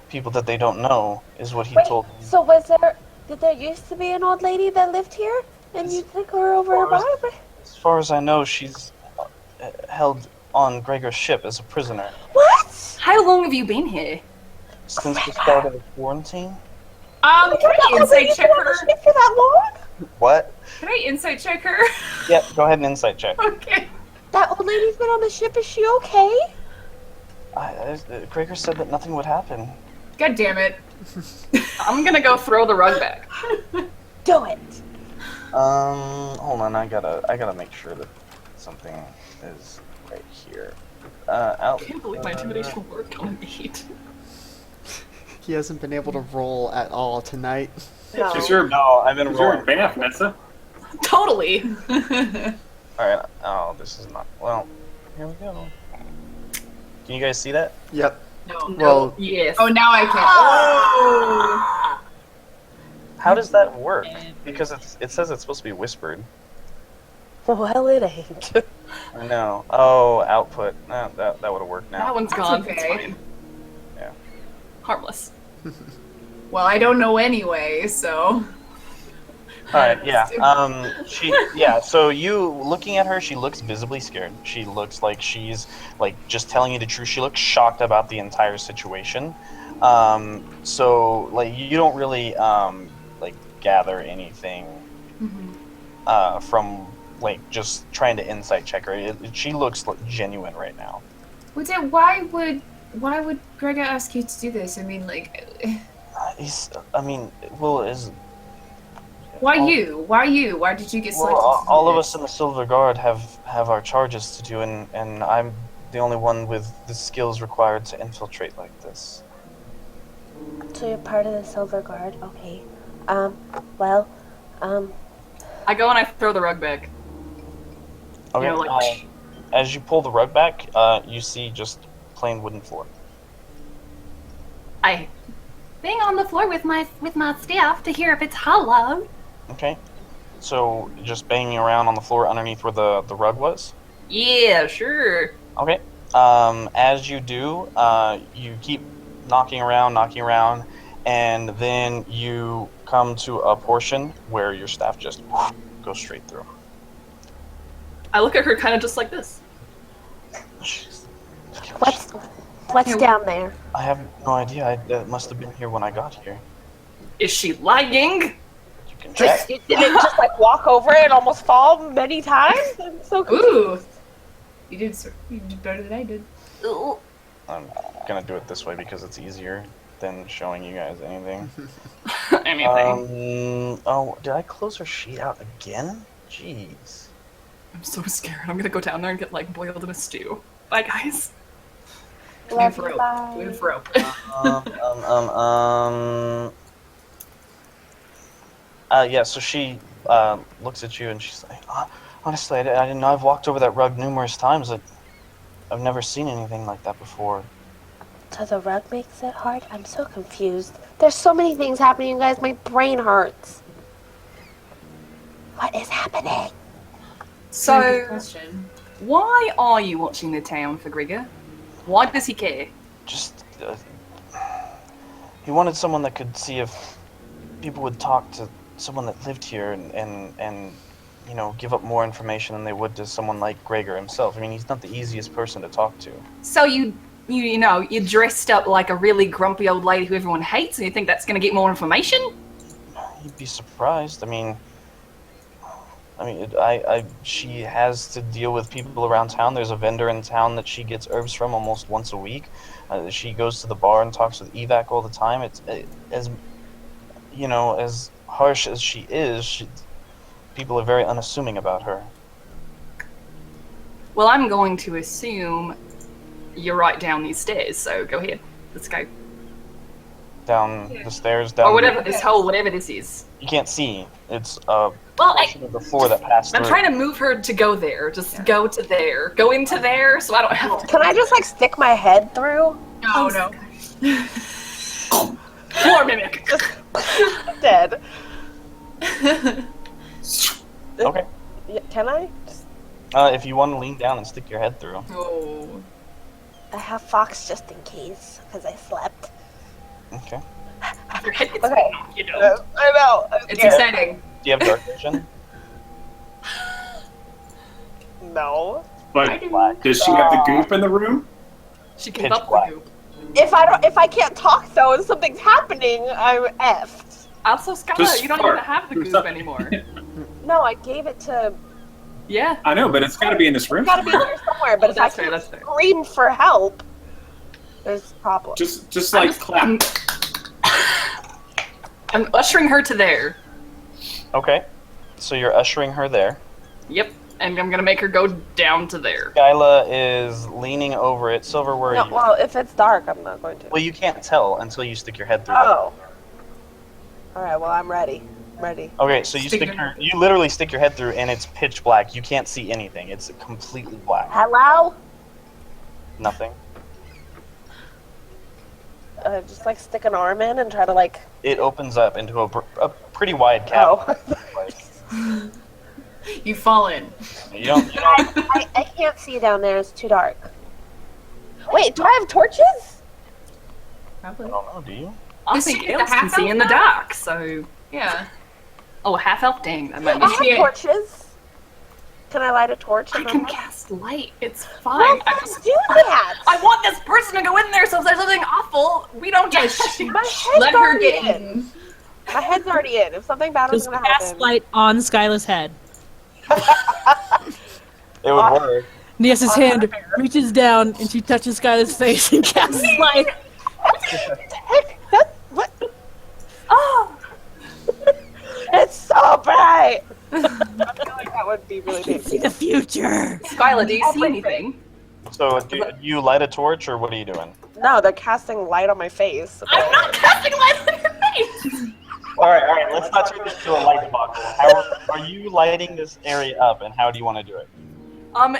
Speaker 6: people that they don't know, is what he
Speaker 2: Wait,
Speaker 6: told me.
Speaker 2: so did there used to be an old lady that lived here? And you took her over a bar?
Speaker 6: As far as I know, she's held on Gregor's ship as a prisoner
Speaker 2: What?
Speaker 5: How long have you been here?
Speaker 6: since the start of the quarantine.
Speaker 7: Can I insight check her?
Speaker 2: For that long?
Speaker 6: What?
Speaker 7: Can I insight check her?
Speaker 6: Yeah, go ahead and insight check.
Speaker 7: Okay.
Speaker 2: That old lady's been on the ship. Is she okay?
Speaker 6: Gregor said that nothing would happen.
Speaker 7: God damn it.
Speaker 5: I'm gonna go throw the rug back.
Speaker 2: Do it.
Speaker 6: Hold on, I gotta make sure that something is right here.
Speaker 5: I can't believe my intimidation worked on an 8.
Speaker 1: He hasn't been able to roll at all tonight.
Speaker 2: No.
Speaker 6: No, I've been
Speaker 3: Is your
Speaker 6: rolling.
Speaker 3: Banff, Nessa?
Speaker 5: Totally.
Speaker 6: Alright, oh, this is not. Well, here we go. Can you guys see that?
Speaker 1: Yep.
Speaker 7: No.
Speaker 1: Well,
Speaker 5: Yes.
Speaker 7: Oh, now I can. Oh!
Speaker 6: How does that work? Because it says it's supposed to be whispered.
Speaker 2: Well, it ain't.
Speaker 6: I know. Oh, output. No, that would have worked
Speaker 5: That
Speaker 6: now.
Speaker 5: one's
Speaker 7: That's
Speaker 5: gone.
Speaker 7: okay.
Speaker 5: It's fine.
Speaker 6: Yeah.
Speaker 5: Harmless.
Speaker 7: Well, I don't know anyway, so.
Speaker 6: Alright, yeah. So you looking at her, she looks visibly scared. She looks like she's like just telling you the truth. She looks shocked about the entire situation. So like you don't really like gather anything from like just trying to insight check her. She looks like genuine right now.
Speaker 7: Well, then why would Gregor ask you to do this? I mean, like, why you? Why you? Why did you get selected?
Speaker 6: Well,
Speaker 7: to do
Speaker 6: all of
Speaker 7: this?
Speaker 6: us in the Silver Guard have our charges to do, and I'm the only one with the skills required to infiltrate like this.
Speaker 2: So you're part of the Silver Guard, okay. Well,
Speaker 5: I go and I throw the rug back.
Speaker 6: Okay.
Speaker 5: You know, like,
Speaker 6: As you pull the rug back, you see just plain wooden floor.
Speaker 8: I bang on the floor with my staff to hear if it's hollow.
Speaker 6: Okay. So just banging around on the floor underneath where the rug was.
Speaker 5: yeah, sure.
Speaker 6: Okay. As you do, you keep knocking around, and then you come to a portion where your staff just goes straight through.
Speaker 5: I look at her kind of just like this.
Speaker 2: what's down there?
Speaker 6: I have no idea. It must have been here when I got here.
Speaker 5: Is she lying?
Speaker 6: You can check.
Speaker 2: Did it just like walk over it and almost fall many times? I'm so confused.
Speaker 7: Ooh. You did better than I did.
Speaker 6: I'm gonna do it this way because it's easier than showing you guys anything.
Speaker 5: Anything.
Speaker 6: Oh, did I close her sheet out again? Jeez.
Speaker 5: I'm so scared. I'm gonna go down there and get like boiled in a stew. Bye, guys.
Speaker 7: We have rope. We have rope.
Speaker 6: Yeah, so she looks at you and she's like, honestly, I didn't know. I've walked over that rug numerous times. I've never seen anything like that before.
Speaker 2: So the rug makes it hard? I'm so confused. There's so many things happening, you guys. My brain hurts. What is happening?
Speaker 7: Good
Speaker 5: So,
Speaker 7: question.
Speaker 5: why are you watching the town for Grigor? Why does he care?
Speaker 6: Just, he wanted someone that could see if people would talk to someone that lived here and you know, give up more information than they would to someone like Gregor himself. I mean, he's not the easiest person to talk to.
Speaker 5: So you dressed up like a really grumpy old lady who everyone hates, and you think that's gonna get more information?
Speaker 6: You'd be surprised. I mean, she has to deal with people around town. There's a vendor in town that she gets herbs from almost once a week. She goes to the bar and talks with Evac all the time. It's as harsh as she is. People are very unassuming about her.
Speaker 5: Well, I'm going to assume you're right down these stairs, so go ahead. Let's go.
Speaker 6: Down the stairs, down.
Speaker 5: Or whatever whatever this is.
Speaker 6: You can't see. It's a
Speaker 5: Well,
Speaker 6: portion of the floor that passed
Speaker 5: I'm
Speaker 6: through.
Speaker 5: trying to move her to go there. Just go to there. Go into there, so I don't have to.
Speaker 2: Can I just like stick my head through?
Speaker 7: No, no.
Speaker 5: Floor mimic.
Speaker 2: Dead.
Speaker 6: Okay.
Speaker 2: Yeah, can I?
Speaker 6: If you want to lean down and stick your head through.
Speaker 7: Oh.
Speaker 2: I have Fox just in case, because I slept.
Speaker 6: Okay.
Speaker 5: Your head gets
Speaker 2: Okay.
Speaker 5: you know.
Speaker 2: I know.
Speaker 7: It's exciting.
Speaker 6: Do you have dark vision?
Speaker 2: No.
Speaker 3: But
Speaker 6: Black.
Speaker 3: does she have the goop in the room?
Speaker 5: She gave
Speaker 6: Pitch
Speaker 5: up
Speaker 6: black.
Speaker 5: the goop.
Speaker 2: If I can't talk though and something's happening, I'm effed.
Speaker 5: Also, Skylar,
Speaker 3: Just
Speaker 5: you don't
Speaker 3: fart.
Speaker 5: even have the goop anymore.
Speaker 2: No, I gave it to.
Speaker 5: Yeah.
Speaker 3: I know, but it's got to be in this room.
Speaker 2: It's gotta be there somewhere. But if I
Speaker 5: That's fair,
Speaker 2: can't
Speaker 5: that's fair.
Speaker 2: scream for help, there's a problem.
Speaker 3: Just like clap.
Speaker 5: I'm ushering her to there.
Speaker 6: Okay. So you're ushering her there.
Speaker 5: Yep. And I'm gonna make her go down to there.
Speaker 6: Skyla is leaning over it. Silver, where
Speaker 2: No,
Speaker 6: are you?
Speaker 2: well, if it's dark, I'm not going to.
Speaker 6: Well, you can't tell until you stick your head through.
Speaker 2: Oh. All right. Well, I'm ready. Ready.
Speaker 6: Okay, so you you literally stick your head through, and it's pitch black. You can't see anything. It's completely black.
Speaker 2: Hello.
Speaker 6: Nothing.
Speaker 2: Just like stick an arm in and try to like.
Speaker 6: It opens up into a pretty wide cavern.
Speaker 2: Oh.
Speaker 7: You fall in.
Speaker 6: You don't.
Speaker 2: I can't see down there. It's too dark. Wait, do I have torches?
Speaker 7: Probably.
Speaker 6: I don't know. Do you?
Speaker 5: I
Speaker 7: Does
Speaker 5: think
Speaker 7: she get the
Speaker 5: elves can
Speaker 7: half
Speaker 5: see
Speaker 7: elf
Speaker 5: in the
Speaker 7: now?
Speaker 5: dark, so.
Speaker 7: Yeah.
Speaker 5: Oh, half elf? Dang, that might
Speaker 2: I
Speaker 5: be.
Speaker 2: have
Speaker 7: Yeah.
Speaker 2: torches. Can I light a torch?
Speaker 5: I
Speaker 2: in my
Speaker 5: can
Speaker 2: room?
Speaker 5: cast light. It's
Speaker 2: Well,
Speaker 5: fine. I
Speaker 2: let's
Speaker 5: just.
Speaker 2: do that.
Speaker 5: I want this person to go in there, so if there's something awful, we don't just.
Speaker 2: My head's
Speaker 7: Let her
Speaker 2: already
Speaker 7: get in.
Speaker 2: My head's already in. If something bad was
Speaker 4: Just
Speaker 2: gonna
Speaker 4: cast
Speaker 2: happen.
Speaker 4: light on Skyla's head.
Speaker 6: It would work.
Speaker 4: Nia's hand reaches down and she touches Skyla's face and casts light.
Speaker 2: What?
Speaker 5: Oh!
Speaker 2: It's so bright. I feel like that would be really
Speaker 4: I can see
Speaker 2: big.
Speaker 4: the future.
Speaker 5: Skyla, do you see anything?
Speaker 6: So do you light a torch, or what are you doing?
Speaker 2: No, they're casting light on my face. Okay?
Speaker 5: I'm not casting light on your face!
Speaker 6: All right. Let's not turn this into a light debacle. How are you lighting this area up, and how do you want to do it?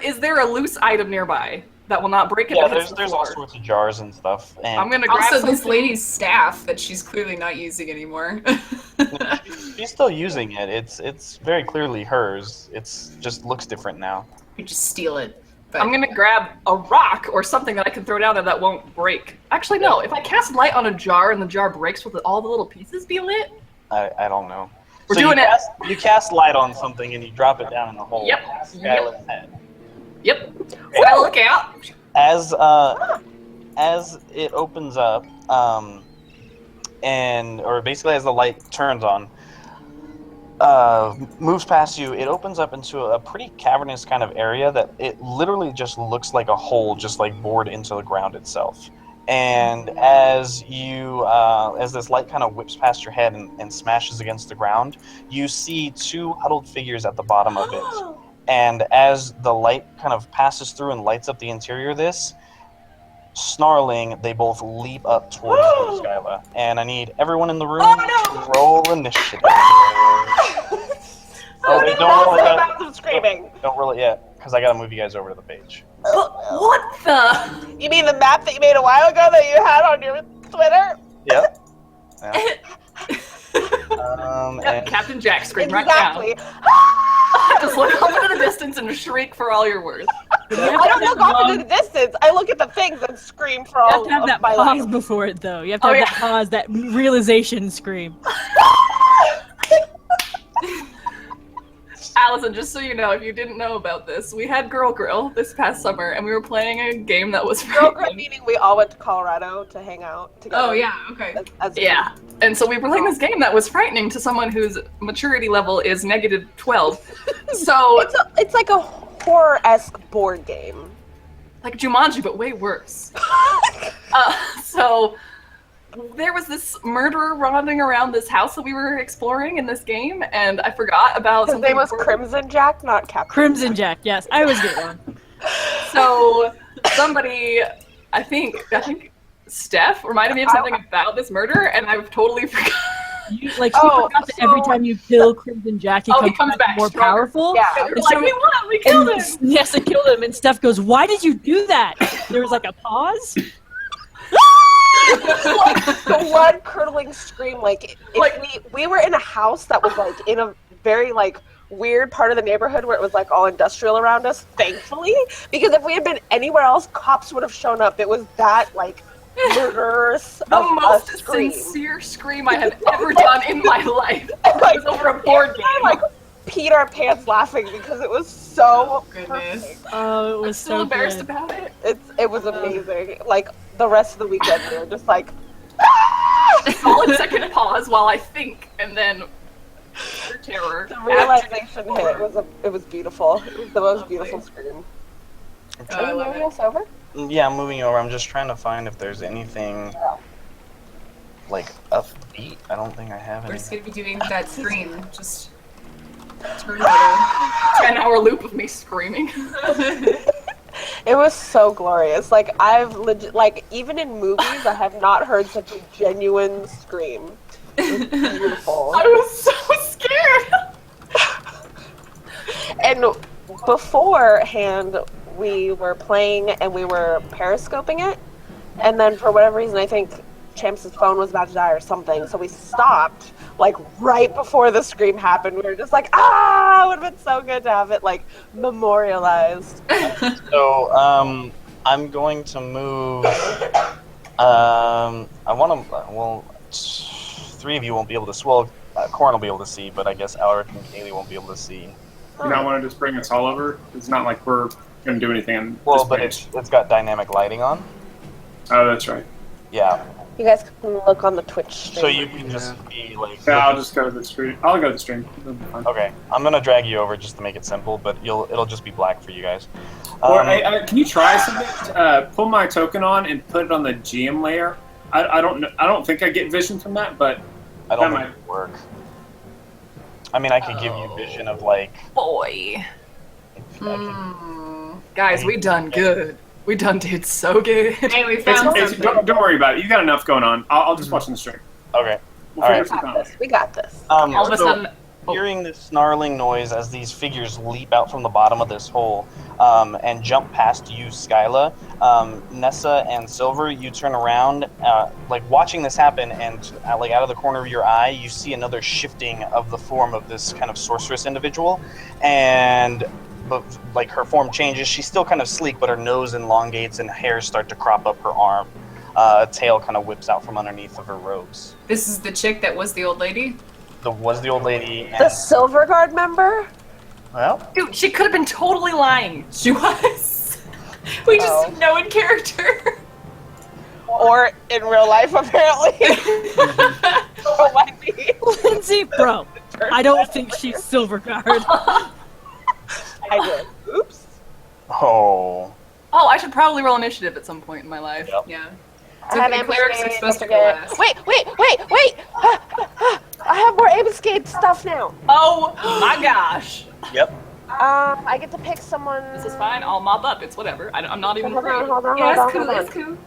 Speaker 5: Is there a loose item nearby that will not break it?
Speaker 6: Yeah,
Speaker 5: if it hits the
Speaker 6: there's all
Speaker 5: floor?
Speaker 6: sorts of jars and stuff. And
Speaker 5: I'm gonna grab
Speaker 7: Also, this
Speaker 5: something.
Speaker 7: lady's staff that she's clearly not using anymore.
Speaker 6: she's still using it. It's very clearly hers. It's just looks different now.
Speaker 7: You just steal it. But
Speaker 5: I'm gonna grab a rock or something that I can throw down there that won't break. Actually, no. If I cast light on a jar and the jar breaks, will all the little pieces be lit?
Speaker 6: I don't know.
Speaker 5: We're
Speaker 6: So
Speaker 5: doing
Speaker 6: you
Speaker 5: it.
Speaker 6: You cast light on something and you drop it down in the hole.
Speaker 5: Yep.
Speaker 6: Skylar's head.
Speaker 5: Yep. Gotta look out.
Speaker 6: As it opens up, or basically as the light turns on, moves past you, it opens up into a pretty cavernous kind of area that it literally just looks like a hole, just like bored into the ground itself. And as this light kind of whips past your head and smashes against the ground, you see two huddled figures at the bottom of it. And as the light kind of passes through and lights up the interior of this, snarling, they both leap up towards you, Skyla. And I need everyone in the room to roll initiative. Wait, don't roll it yet.
Speaker 2: I'm screaming.
Speaker 6: Don't roll it yet, because I gotta move you guys over to the page.
Speaker 5: What the?
Speaker 2: You mean the map that you made a while ago that you had on your Twitter?
Speaker 6: Yep.
Speaker 5: Yep,
Speaker 6: And
Speaker 5: Captain Jack scream
Speaker 2: Exactly.
Speaker 5: right now. Just look off into the distance and shriek for all you're worth.
Speaker 2: I don't look off into the distance. I look at the things and scream for
Speaker 4: You have
Speaker 2: all
Speaker 4: to have
Speaker 2: of
Speaker 4: that
Speaker 2: my
Speaker 4: pause
Speaker 2: life.
Speaker 4: before it, though. You have to have that pause, that realization scream.
Speaker 5: Allison, just so you know, if you didn't know about this, we had Girl Grill this past summer, and we were playing a game that was
Speaker 2: Girl
Speaker 5: frightening.
Speaker 2: group meeting, we all went to Colorado to hang out together.
Speaker 7: oh yeah, okay.
Speaker 5: Yeah, and so we were playing this game that was frightening to someone whose maturity level is -12. So
Speaker 2: It's like a horror-esque board game.
Speaker 5: like Jumanji, but way worse. So there was this murderer running around this house that we were exploring in this game, and I forgot about
Speaker 2: His
Speaker 5: something
Speaker 2: name was
Speaker 5: important.
Speaker 2: Crimson Jack, not Captain.
Speaker 4: Crimson Jack, yes. I always get one.
Speaker 5: So somebody, I think Steph reminded me of something about this murder, and I've totally forgot.
Speaker 4: You forgot that every time you kill Crimson Jack, he comes back more
Speaker 5: stronger.
Speaker 4: powerful.
Speaker 2: Yeah.
Speaker 5: And we're
Speaker 4: And
Speaker 5: like,
Speaker 4: so-
Speaker 5: we won, we killed him.
Speaker 4: Yes, I killed him. And Steph goes, "Why did you do that?" There was like a pause.
Speaker 2: Like the blood-curdling scream. Like we were in a house that was like in a very like weird part of the neighborhood where it was like all industrial around us. Thankfully, because if we had been anywhere else, cops would have shown up. It was that like murderous.
Speaker 5: The
Speaker 2: of a
Speaker 5: most
Speaker 2: scream.
Speaker 5: sincere scream I have ever done in my life.
Speaker 2: And, like,
Speaker 5: It was over a board game.
Speaker 2: I like peed our pants laughing because it was so
Speaker 7: Goodness.
Speaker 2: perfect.
Speaker 4: Oh, it
Speaker 5: I'm
Speaker 4: was
Speaker 5: still
Speaker 4: so
Speaker 5: embarrassed
Speaker 4: good.
Speaker 5: about it.
Speaker 2: It was amazing. Like the rest of the weekend, we were just like.
Speaker 5: Solid second pause while I think, and then pure terror.
Speaker 2: The realization hit. It was beautiful. It was the most beautiful scream.
Speaker 7: I
Speaker 2: Are you
Speaker 7: love
Speaker 2: moving
Speaker 7: it.
Speaker 2: us over?
Speaker 6: Yeah, I'm moving over. I'm just trying to find if there's anything like upbeat. I don't think I have
Speaker 7: We're just
Speaker 6: anything.
Speaker 7: gonna be doing that scream. Just turn it on.
Speaker 5: 10-hour loop of me screaming.
Speaker 2: It was so glorious. Like I've legit, like even in movies, I have not heard such a genuine scream. It was beautiful.
Speaker 5: I was so scared.
Speaker 2: And beforehand, we were playing and we were periscoping it, and then for whatever reason, I think Champs' phone was about to die or something, so we stopped like right before the scream happened. We were just like, ah, it would have been so good to have it like memorialized.
Speaker 6: So, I'm going to move. I want to. Well, three of you won't be able to. Well, Corin will be able to see, but I guess Alaric and Kaylee won't be able to see.
Speaker 3: You not want to just bring us all over? It's not like we're going to do anything on
Speaker 6: Well,
Speaker 3: this
Speaker 6: but
Speaker 3: page.
Speaker 6: it's got dynamic lighting on.
Speaker 3: Oh, that's right.
Speaker 6: Yeah.
Speaker 2: You guys can look on the Twitch stream.
Speaker 6: So you can just be like.
Speaker 3: Yeah, I'll just go to the stream. I'll go to the stream. It'll be fine.
Speaker 6: Okay, I'm gonna drag you over just to make it simple, but it'll just be black for you guys.
Speaker 3: Or can you try something? Pull my token on and put it on the GM layer. I don't know. I don't think I get vision from that, but
Speaker 6: I don't
Speaker 3: that
Speaker 6: think it would work. I mean, I could give you vision of like.
Speaker 5: Boy.
Speaker 6: I could-
Speaker 5: Guys, we done good. We done did so good.
Speaker 7: Hey, we found something.
Speaker 3: Don't worry about it. You got enough going on. I'll just watch the stream.
Speaker 6: Okay.
Speaker 3: We'll
Speaker 6: All
Speaker 3: figure
Speaker 6: right.
Speaker 3: something out.
Speaker 2: We got this.
Speaker 5: All of a
Speaker 6: So,
Speaker 5: sudden,
Speaker 6: hearing this snarling noise as these figures leap out from the bottom of this hole and jump past you, Skyla, Nessa and Silver, you turn around, like watching this happen, and like out of the corner of your eye, you see another shifting of the form of this kind of sorceress individual, but like her form changes. She's still kind of sleek, but her nose elongates and hairs start to crop up her arm. A tail kind of whips out from underneath of her robes.
Speaker 7: This is the chick that was the old lady?
Speaker 6: Was the old lady.
Speaker 2: The Silver Guard member?
Speaker 6: Well,
Speaker 5: dude, she could have been totally lying.
Speaker 7: She was. We just know in character.
Speaker 2: Or in real life, apparently. Or might be.
Speaker 4: Lindsay, bro, I don't think she's Silverguard.
Speaker 2: I did. Oops.
Speaker 6: oh.
Speaker 5: Oh, I should probably roll initiative at some point in my life.
Speaker 6: Yep.
Speaker 7: Yeah.
Speaker 2: I have
Speaker 7: Okay, clerics are
Speaker 2: ambuscade,
Speaker 7: supposed to go
Speaker 2: forget-
Speaker 7: last.
Speaker 2: Wait! I have more ambuscade stuff now.
Speaker 5: Oh my gosh.
Speaker 6: Yep.
Speaker 2: I get to pick someone.
Speaker 5: This is fine. I'll mop up. It's whatever. I'm not even
Speaker 2: Hold
Speaker 5: afraid.
Speaker 2: on.
Speaker 7: Yeah, it's cool, it's cool.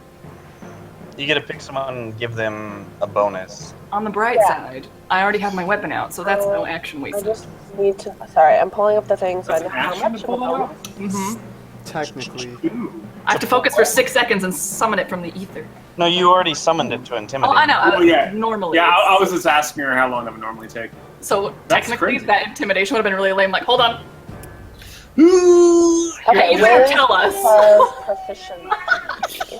Speaker 6: You get to pick someone and give them a bonus.
Speaker 5: On the bright
Speaker 2: Yeah.
Speaker 5: side, I already have my weapon out, so that's no action
Speaker 2: I
Speaker 5: wasted.
Speaker 2: just need to. Sorry, I'm pulling up the thing so I
Speaker 3: That's
Speaker 2: know
Speaker 3: an
Speaker 2: how
Speaker 3: action
Speaker 2: much
Speaker 3: to pull that
Speaker 2: of
Speaker 3: off?
Speaker 5: Mm-hmm.
Speaker 1: Technically.
Speaker 3: Ooh.
Speaker 5: I have to focus for 6 seconds and summon it from the ether.
Speaker 6: No, you already summoned it to
Speaker 5: Oh,
Speaker 6: intimidate.
Speaker 5: I know.
Speaker 3: Oh, yeah.
Speaker 5: Normally.
Speaker 3: Yeah,
Speaker 5: it's-
Speaker 3: I was just asking her how long that would normally take.
Speaker 5: So
Speaker 3: That's
Speaker 5: technically,
Speaker 3: crazy.
Speaker 5: that intimidation would have been really lame. Like, hold on.
Speaker 2: Okay,
Speaker 5: You better
Speaker 2: Liz
Speaker 5: tell us.
Speaker 2: has proficiency.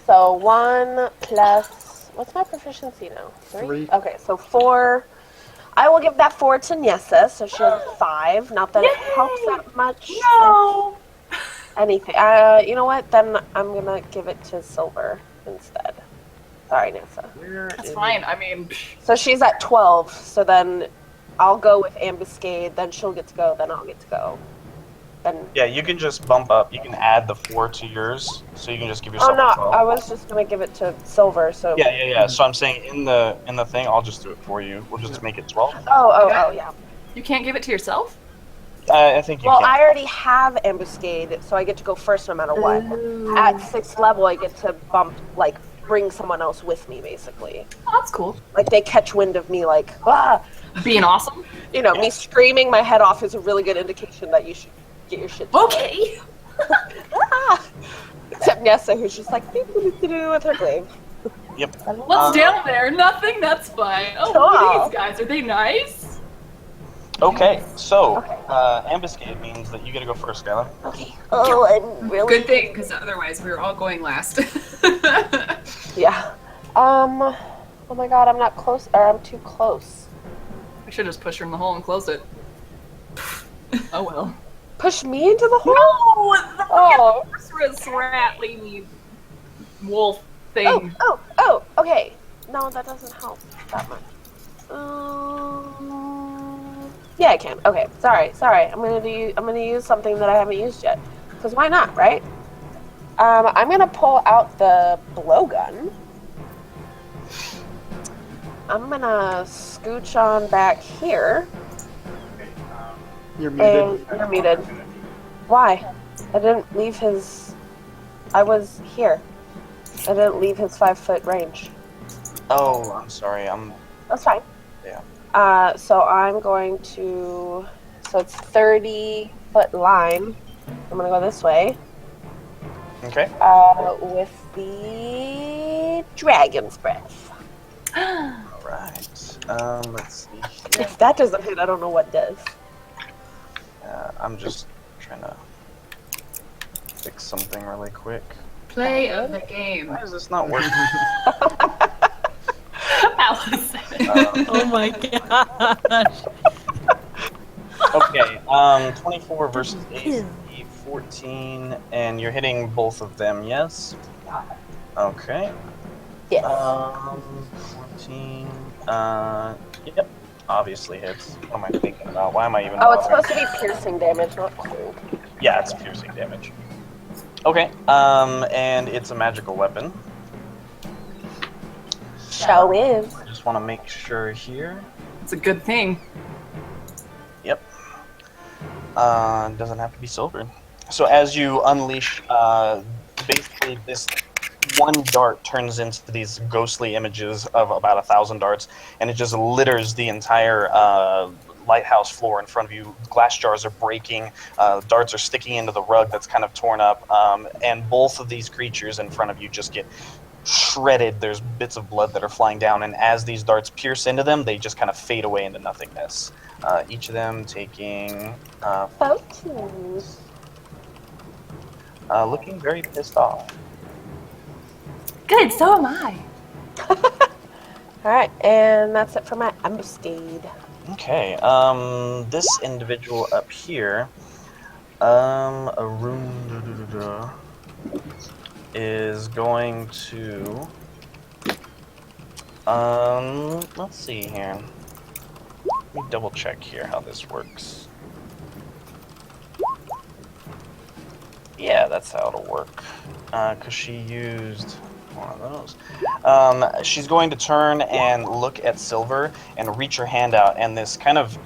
Speaker 2: So 1 plus. What's my proficiency now?
Speaker 1: 3.
Speaker 2: Okay, so 4. I will give that 4 to Nyessa, so she has 5. Not that it helps that much.
Speaker 5: No.
Speaker 2: Anything. You know what? Then I'm gonna give it to Silver instead. Sorry, Nyssa.
Speaker 5: That's fine. I mean,
Speaker 2: So she's at 12. So then I'll go with ambuscade. Then she'll get to go. Then I'll get to go. Then.
Speaker 6: Yeah, you can just bump up. You can add the 4 to yours, so you can just give yourself
Speaker 2: Oh no!
Speaker 6: a 12.
Speaker 2: I was just gonna give it to Silver. So.
Speaker 6: Yeah. So I'm saying in the thing, I'll just do it for you. We'll just make it 12.
Speaker 2: Oh yeah.
Speaker 5: you can't give it to yourself?
Speaker 6: I think you
Speaker 2: Well,
Speaker 6: can.
Speaker 2: I already have ambuscade, so I get to go first no matter what. At 6th level, I get to bring someone else with me, basically.
Speaker 5: Oh, that's cool.
Speaker 2: Like they catch wind of me, like
Speaker 5: Being awesome.
Speaker 2: you know, me screaming my head off is a really good indication that you should get your shit.
Speaker 5: Okay.
Speaker 2: Except Nessa, who's just like doo-doo-doo-doo with her glaive.
Speaker 6: Yep.
Speaker 5: What's down there? Nothing. That's fine. Oh, look
Speaker 2: Oh.
Speaker 5: at these guys. Are they nice?
Speaker 6: Okay, so ambuscade means that you get to go first, Skylar.
Speaker 2: Okay. Oh, I'm really
Speaker 7: Good thing, because otherwise we were all going last.
Speaker 2: Yeah. Oh my God, I'm not close, or I'm too close.
Speaker 5: I should just push her in the hole and close it. Oh well.
Speaker 2: Push me into the hole.
Speaker 5: No, the
Speaker 2: Oh.
Speaker 5: sorceress rat lady wolf thing.
Speaker 2: Oh. Okay. No, that doesn't help that much. Yeah, I can. Okay, sorry. I'm gonna use something that I haven't used yet. Cause why not, right? I'm gonna pull out the blowgun. I'm gonna scooch on back here.
Speaker 1: You're muted.
Speaker 2: And you're muted. Why? I didn't leave his. I was here. I didn't leave his 5-foot range.
Speaker 6: Oh, I'm sorry.
Speaker 2: That's fine.
Speaker 6: Yeah.
Speaker 2: So I'm going to. So it's 30-foot line. I'm gonna go this way.
Speaker 6: Okay.
Speaker 2: With the dragon's breath.
Speaker 6: All right. Let's see here.
Speaker 2: If that doesn't hit, I don't know what does.
Speaker 6: I'm just trying to fix something really quick.
Speaker 7: Play of the game.
Speaker 6: Why is this not working?
Speaker 5: Allison.
Speaker 4: Oh my gosh.
Speaker 6: Okay. 24 versus AC 14, and you're hitting both of them. Yes. Okay.
Speaker 2: Yes.
Speaker 6: 14. Yep. Obviously hits. What am I thinking about? Why am I even?
Speaker 2: Oh, it's
Speaker 6: bothering?
Speaker 2: supposed to be piercing damage, not cold.
Speaker 6: Yeah, it's piercing damage. Okay. And it's a magical weapon.
Speaker 2: Show is.
Speaker 6: I just want to make sure here.
Speaker 5: It's a good thing.
Speaker 6: Yep. Doesn't have to be silver. So as you unleash, basically this one dart turns into these ghostly images of about 1,000 darts, and it just litters the entire lighthouse floor in front of you. Glass jars are breaking, darts are sticking into the rug that's kind of torn up, and both of these creatures in front of you just get shredded. There's bits of blood that are flying down, and as these darts pierce into them, they just kind of fade away into nothingness. Each of them taking
Speaker 2: 14.
Speaker 6: looking very pissed off.
Speaker 8: Good, so am I.
Speaker 2: Alright, and that's it for my ambuscade.
Speaker 6: Okay, this individual up here, Arun, is going to, let's see here. Let me double check here how this works. Yeah, that's how it'll work, because she used one of those. She's going to turn and look at Silver and reach her hand out, and this kind of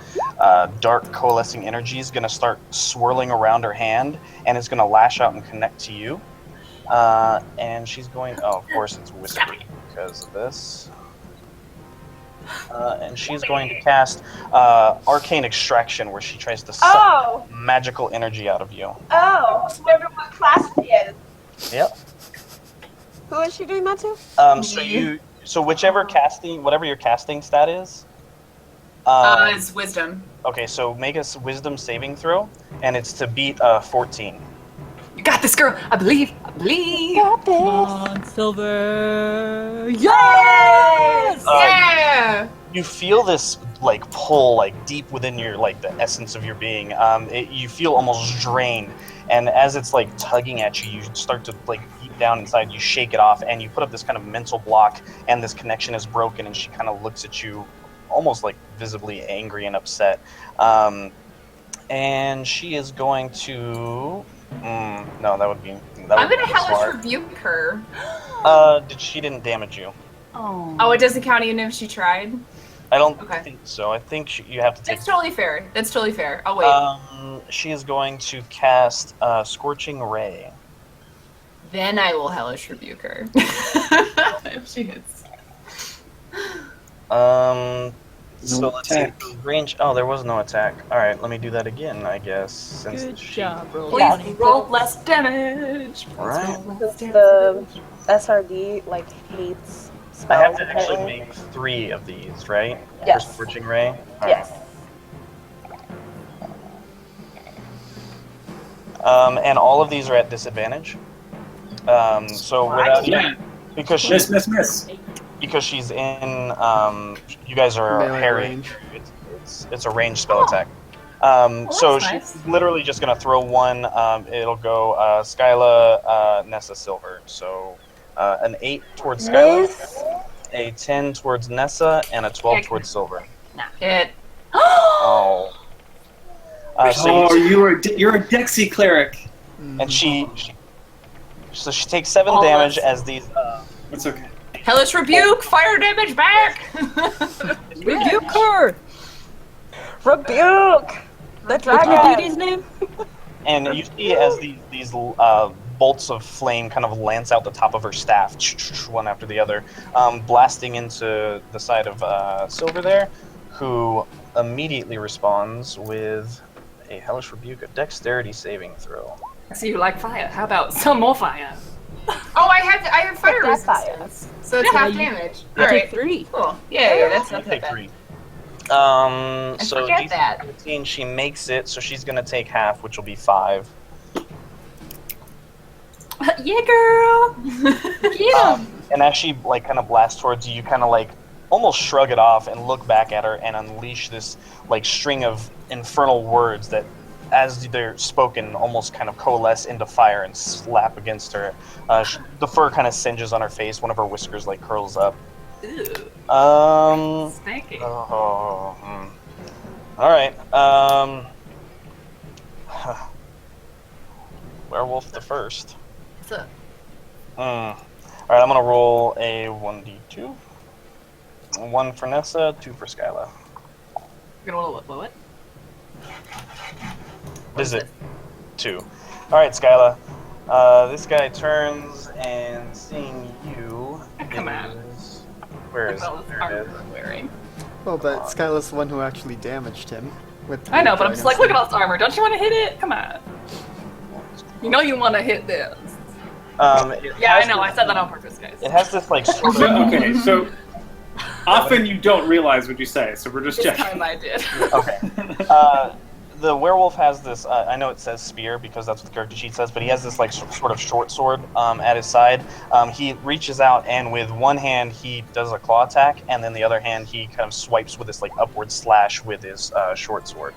Speaker 6: dark coalescing energy is going to start swirling around her hand, and it's going to lash out and connect to you. And she's going, oh, of course it's whispery because of this. And she's going to cast Arcane Extraction, where she tries to suck magical energy out of you.
Speaker 2: Oh, wonder what class she is.
Speaker 6: Yep.
Speaker 2: Who is she doing that to?
Speaker 6: So whichever casting, whatever your casting stat is.
Speaker 7: It's wisdom.
Speaker 6: Okay, so make a wisdom saving throw, and it's to beat 14.
Speaker 5: You got this, girl. I believe. I believe.
Speaker 2: Got this.
Speaker 4: Come on, Silver. Yes!
Speaker 7: Yeah!
Speaker 6: You feel this like pull like deep within your like the essence of your being. You feel almost drained, and as it's like tugging at you, you start to like deep down inside. You shake it off, and you put up this kind of mental block, and this connection is broken. And she kind of looks at you, almost like visibly angry and upset. And she is going to. No, that would be.
Speaker 7: I'm gonna hellish rebuke her.
Speaker 6: She didn't damage you.
Speaker 7: Oh, it doesn't count even if she tried?
Speaker 6: I don't think so. I think you have to take.
Speaker 7: That's totally fair. That's totally fair. I'll wait.
Speaker 6: She is going to cast Scorching Ray.
Speaker 7: Then I will hellish rebuke her. If she hits.
Speaker 6: So let's see. Range. Oh, there was no attack. All right, let me do that again, I guess. Since
Speaker 4: Good job, roll.
Speaker 5: Please roll less damage. Please
Speaker 6: Right.
Speaker 5: roll less
Speaker 2: Since
Speaker 5: damage.
Speaker 2: the SRD like hates
Speaker 6: I
Speaker 2: spells.
Speaker 6: have to actually
Speaker 2: apparently.
Speaker 6: make 3 of these, right?
Speaker 2: Yes.
Speaker 6: For Scorching Ray. All right.
Speaker 2: Yes.
Speaker 6: And all of these are at disadvantage. So without because she's
Speaker 3: Miss.
Speaker 6: because she's in. You guys are
Speaker 1: Melee
Speaker 6: parry.
Speaker 1: range.
Speaker 6: It's a ranged spell attack. So
Speaker 5: that's
Speaker 6: she's
Speaker 5: nice.
Speaker 6: literally just gonna throw one. It'll go Skyla, Nessa, Silver. So an 8 towards Skyla,
Speaker 2: Miss.
Speaker 6: a 10 towards Nessa, and a 12 towards Silver.
Speaker 7: Hit.
Speaker 6: Oh. So
Speaker 3: You're a Dexy cleric.
Speaker 6: and she takes 7
Speaker 5: Oh,
Speaker 6: damage
Speaker 5: that's-
Speaker 6: as these.
Speaker 3: It's okay.
Speaker 7: Hellish rebuke! Fire damage back!
Speaker 4: Rebuke her!
Speaker 2: Rebuke the
Speaker 4: What's your
Speaker 2: dragon.
Speaker 4: beauty's name?
Speaker 6: And you see as these bolts of flame kind of lance out the top of her staff, one after the other, blasting into the side of Silver there, who immediately responds with a Hellish Rebuke, a Dexterity saving throw.
Speaker 5: I see you like fire. How about some more fire?
Speaker 7: Oh, I have fire
Speaker 2: That's fire.
Speaker 7: resistance. So it's half damage.
Speaker 4: You
Speaker 7: Alright.
Speaker 4: take 3.
Speaker 7: Cool. Yeah, that's
Speaker 6: You
Speaker 7: not that
Speaker 6: take
Speaker 7: bad.
Speaker 6: 3.
Speaker 7: And
Speaker 6: So
Speaker 7: forget
Speaker 6: DC
Speaker 7: that.
Speaker 6: 15, she makes it, so she's gonna take half, which will be 5.
Speaker 5: Yeah, girl.
Speaker 7: Yeah.
Speaker 6: And as she like kind of blasts towards you, you kind of like almost shrug it off and look back at her and unleash this like string of infernal words that, as they're spoken, almost kind of coalesce into fire and slap against her. The fur kind of singes on her face. One of her whiskers like curls up.
Speaker 5: Ew. Spanking.
Speaker 6: All right. Werewolf the first.
Speaker 5: What's up?
Speaker 6: All right, I'm gonna roll a 1d2. 1 for Nessa, 2 for Skyla.
Speaker 5: You're gonna roll what?
Speaker 6: Is it 2? All right, Skyla. This guy turns and seeing you
Speaker 5: Come on.
Speaker 6: is... Where is
Speaker 5: Look at all
Speaker 6: it?
Speaker 5: this
Speaker 6: There it
Speaker 5: armor
Speaker 6: is.
Speaker 5: I'm wearing.
Speaker 1: Well, but Skyla's the one who actually damaged him. With
Speaker 5: I know,
Speaker 1: the
Speaker 5: but I'm just like, look at all this armor. Don't you want to hit it? Come on. You know you want to hit this. Yeah, I know. I said that on purpose, guys.
Speaker 6: It has this like sort of...
Speaker 3: Okay, so often you don't realize what you say, so we're just
Speaker 5: This
Speaker 3: checking.
Speaker 5: time I did.
Speaker 6: Okay. The werewolf has this. I know it says spear because that's what the character sheet says, but he has this like sort of short sword at his side. He reaches out and with one hand he does a claw attack, and then the other hand he kind of swipes with this like upward slash with his short sword.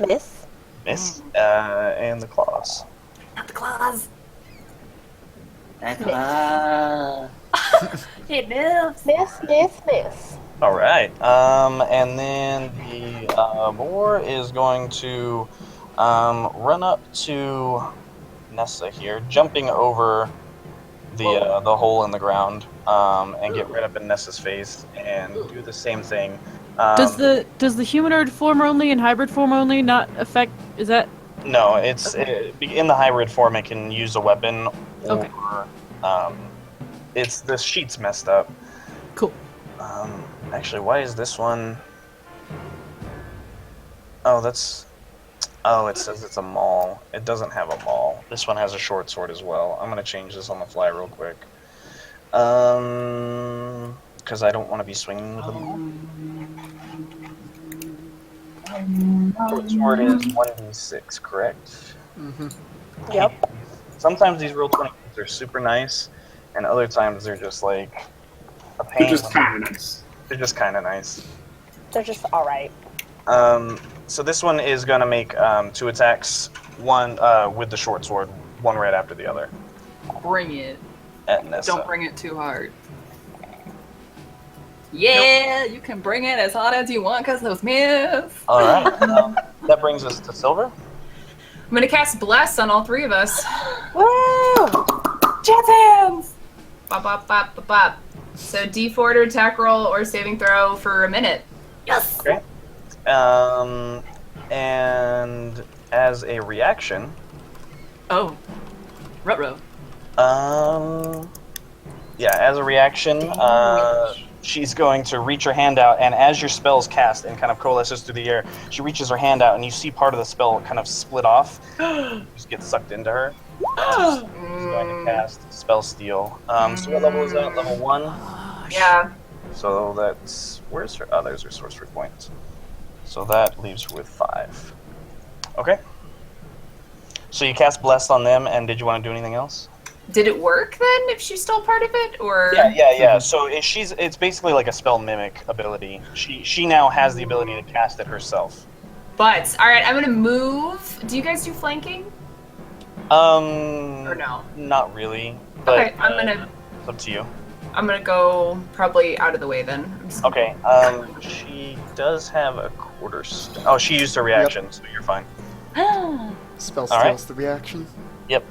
Speaker 2: Miss.
Speaker 6: Miss. And the claws.
Speaker 8: Not the claws. It moves.
Speaker 2: Miss.
Speaker 6: All right. And then the boar is going to run up to Nessa here, jumping over the hole in the ground, and get right up in Nessa's face and do the same thing.
Speaker 4: Does the humanoid form only and hybrid form only not affect? Is that
Speaker 6: No, it's in the hybrid form. It can use a weapon, or
Speaker 4: Okay.
Speaker 6: It's the sheet's messed up.
Speaker 4: cool?
Speaker 6: Actually, why is this one? Oh, that's. Oh, it says it's a maul. It doesn't have a maul. This one has a short sword as well. I'm gonna change this on the fly real quick. Because I don't want to be swinging with the maul. Short sword is 1d6, correct?
Speaker 1: Mm-hmm.
Speaker 2: Yep.
Speaker 6: Sometimes these roll 20s are super nice, and other times they're just like a pain.
Speaker 3: They're just kind of nice.
Speaker 6: They're just kind of nice.
Speaker 2: They're just all right.
Speaker 6: So this one is going to make 2 attacks, one with the short sword, one right after the other.
Speaker 5: Bring it.
Speaker 6: At Nessa.
Speaker 5: Don't bring it too hard. Yeah, you can bring it as hard as you want because those miss.
Speaker 6: All right. That brings us to Silver.
Speaker 7: I'm gonna cast Bless on all 3 of us.
Speaker 2: Woo!
Speaker 5: Jazz hands!
Speaker 7: Bop, bop, bop, bop, bop. So D4 to attack roll or saving throw for a minute.
Speaker 8: Yes.
Speaker 6: Okay. And as a reaction,
Speaker 5: Oh. Ruh-roh.
Speaker 6: yeah, as a reaction, she's going to reach her hand out, and as your spell's cast and kind of coalesces through the air, she reaches her hand out, and you see part of the spell kind of split off, just get sucked into her. She's going to cast Spell Steal. So what level is that? Level 1?
Speaker 7: Yeah.
Speaker 6: So that's... Where's her... Oh, there's her sorcery points. So that leaves her with 5. Okay. So you cast Blessed on them, and did you want to do anything else?
Speaker 7: Did it work then if she's still part of it? Or
Speaker 6: Yeah. So it's basically like a spell mimic ability. She now has the ability to cast it herself.
Speaker 7: But alright, I'm gonna move. Do you guys do flanking? Or no?
Speaker 6: Not really. But,
Speaker 7: Okay,
Speaker 6: it's up to you.
Speaker 7: I'm gonna go probably out of the way then. I'm just-
Speaker 6: Okay. She does have a quarter. Oh, she used her reaction, so you're fine.
Speaker 1: Spell
Speaker 6: All right.
Speaker 1: steals the reaction.
Speaker 6: Yep.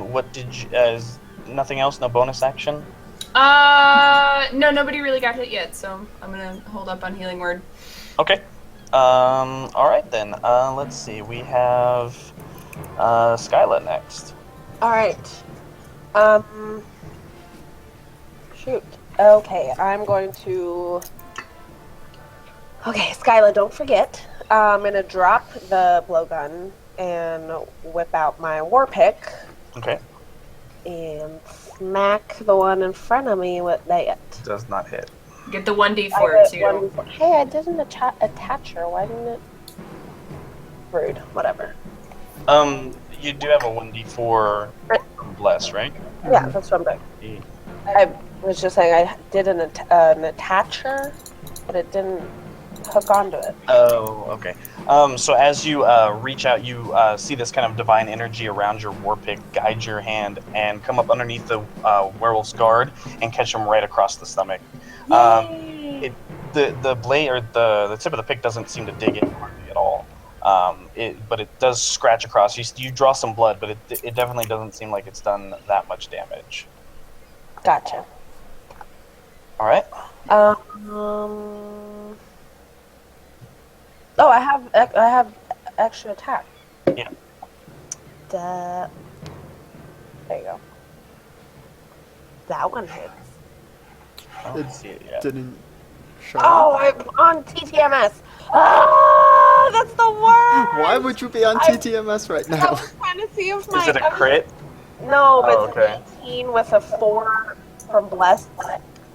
Speaker 6: What did you? Is nothing else? No bonus action?
Speaker 7: No, nobody really got hit yet, so I'm gonna hold up on healing word.
Speaker 6: Okay. All right then. Let's see. We have Skyla next.
Speaker 2: All right. Shoot. Okay, I'm going to. Okay, Skyla, don't forget. I'm gonna drop the blowgun and whip out my war pick
Speaker 6: Okay.
Speaker 2: and smack the one in front of me with that.
Speaker 6: Does not hit.
Speaker 7: Get the 1d4
Speaker 2: I
Speaker 7: too.
Speaker 2: did one- Hey, I didn't attach her. Why didn't it? Rude. Whatever.
Speaker 6: You do have a 1d4 bless, right?
Speaker 2: Yeah, that's what I'm doing. I was just saying I did an attacher, but it didn't hook onto it.
Speaker 6: Oh, okay. So as you reach out, you see this kind of divine energy around your war pick guide your hand and come up underneath the werewolf's guard and catch him right across the stomach. The blade or the tip of the pick doesn't seem to dig in hardly at all. But it does scratch across. You draw some blood, but it definitely doesn't seem like it's done that much damage.
Speaker 2: Gotcha.
Speaker 6: All right.
Speaker 2: Oh, I have extra attack.
Speaker 6: Yeah.
Speaker 2: There you go. That one hits.
Speaker 6: I don't see it yet.
Speaker 1: Didn't show
Speaker 2: Oh,
Speaker 1: up.
Speaker 2: I'm on TTMS. Ah, that's the worst.
Speaker 1: Why would you be on TTMS right
Speaker 2: I
Speaker 1: now?
Speaker 2: was trying to see if my.
Speaker 6: Is it a crit?
Speaker 2: No, but
Speaker 6: Oh,
Speaker 2: it's
Speaker 6: okay.
Speaker 2: an 18 with a 4 from Blessed.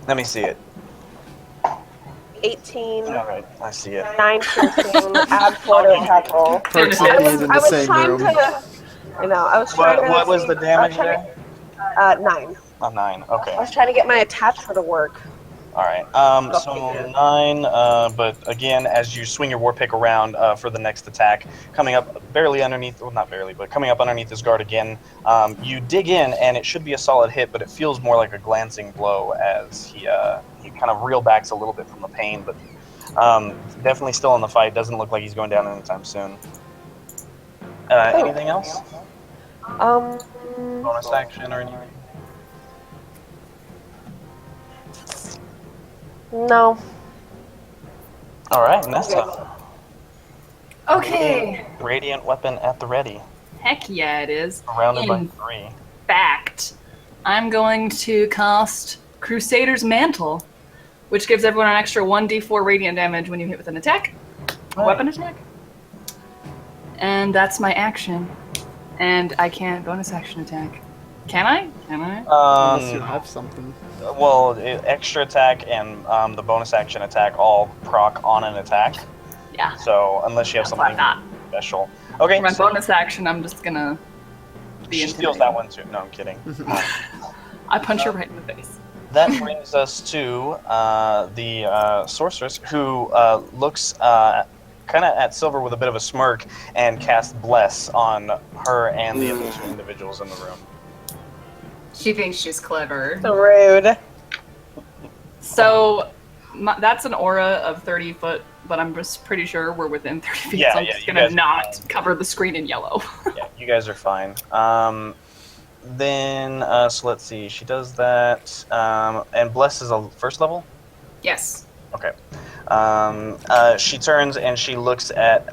Speaker 6: Let me see it.
Speaker 2: 18,
Speaker 6: All right, I see it.
Speaker 2: 9 piercing, add 4 to attack roll.
Speaker 1: Perks
Speaker 5: I
Speaker 1: of
Speaker 5: was-
Speaker 1: being in
Speaker 2: I
Speaker 1: the
Speaker 2: was
Speaker 1: same
Speaker 2: trying
Speaker 1: room.
Speaker 2: to. I know. I was trying to.
Speaker 6: What was the damage
Speaker 2: I was trying
Speaker 6: there?
Speaker 2: to- 9.
Speaker 6: Oh, 9. Okay.
Speaker 2: I was trying to get my attachment to work.
Speaker 6: All right. So 9. But again, as you swing your war pick around for the next attack, coming up barely underneath, well, not barely, but coming up underneath his guard again, you dig in, and it should be a solid hit, but it feels more like a glancing blow as he kind of reel backs a little bit from the pain, but definitely still in the fight. Doesn't look like he's going down anytime soon. Anything else? Bonus action or anything?
Speaker 2: No.
Speaker 6: All right, Nessa.
Speaker 5: Okay.
Speaker 6: Radiant weapon at the ready.
Speaker 5: Heck yeah, it is.
Speaker 6: Surrounded by
Speaker 5: In
Speaker 6: 3.
Speaker 5: fact, I'm going to cast Crusader's Mantle, which gives everyone an extra 1d4 radiant damage when you hit with an attack, a weapon attack. And that's my action. And I can't bonus action attack. Can I? Can I?
Speaker 1: Unless you have something.
Speaker 6: Well, extra attack and the bonus action attack all proc on an attack.
Speaker 5: Yeah.
Speaker 6: So unless you have
Speaker 5: Why
Speaker 6: something
Speaker 5: not?
Speaker 6: special. Okay.
Speaker 5: For my
Speaker 6: so
Speaker 5: bonus action, I'm just gonna be
Speaker 6: she steals
Speaker 5: intimidating.
Speaker 6: that one too. No, I'm kidding.
Speaker 5: I punch her right in the face.
Speaker 6: That brings us to the sorceress who looks kind of at Silver with a bit of a smirk and casts Bless on her and the other 2 individuals in the room.
Speaker 7: She thinks she's clever.
Speaker 2: So rude.
Speaker 5: So that's an aura of 30 foot, but I'm just pretty sure we're within 30 feet,
Speaker 6: Yeah,
Speaker 5: so I'm
Speaker 6: yeah,
Speaker 5: just
Speaker 6: you
Speaker 5: gonna
Speaker 6: guys are
Speaker 5: not
Speaker 6: fine.
Speaker 5: cover the screen in yellow.
Speaker 6: Yeah, you guys are fine. Then, so let's see. She does that. And Bless is a first level?
Speaker 7: Yes.
Speaker 6: Okay. She turns and she looks at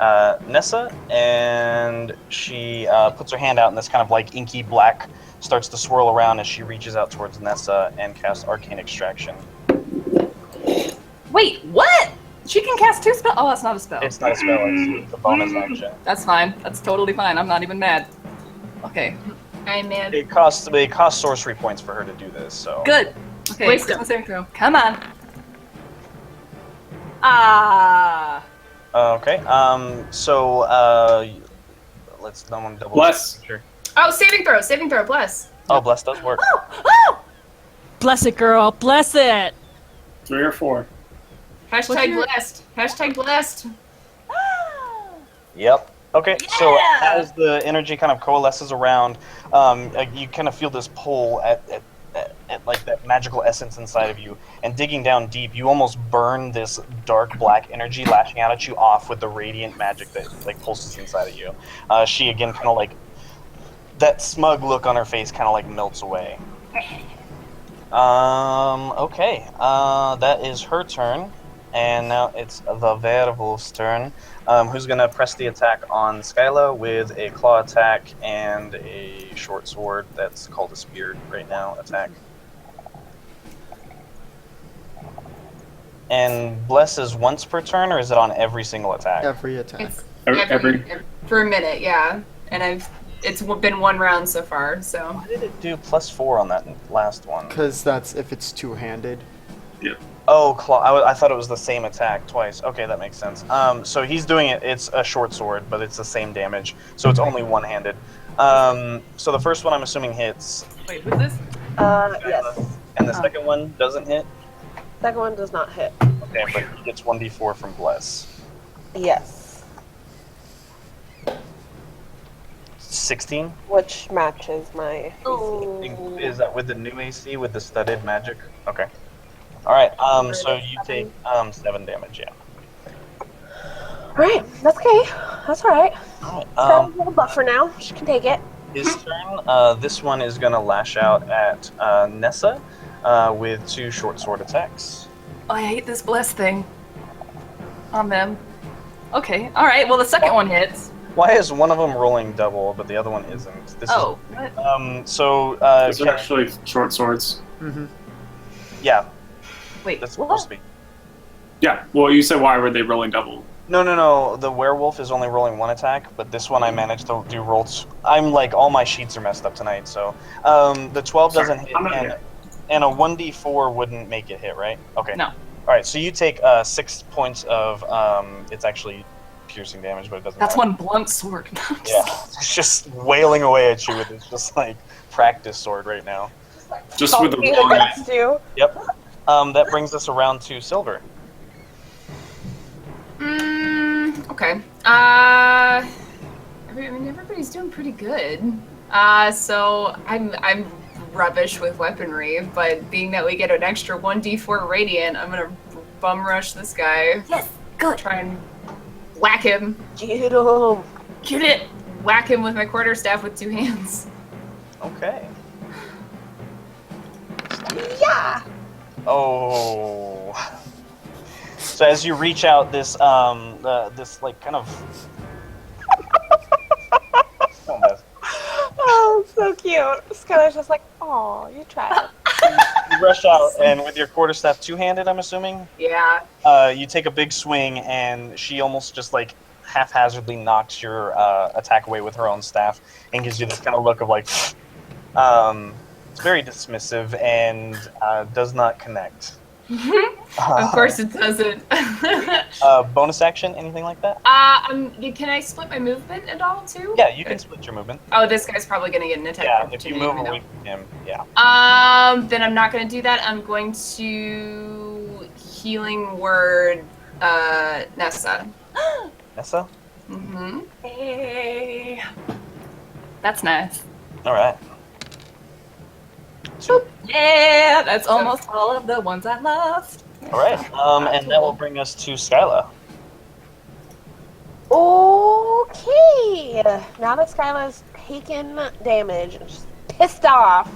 Speaker 6: Nessa, and she puts her hand out, and this kind of like inky black starts to swirl around as she reaches out towards Nessa and casts Arcane Extraction.
Speaker 5: Wait, what? She can cast 2 spells? Oh, that's not a spell.
Speaker 6: It's not a spell, it's a bonus action.
Speaker 5: That's fine. That's totally fine. I'm not even mad. Okay,
Speaker 7: I'm mad.
Speaker 6: It costs sorcery points for her to do this, so.
Speaker 5: good. Okay,
Speaker 7: Wisdom.
Speaker 5: Wisdom saving throw. Come on. Ah.
Speaker 6: Okay. Let's no one double
Speaker 3: Bless.
Speaker 6: check. Sure.
Speaker 7: Oh, saving throw, bless.
Speaker 6: Oh, Bless does work.
Speaker 4: Bless it, girl. Bless it.
Speaker 3: 3 or 4.
Speaker 7: Hashtag blessed. Hashtag blessed.
Speaker 6: Yep. Okay, so as the energy kind of coalesces around, you kind of feel this pull at like that magical essence inside of you, and digging down deep, you almost burn this dark black energy lashing out at you off with the radiant magic that like pulses inside of you. She again kind of like that smug look on her face kind of like melts away. Okay, that is her turn, and now it's the werewolf's turn. Who's gonna press the attack on Skyla with a claw attack and a short sword that's called a spear right now attack. And Bless is once per turn, or is it on every single attack?
Speaker 1: Every attack.
Speaker 7: It's
Speaker 3: Every-
Speaker 7: for a minute, yeah. And it's been 1 round so far, so.
Speaker 6: Why did it do +4 on that last one?
Speaker 1: Because that's if it's two-handed.
Speaker 6: Oh, claw. I thought it was the same attack twice. Okay, that makes sense. So he's doing it. It's a short sword, but it's the same damage. So it's only one-handed. So the first one I'm assuming hits.
Speaker 5: Wait, who's this?
Speaker 2: Yes.
Speaker 6: And the second one doesn't hit?
Speaker 2: Second one does not hit.
Speaker 6: Okay, but he gets 1d4 from Bless.
Speaker 2: Yes.
Speaker 6: 16?
Speaker 2: Which matches my.
Speaker 6: Is that with the new AC with the studded magic? Okay. Alright, so you take 7 damage, yeah.
Speaker 2: Alright, that's okay. That's alright.
Speaker 6: Alright,
Speaker 2: Got a little buffer now. She can take it.
Speaker 6: his turn. This one is gonna lash out at Nessa with 2 short sword attacks.
Speaker 5: Oh, I hate this bless thing on them. Okay. All right. Well, the second one hits.
Speaker 6: Why is one of them rolling double, but the other one isn't? This
Speaker 5: Oh.
Speaker 6: is so.
Speaker 3: Those are actually short swords.
Speaker 1: Mm-hmm.
Speaker 6: Yeah,
Speaker 5: Wait.
Speaker 6: that's
Speaker 5: What?
Speaker 6: supposed to be.
Speaker 3: Yeah. Well, you said why were they rolling double?
Speaker 6: No. The werewolf is only rolling one attack, but this one I managed to do rolls. I'm like all my sheets are messed up tonight, so the 12 doesn't
Speaker 3: Sorry,
Speaker 6: hit,
Speaker 3: I'm not here.
Speaker 6: and a 1d4 wouldn't make it hit, right? Okay.
Speaker 5: No.
Speaker 6: All right, so you take 6 points of it's actually piercing damage, but it doesn't.
Speaker 5: That's
Speaker 6: matter.
Speaker 5: one blunt sword.
Speaker 6: Yeah, it's just wailing away at you with its just like practice sword right now.
Speaker 3: Just with the
Speaker 2: Talking
Speaker 3: wrong.
Speaker 2: against you.
Speaker 6: Yep. That brings us around to Silver.
Speaker 7: Okay. I mean, everybody's doing pretty good. So I'm rubbish with weaponry, but being that we get an extra 1d4 radiant, I'm gonna bum rush this guy.
Speaker 8: Yes, good.
Speaker 7: Try and whack him.
Speaker 2: Get him.
Speaker 7: Get it! Whack him with my quarterstaff with 2 hands.
Speaker 6: Okay.
Speaker 2: Yeah.
Speaker 6: Oh. So as you reach out, this this like kind of. Oh, that's-
Speaker 2: Oh, so cute. Skylar's just like, oh, you tried.
Speaker 6: you rush out, and with your quarterstaff two-handed, I'm assuming,
Speaker 7: Yeah.
Speaker 6: you take a big swing, and she almost just like haphazardly knocks your attack away with her own staff, and gives you this kind of look of like, it's very dismissive and does not connect.
Speaker 7: Of course it doesn't.
Speaker 6: Bonus action, anything like that?
Speaker 7: Can I split my movement at all too?
Speaker 6: Yeah, you can split your movement.
Speaker 7: Oh, this guy's probably gonna get an attack
Speaker 6: Yeah, if
Speaker 7: opportunity.
Speaker 6: you move
Speaker 7: even
Speaker 6: away
Speaker 7: though-
Speaker 6: from him, yeah.
Speaker 7: Then I'm not gonna do that. I'm going to healing word Nessa.
Speaker 6: Nessa?
Speaker 7: Mm-hmm.
Speaker 5: Hey. That's nice.
Speaker 6: All right.
Speaker 5: Yeah, that's almost all of the ones I lost.
Speaker 6: All right. And that will bring us to Skyla.
Speaker 2: Okay. Now that Skylar's taken damage and she's pissed off,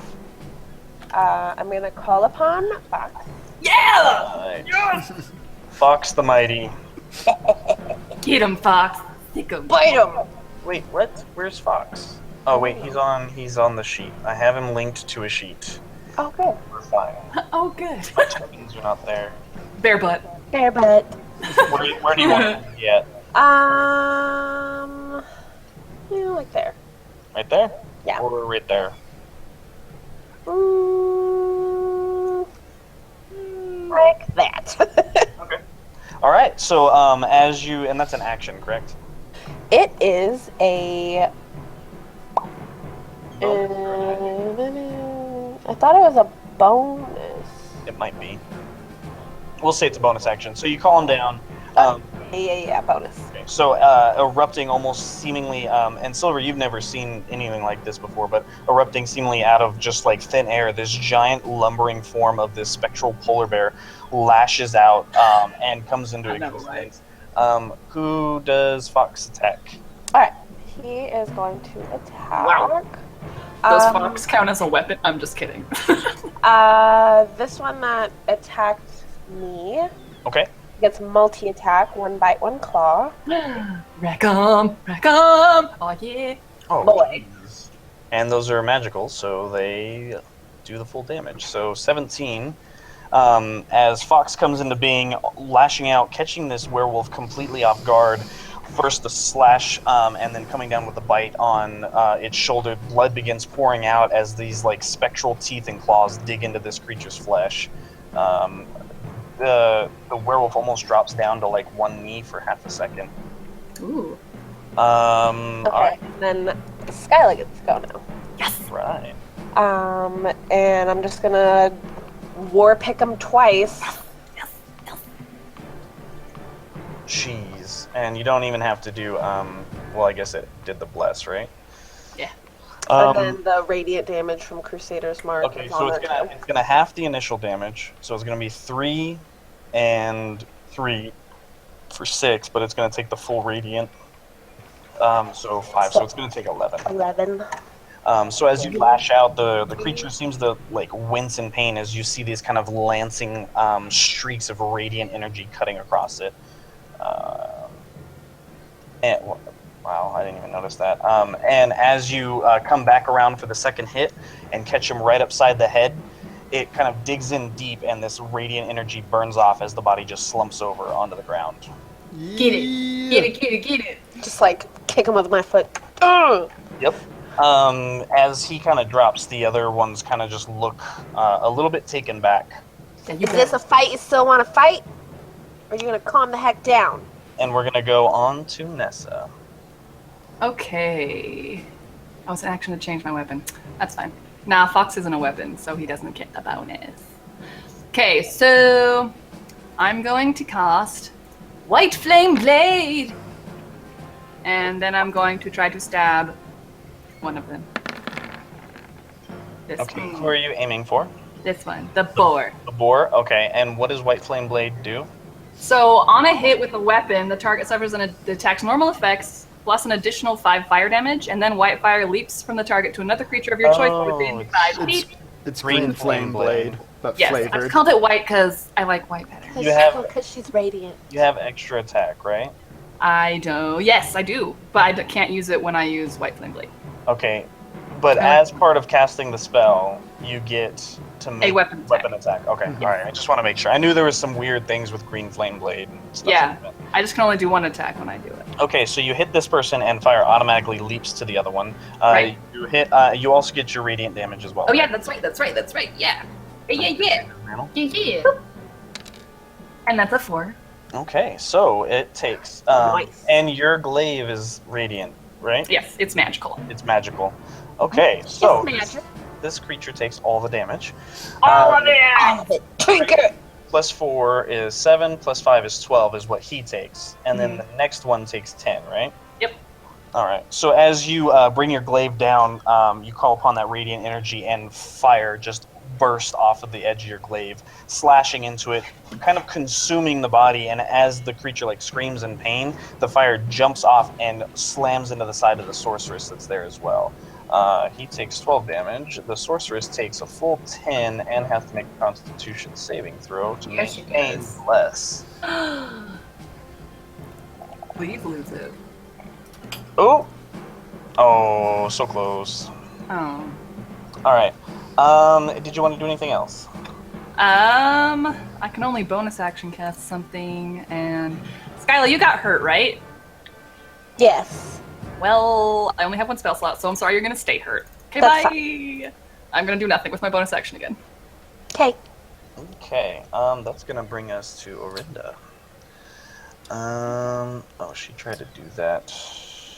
Speaker 2: I'm gonna call upon Fox.
Speaker 5: Yeah!
Speaker 6: Right. Fox the Mighty.
Speaker 5: Get him, Fox. Stick 'em.
Speaker 2: Bite him.
Speaker 6: Wait, what? Where's Fox? Oh wait, he's on the sheet. I have him linked to a sheet.
Speaker 2: Oh, good.
Speaker 6: We're fine.
Speaker 5: Oh, good.
Speaker 6: My tokens are not there.
Speaker 5: Bear butt.
Speaker 2: Fair butt.
Speaker 6: Where do you want him yet?
Speaker 2: Like there.
Speaker 6: Right there?
Speaker 2: Yeah.
Speaker 6: Or right there?
Speaker 2: Like that.
Speaker 6: Okay. All right. So as you and that's an action, correct?
Speaker 2: It is a. I thought it was a bonus.
Speaker 6: It might be. We'll say it's a bonus action. So you call him down.
Speaker 2: Yeah, bonus.
Speaker 6: Okay. So erupting almost seemingly, and Silver, you've never seen anything like this before, but erupting seemingly out of just like thin air, this giant lumbering form of this spectral polar bear lashes out and comes into existence. Who does Fox attack?
Speaker 2: Alright, he is going to attack.
Speaker 5: Wow. Does Fox count as a weapon? I'm just kidding.
Speaker 2: This one that attacked me
Speaker 6: Okay.
Speaker 2: gets multi-attack, 1 bite, 1 claw.
Speaker 5: Rack 'em! Rack 'em! Oh, yeah.
Speaker 6: Oh,
Speaker 2: Boy.
Speaker 6: geez. And those are magical, so they do the full damage. So 17. As Fox comes into being, lashing out, catching this werewolf completely off guard. First the slash, and then coming down with a bite on its shoulder. Blood begins pouring out as these like spectral teeth and claws dig into this creature's flesh. The werewolf almost drops down to like one knee for half a second.
Speaker 5: Ooh.
Speaker 2: Okay,
Speaker 6: Alright.
Speaker 2: then Skyla gets to go now.
Speaker 6: Right.
Speaker 2: And I'm just gonna war pick him twice.
Speaker 6: Jeez. And you don't even have to do, well, I guess it did the bless, right?
Speaker 5: Yeah.
Speaker 2: And then the radiant damage from Crusader's Mark.
Speaker 6: Okay,
Speaker 2: is
Speaker 6: so
Speaker 2: on
Speaker 6: it's
Speaker 2: there,
Speaker 6: gonna half the initial damage. So it's gonna be 3 and 3 for 6, but it's gonna take the full radiant. So 5. So it's gonna take 11.
Speaker 2: 11.
Speaker 6: So as you lash out, the creature seems to like wince in pain as you see these kind of lancing streaks of radiant energy cutting across it. And, wow, I didn't even notice that. And as you come back around for the second hit and catch him right upside the head, it kind of digs in deep, and this radiant energy burns off as the body just slumps over onto the ground.
Speaker 7: Get it. Get it, get it, get it.
Speaker 2: Just like kick him with my foot. Ugh.
Speaker 6: Yep. As he kind of drops, the other ones kind of just look a little bit taken back.
Speaker 2: Is this a fight you still want to fight? Or are you going to calm the heck down?
Speaker 6: And we're going to go on to Nessa.
Speaker 5: Okay. I was an action to change my weapon. That's fine. Nah, Fox isn't a weapon, so he doesn't get the bonus. Okay, so I'm going to cast White Flame Blade. And then I'm going to try to stab one of them. This
Speaker 6: Okay,
Speaker 5: one.
Speaker 6: who are you aiming for?
Speaker 5: This one, the boar.
Speaker 6: The boar? Okay, and what does White Flame Blade do?
Speaker 5: So on a hit with a weapon, the target suffers the attack's normal effects, plus an additional 5 fire damage, and then white fire leaps from the target to another creature of your choice within 5 feet.
Speaker 1: It's Green Flame Blade, but
Speaker 5: Yes, I
Speaker 1: flavored.
Speaker 5: just called it white because I like white better.
Speaker 2: Because she's radiant.
Speaker 6: You have extra attack, right?
Speaker 5: I don't. Yes, I do, but I can't use it when I use White Flame Blade.
Speaker 6: Okay, but as part of casting the spell, you get to make
Speaker 5: A weapon attack.
Speaker 6: Okay, all right. I just want to make sure. I knew there was some weird things with Green Flame Blade and stuff.
Speaker 5: Yeah,
Speaker 6: like that.
Speaker 5: I just can only do one attack when I do it.
Speaker 6: Okay, so you hit this person, and fire automatically leaps to the other one.
Speaker 5: Right.
Speaker 6: You hit. You also get your radiant damage as well.
Speaker 5: Oh yeah, that's right. Yeah. Yeah.
Speaker 7: Yeah.
Speaker 5: And that's a 4.
Speaker 6: Okay, so it takes.
Speaker 2: Nice.
Speaker 6: And your glaive is radiant, right?
Speaker 5: Yes, it's magical.
Speaker 6: It's magical. Okay, so
Speaker 2: magic.
Speaker 6: this creature takes all the damage.
Speaker 5: All of it.
Speaker 2: Trinket!
Speaker 6: Plus 4 is 7, plus 5 is 12 is what he takes. And then the next one takes 10, right?
Speaker 5: Yep.
Speaker 6: Alright, so as you bring your glaive down, you call upon that radiant energy, and fire just burst off of the edge of your glaive, slashing into it, kind of consuming the body, and as the creature like screams in pain, the fire jumps off and slams into the side of the sorceress that's there as well. He takes 12 damage. The sorceress takes a full 10 and has to make a Constitution saving throw to
Speaker 7: Yes, she
Speaker 6: maintain
Speaker 7: does.
Speaker 6: less.
Speaker 5: Please lose it.
Speaker 6: Oh! Oh, so close.
Speaker 5: Oh.
Speaker 6: Alright. Did you want to do anything else?
Speaker 5: I can only bonus action cast something, and Skyla, you got hurt, right?
Speaker 2: Yes.
Speaker 5: Well, I only have 1 spell slot, so I'm sorry you're gonna stay hurt. Okay,
Speaker 2: That's
Speaker 5: bye. I'm gonna do nothing with my bonus action again.
Speaker 2: Okay.
Speaker 6: Okay, that's gonna bring us to Orinda. Oh, she tried to do that.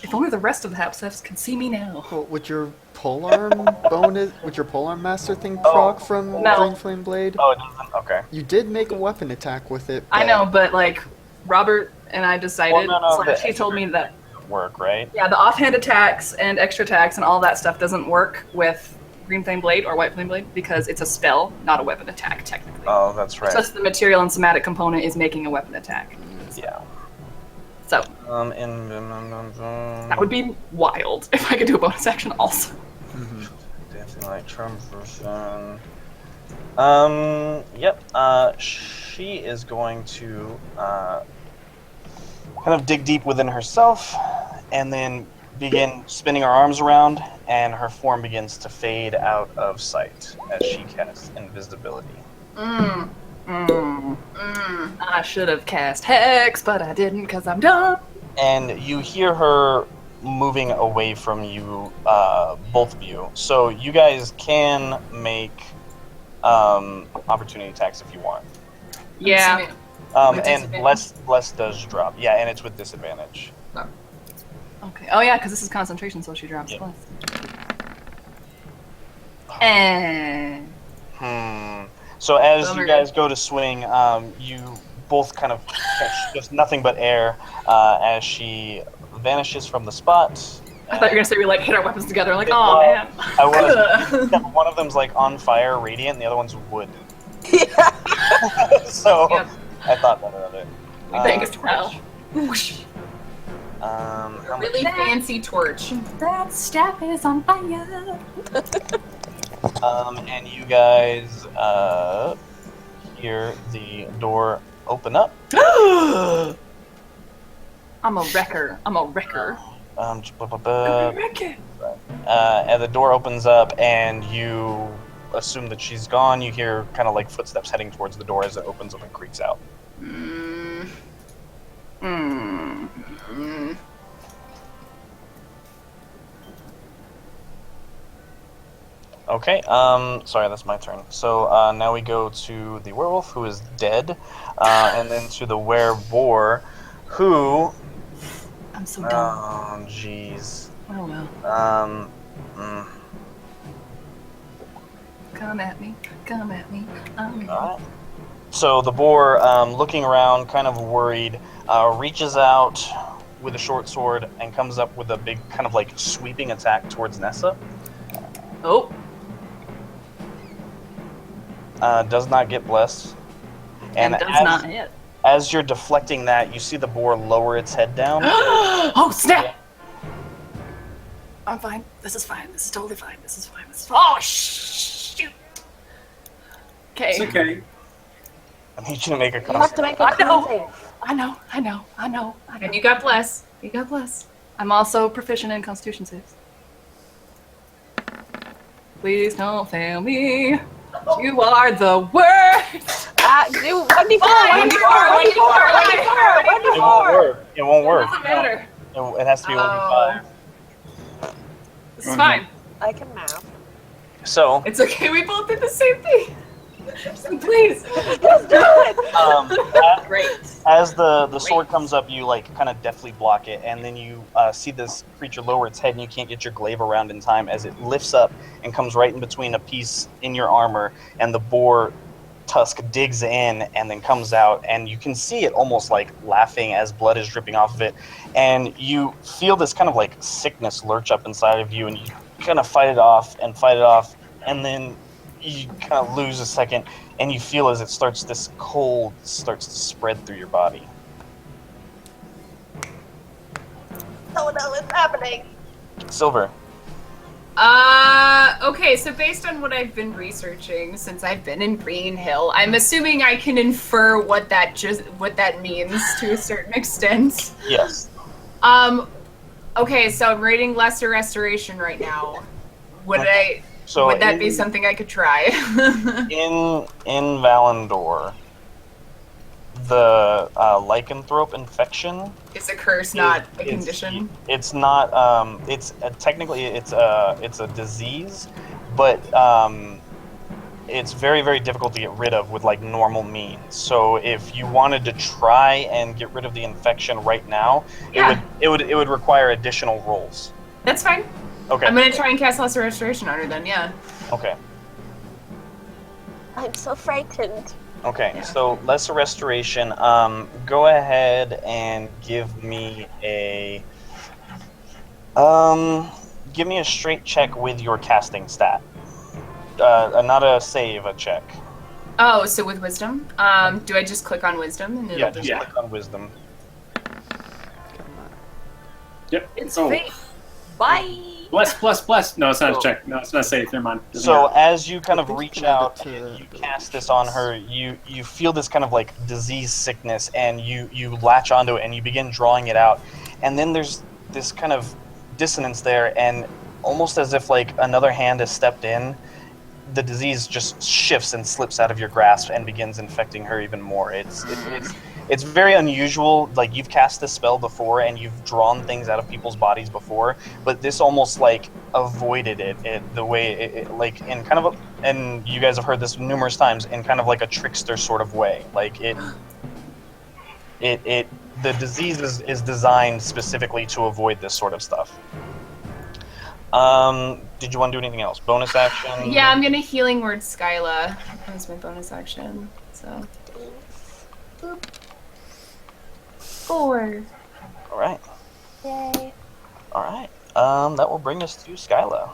Speaker 5: If only the rest of the Hapsefs could see me now.
Speaker 1: Well, would your polearm bonus, would your polearm master thing
Speaker 6: Oh.
Speaker 1: proc from
Speaker 5: No.
Speaker 1: Green Flame Blade?
Speaker 6: Oh, it doesn't? Okay.
Speaker 1: You did make a weapon attack with it.
Speaker 5: I
Speaker 1: but-
Speaker 5: know, but like Robert and I decided,
Speaker 6: Well, no,
Speaker 5: he told me that
Speaker 6: Work, right?
Speaker 5: yeah, the offhand attacks and extra attacks and all that stuff doesn't work with Green Flame Blade or White Flame Blade because it's a spell, not a weapon attack technically.
Speaker 6: Oh, that's right.
Speaker 5: It's just the material and somatic component is making a weapon attack.
Speaker 6: Yeah.
Speaker 5: So
Speaker 6: That
Speaker 5: that would be wild if I could do a bonus action also.
Speaker 6: Dancing like charm person. Yep. She is going to kind of dig deep within herself, and then begin spinning her arms around, and her form begins to fade out of sight as she casts invisibility.
Speaker 5: I should have cast Hex, but I didn't because I'm dumb.
Speaker 6: And you hear her moving away from you, both of you. So you guys can make opportunity attacks if you want.
Speaker 5: Yeah.
Speaker 7: With
Speaker 6: And
Speaker 7: disadvantage?
Speaker 6: bless does drop. Yeah, and it's with disadvantage.
Speaker 5: Okay. Oh yeah, because this is concentration, so she drops
Speaker 6: Yeah.
Speaker 5: plus. And
Speaker 6: So as
Speaker 5: Bummer.
Speaker 6: you guys go to swing, you both kind of catch just nothing but air as she vanishes from the spot.
Speaker 5: I thought you were gonna say we like hit our weapons together. Like, oh man.
Speaker 6: I was. One of them's like on fire, radiant, and the other one's wood. So
Speaker 5: Yep.
Speaker 6: I thought better of it.
Speaker 5: Thanks, pal.
Speaker 6: How much-
Speaker 7: Really fancy torch.
Speaker 8: That staff is on fire.
Speaker 6: and you guys hear the door open up.
Speaker 5: Oh I'm a wrecker. I'm a wrecker.
Speaker 6: And the door opens up, and you assume that she's gone. You hear kind of like footsteps heading towards the door as it opens up and creaks out. Okay, sorry, that's my turn. So now we go to the werewolf, who is dead, and then to the wereboar, who...
Speaker 5: I'm so dumb.
Speaker 6: Oh, jeez.
Speaker 5: Oh well. Come at me. Come at me.
Speaker 6: Alright. So the boar, looking around, kind of worried, reaches out with a short sword and comes up with a big kind of like sweeping attack towards Nessa.
Speaker 5: Oh.
Speaker 6: Does not get blessed.
Speaker 5: And does not hit.
Speaker 6: As you're deflecting that, you see the boar lower its head down.
Speaker 5: Oh, snap! I'm fine. This is fine. This is totally fine. This is fine. This is fine. Oh, shoot! Okay.
Speaker 3: It's okay.
Speaker 6: I need you to make a
Speaker 2: You have to
Speaker 6: constitution.
Speaker 2: make a con save.
Speaker 5: I know.
Speaker 7: And you got bless. You got bless.
Speaker 5: I'm also proficient in Constitution saves. Please don't fail me. You are the worst.
Speaker 2: Do 1d4.
Speaker 6: It won't work. It won't work.
Speaker 5: Doesn't matter.
Speaker 6: It has to be 1d5.
Speaker 5: This is fine.
Speaker 2: I can math.
Speaker 6: So,
Speaker 7: It's okay. We both did the same thing.
Speaker 5: Please.
Speaker 2: Just do it.
Speaker 5: Great.
Speaker 6: as the sword comes up, you like kind of deftly block it, and then you see this creature lower its head, and you can't get your glaive around in time as it lifts up and comes right in between a piece in your armor, and the boar tusk digs in and then comes out, and you can see it almost like laughing as blood is dripping off of it, and you feel this kind of like sickness lurch up inside of you, and you kind of fight it off, and then you kind of lose a second, and you feel as this cold starts to spread through your body.
Speaker 2: Oh no, it's happening.
Speaker 6: Silver.
Speaker 7: Okay, so based on what I've been researching since I've been in Green Hill, I'm assuming I can infer what that means to a certain extent.
Speaker 6: Yes.
Speaker 7: Okay, so I'm rating Lesser Restoration right now. Would that be something I could try?
Speaker 6: in Valendor, the lycanthrope infection
Speaker 7: It's a curse, not a condition.
Speaker 6: It's not. It's technically it's a disease, but it's very, very difficult to get rid of with like normal means. So if you wanted to try and get rid of the infection right now, it would require additional rolls.
Speaker 7: That's fine.
Speaker 6: Okay.
Speaker 7: I'm gonna try and cast Lesser Restoration on her then, yeah.
Speaker 6: Okay.
Speaker 2: I'm so frightened.
Speaker 6: Okay.
Speaker 7: Yeah.
Speaker 6: So lesser restoration. Go ahead and give me a straight check with your casting stat. Not a save, a check.
Speaker 7: Oh, so with Wisdom? Do I just click on Wisdom and it'll
Speaker 6: Just click on wisdom.
Speaker 3: Yep.
Speaker 5: It's
Speaker 3: Oh.
Speaker 5: fate. Bye.
Speaker 3: Bless. No, it's not a check. No, it's not safe. Never mind. Doesn't
Speaker 6: So
Speaker 3: matter.
Speaker 6: as you kind
Speaker 1: I
Speaker 6: of
Speaker 1: think
Speaker 6: reach
Speaker 1: you can add
Speaker 6: out
Speaker 1: it to
Speaker 6: and you cast this on her, you feel this kind of like disease sickness, and you latch onto it and you begin drawing it out, and then there's this kind of dissonance there, and almost as if like another hand has stepped in, the disease just shifts and slips out of your grasp and begins infecting her even more. It's very unusual. Like, you've cast this spell before and you've drawn things out of people's bodies before, but this almost like avoided it the way it like in kind of a, and you guys have heard this numerous times, in kind of like a trickster sort of way. Like the disease is designed specifically to avoid this sort of stuff. Did you want to do anything else? Bonus action?
Speaker 7: Yeah, I'm gonna Healing Word Skyla as my bonus action. So. Boop. 4.
Speaker 6: All right.
Speaker 2: Yay.
Speaker 6: All right. That will bring us to Skyla.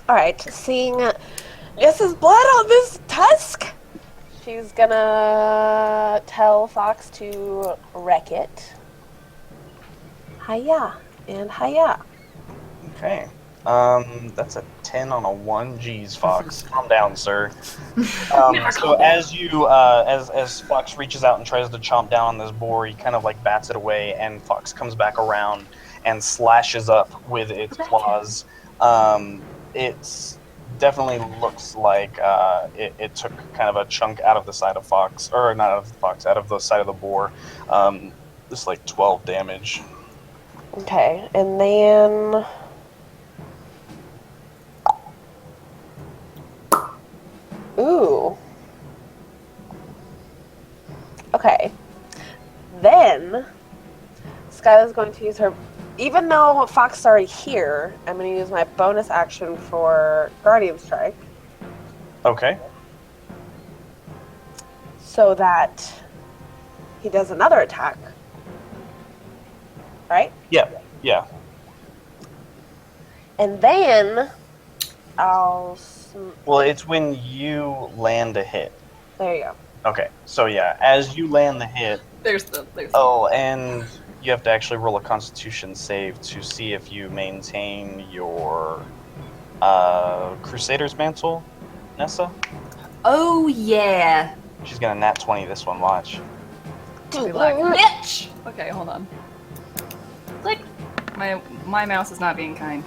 Speaker 2: Alright, seeing Jess's blood on this tusk, she's gonna tell Fox to wreck it. Hiya, and hiya.
Speaker 6: Okay. That's a 10 on a 1. Jeez, Fox, calm down, sir.
Speaker 5: Never
Speaker 6: So
Speaker 5: calm down.
Speaker 6: as you, as Fox reaches out and tries to chomp down on this boar, he kind of like bats it away, and Fox comes back around and slashes up with its claws. It's definitely looks like it took kind of a chunk out of the side of Fox, or not out of the Fox, out of the side of the boar. Just like 12 damage.
Speaker 2: Okay, and then. Ooh. Okay. Then Skyla's going to use her. Even though Fox is already here, I'm going to use my bonus action for Guardian Strike
Speaker 6: Okay.
Speaker 2: so that he does another attack. Right?
Speaker 6: Yeah. Yeah.
Speaker 2: And then I'll.
Speaker 6: Well, it's when you land a hit.
Speaker 2: There you go.
Speaker 6: Okay, so yeah, as you land the hit,
Speaker 5: There's
Speaker 6: oh, and you have to actually roll a Constitution save to see if you maintain your Crusader's Mantle, Nessa.
Speaker 5: Oh yeah.
Speaker 6: She's gonna nat 20 this one, watch.
Speaker 5: Be like, bitch! Okay, hold on. Click. My mouse is not being kind.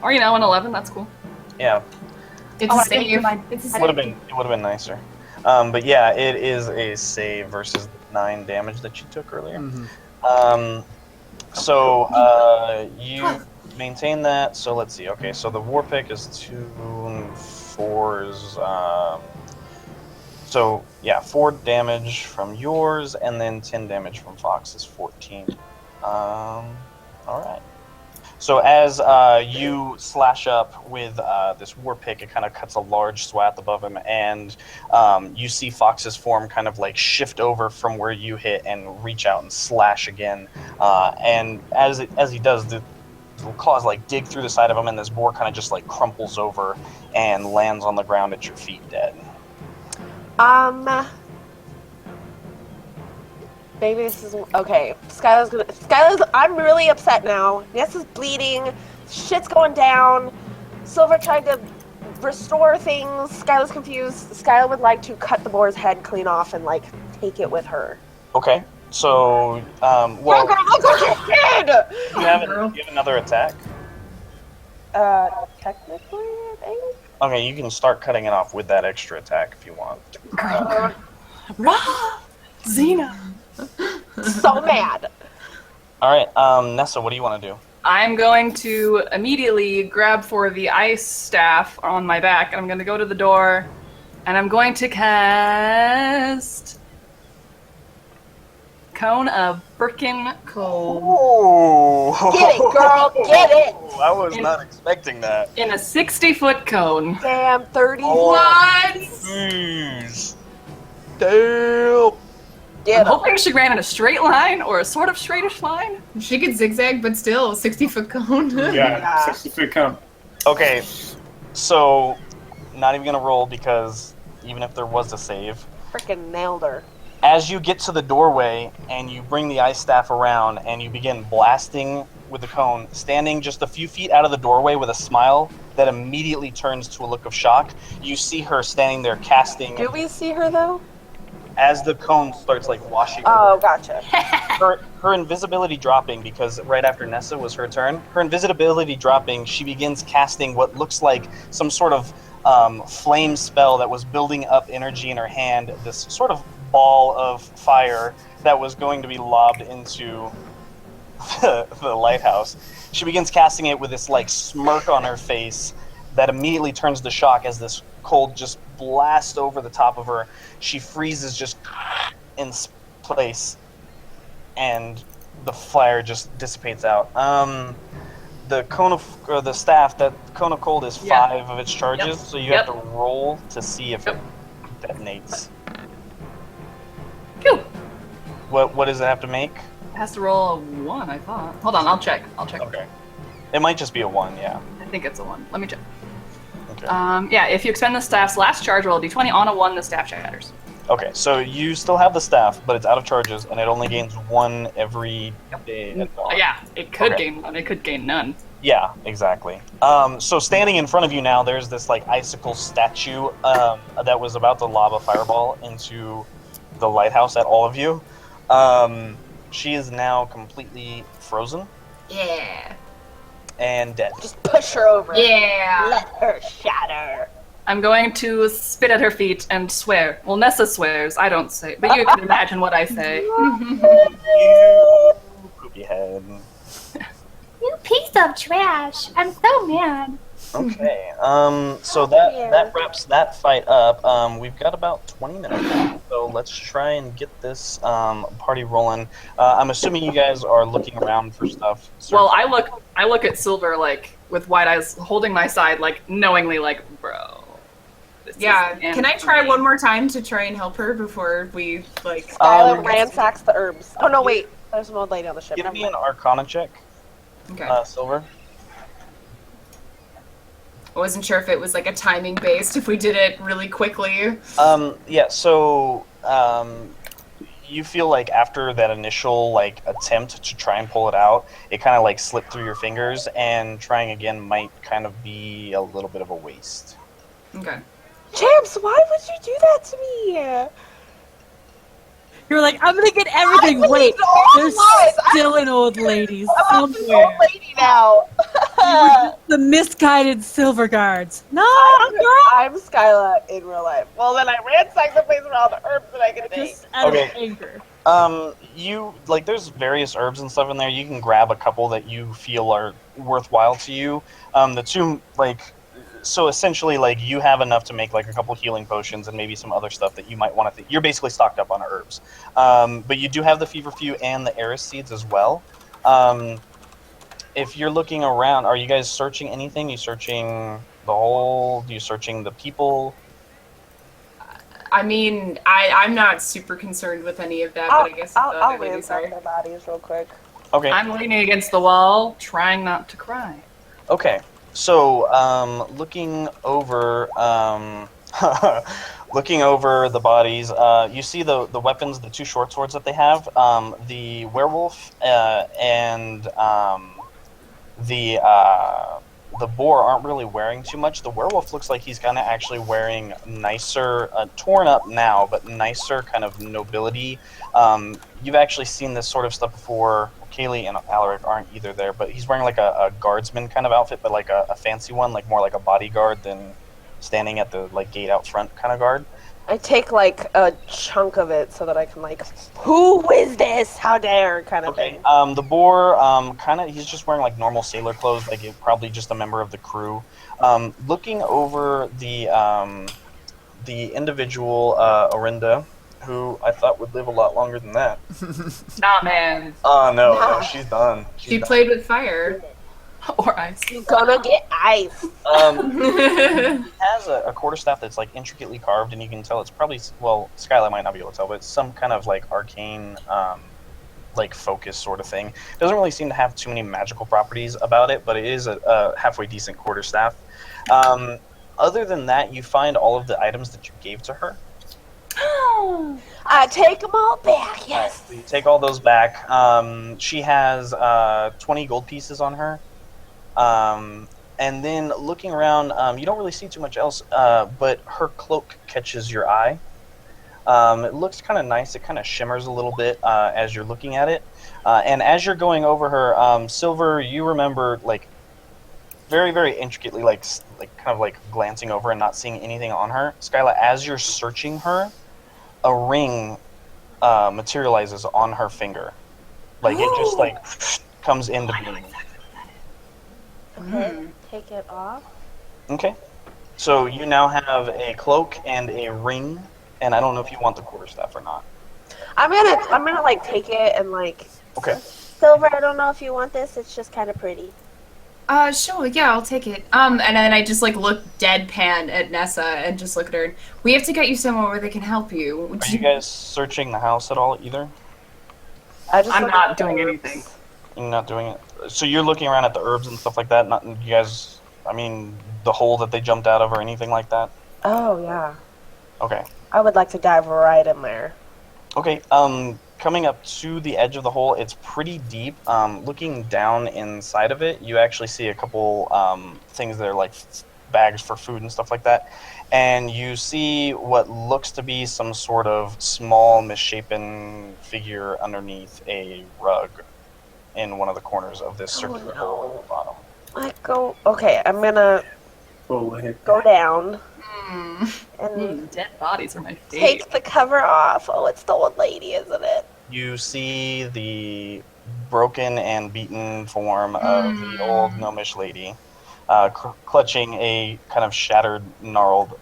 Speaker 5: Or an 11, that's cool.
Speaker 6: Yeah,
Speaker 7: It's
Speaker 5: Oh,
Speaker 7: a
Speaker 5: I didn't do
Speaker 7: save.
Speaker 5: mine.
Speaker 7: It's a
Speaker 6: it
Speaker 7: save.
Speaker 6: would have been nicer. But yeah, it is a save versus the 9 damage that you took earlier. So you maintain that. So let's see. Okay, so the war pick is 2 and 4s. So yeah, 4 damage from yours, and then 10 damage from Fox is 14. All right. So as you slash up with this war pick, it kind of cuts a large swath above him, and you see Fox's form kind of like shift over from where you hit and reach out and slash again. And as he does, the claws like dig through the side of him, and this boar kind of just like crumples over and lands on the ground at your feet dead.
Speaker 2: Maybe this is okay. Skylar's. I'm really upset now. Ness is bleeding. Shit's going down. Silver tried to restore things. Skylar's confused. Skylar would like to cut the boar's head clean off and like take it with her.
Speaker 6: Okay. So well,
Speaker 2: Look what you did!
Speaker 6: you have another attack.
Speaker 2: Technically, I think.
Speaker 6: Okay, you can start cutting it off with that extra attack if you want.
Speaker 5: Rah! Xena!
Speaker 2: So mad.
Speaker 6: All right, Nessa, what do you want to do?
Speaker 5: I'm going to immediately grab for the ice staff on my back, and I'm going to go to the door, and I'm going to cast Cone of Frickin' Cold
Speaker 6: Oh!
Speaker 2: Get it, girl. Get it.
Speaker 6: I was not expecting that.
Speaker 5: in a 60-foot cone.
Speaker 2: Damn, 30.
Speaker 7: What?
Speaker 6: Jeez. Damn.
Speaker 2: Get
Speaker 5: I'm
Speaker 2: 'em.
Speaker 5: hoping she ran in a straight line or a sort of straightish line.
Speaker 7: She could zigzag, but still, 60-foot cone.
Speaker 3: Yeah, 60-foot cone.
Speaker 6: Okay, so not even gonna roll because even if there was a save,
Speaker 2: Freaking nailed her.
Speaker 6: as you get to the doorway and you bring the ice staff around and you begin blasting with the cone, standing just a few feet out of the doorway with a smile that immediately turns to a look of shock, you see her standing there casting.
Speaker 2: Do we see her though?
Speaker 6: As the cone starts like washing
Speaker 2: Oh,
Speaker 6: over,
Speaker 2: gotcha.
Speaker 6: her invisibility dropping, because right after Nessa was her turn, her invisibility dropping, she begins casting what looks like some sort of flame spell that was building up energy in her hand, this sort of ball of fire that was going to be lobbed into the lighthouse. She begins casting it with this like smirk on her face that immediately turns to shock as this cold just blasts over the top of her. She freezes just in place, and the fire just dissipates out. The cone of, or the staff, that cone of cold is 5 of its charges, so you have to roll to see if it detonates.
Speaker 5: Phew.
Speaker 6: What does it have to make?
Speaker 5: It has to roll a 1, I thought. Hold on, I'll check.
Speaker 6: Okay. It might just be a 1, yeah.
Speaker 5: I think it's a 1. Let me check.
Speaker 6: Okay.
Speaker 5: Yeah, if you expend the staff's last charge, roll a d20. On a 1, the staff shatters.
Speaker 6: Okay, so you still have the staff, but it's out of charges, and it only gains 1 every day. At dawn.
Speaker 5: Yeah, it could
Speaker 6: Okay.
Speaker 5: gain 1. It could gain none.
Speaker 6: Yeah, exactly. So standing in front of you now, there's this like icicle statue that was about to lob a fireball into the lighthouse at all of you. She is now completely frozen
Speaker 7: Yeah.
Speaker 6: and dead.
Speaker 2: Just push her over.
Speaker 7: Yeah.
Speaker 2: Let her shatter.
Speaker 5: I'm going to spit at her feet and swear. Well, Nessa swears. I don't say, but you can imagine what I say.
Speaker 6: Poopy head.
Speaker 8: You piece of trash. I'm so mad.
Speaker 6: Okay. So that wraps that fight up. We've got about 20 minutes left, so let's try and get this party rolling. I'm assuming you guys are looking around for stuff.
Speaker 5: Well, I look at Silver like with wide eyes, holding my side, like knowingly, like, bro.
Speaker 7: Yeah. Can I try one more time to try and help her before we like?
Speaker 2: Skylar ransacks the herbs. Oh no, wait. There's an old lady on the ship.
Speaker 6: Give
Speaker 2: Never
Speaker 6: me
Speaker 2: mind.
Speaker 6: an Arcana check,
Speaker 7: Okay.
Speaker 6: Silver.
Speaker 7: I wasn't sure if it was like a timing based, if we did it really quickly.
Speaker 6: Yeah. So you feel like after that initial like attempt to try and pull it out, it kind of like slipped through your fingers, and trying again might kind of be a little bit of a waste.
Speaker 7: Okay.
Speaker 2: Champs, why would you do that to me?
Speaker 4: You're like, I'm gonna get everything.
Speaker 2: I
Speaker 4: Wait,
Speaker 2: believed all
Speaker 4: there's
Speaker 2: lies.
Speaker 4: still an old lady
Speaker 2: I'm this
Speaker 4: somewhere.
Speaker 2: old lady now.
Speaker 4: The misguided silver guards. No, girl.
Speaker 2: I'm Skyla in real life. Well, then I ransacked the place with all the herbs that I could take.
Speaker 4: Just out
Speaker 6: Okay.
Speaker 4: of anger.
Speaker 6: You like there's various herbs and stuff in there. You can grab a couple that you feel are worthwhile to you. The two like so essentially like you have enough to make like a couple healing potions and maybe some other stuff that you might want to you're basically stocked up on herbs. But you do have the feverfew and the Eris seeds as well. If you're looking around, are you guys searching anything? You searching the whole? You searching the people?
Speaker 7: I mean, I'm not super concerned with any of that, but I guess
Speaker 2: I'll
Speaker 7: the other ladies
Speaker 2: ransack
Speaker 7: are.
Speaker 2: their bodies real quick.
Speaker 6: Okay.
Speaker 5: I'm leaning against the wall, trying not to cry.
Speaker 6: Okay, so looking over, looking over the bodies, you see the weapons, the two short swords that they have. The werewolf and the boar aren't really wearing too much. The werewolf looks like he's kind of actually wearing nicer, torn up now, but nicer kind of nobility. You've actually seen this sort of stuff before. Kaylee and Alaric aren't either there, but he's wearing like a guardsman kind of outfit, but like a fancy one, like more like a bodyguard than standing at the like gate out front kind of guard.
Speaker 2: I take like a chunk of it so that I can like, who is this? How dare kind of
Speaker 6: Okay.
Speaker 2: thing.
Speaker 6: The boar, kind of, he's just wearing like normal sailor clothes, like probably just a member of the crew. Looking over the individual Orinda, who I thought would live a lot longer than that.
Speaker 5: Nah, man.
Speaker 6: Oh no, she's done.
Speaker 7: She played with fire.
Speaker 5: Or ice.
Speaker 2: You're gonna get ice.
Speaker 6: Has a quarterstaff that's like intricately carved, and you can tell it's probably Skylar might not be able to tell, but it's some kind of like arcane, like focus sort of thing. It doesn't really seem to have too many magical properties about it, but it is a halfway decent quarterstaff. Other than that, you find all of the items that you gave to her.
Speaker 2: I take them all back. Yes.
Speaker 6: So you take all those back. She has 20 gold pieces on her. And then looking around, you don't really see too much else, but her cloak catches your eye. It looks kind of nice. It kind of shimmers a little bit as you're looking at it. And as you're going over her, Silver, you remember like very, very intricately, like kind of like glancing over and not seeing anything on her. Skyla, as you're searching her, a ring materializes on her finger. Like it just like comes into being.
Speaker 2: Okay. Take it off.
Speaker 6: Okay. So you now have a cloak and a ring, and I don't know if you want the quarterstaff or not.
Speaker 2: I'm gonna like take it and like.
Speaker 6: Okay.
Speaker 2: Silver, I don't know if you want this. It's just kind of pretty.
Speaker 7: Sure, yeah, I'll take it. And then I just like look deadpan at Nessa and just look at her. We have to get you somewhere where they can help you.
Speaker 6: Are you guys searching the house at all either?
Speaker 5: I'm not doing anything.
Speaker 6: You're not doing it. So you're looking around at the herbs and stuff like that. Not you guys. I mean, the hole that they jumped out of or anything like that.
Speaker 2: Oh yeah.
Speaker 6: Okay.
Speaker 2: I would like to dive right in there.
Speaker 6: Okay. coming up to the edge of the hole, it's pretty deep. Looking down inside of it, you actually see a couple things that are like bags for food and stuff like that. And you see what looks to be some sort of small, misshapen figure underneath a rug in one of the corners of this circular hole at the bottom.
Speaker 2: Okay, I'm gonna go down and
Speaker 5: Dead bodies are my favorite.
Speaker 2: take the cover off. Oh, it's the old lady, isn't it?
Speaker 6: You see the broken and beaten form of the old gnomish lady, clutching a kind of shattered, gnarled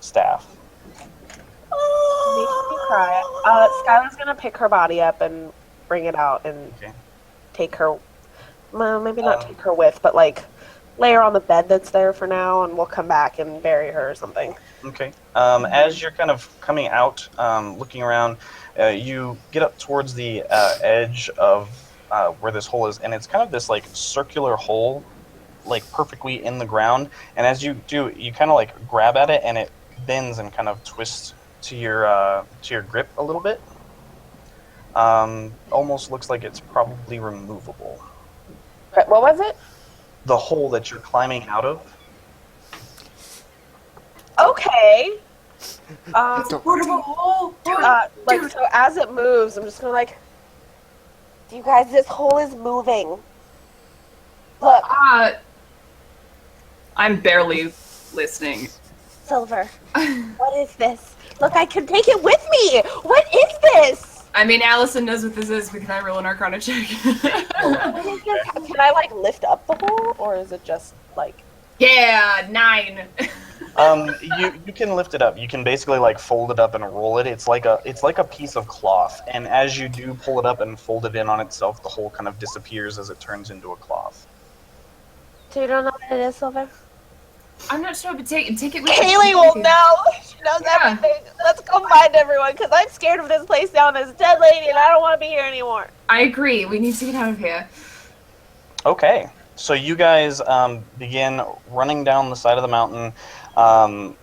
Speaker 6: staff.
Speaker 2: Makes me cry. Skylar's gonna pick her body up and bring it out and take her. Well, maybe not take her with, but like lay her on the bed that's there for now, and we'll come back and bury her or something.
Speaker 6: Okay. As you're kind of coming out, looking around, you get up towards the edge of where this hole is, and it's kind of this like circular hole, like perfectly in the ground. And as you do, you kind of like grab at it, and it bends and kind of twists to your grip a little bit. Almost looks like it's probably removable.
Speaker 2: What was it?
Speaker 6: The hole that you're climbing out of.
Speaker 2: Okay.
Speaker 7: It's a portable hole.
Speaker 2: So as it moves, I'm just gonna like. You guys, this hole is moving. Look,
Speaker 5: I'm barely listening.
Speaker 2: Silver. What is this? Look, I can take it with me. What is this?
Speaker 7: I mean, Allison knows what this is. Can I roll an Arcana check?
Speaker 2: What is this? Can I like lift up the hole, or is it just like?
Speaker 7: Yeah, 9.
Speaker 6: You can lift it up. You can basically like fold it up and roll it. It's like a piece of cloth, and as you do pull it up and fold it in on itself, the hole kind of disappears as it turns into a cloth.
Speaker 2: So you don't know what it is, Silver?
Speaker 7: I'm not sure, but take it with
Speaker 2: Kaylee
Speaker 7: you.
Speaker 2: will know. She knows everything. Let's go find everyone, because I'm scared of this place down. This dead lady, and I don't want to be here anymore.
Speaker 7: I agree. We need to get out of here.
Speaker 6: Okay, so you guys begin running down the side of the mountain.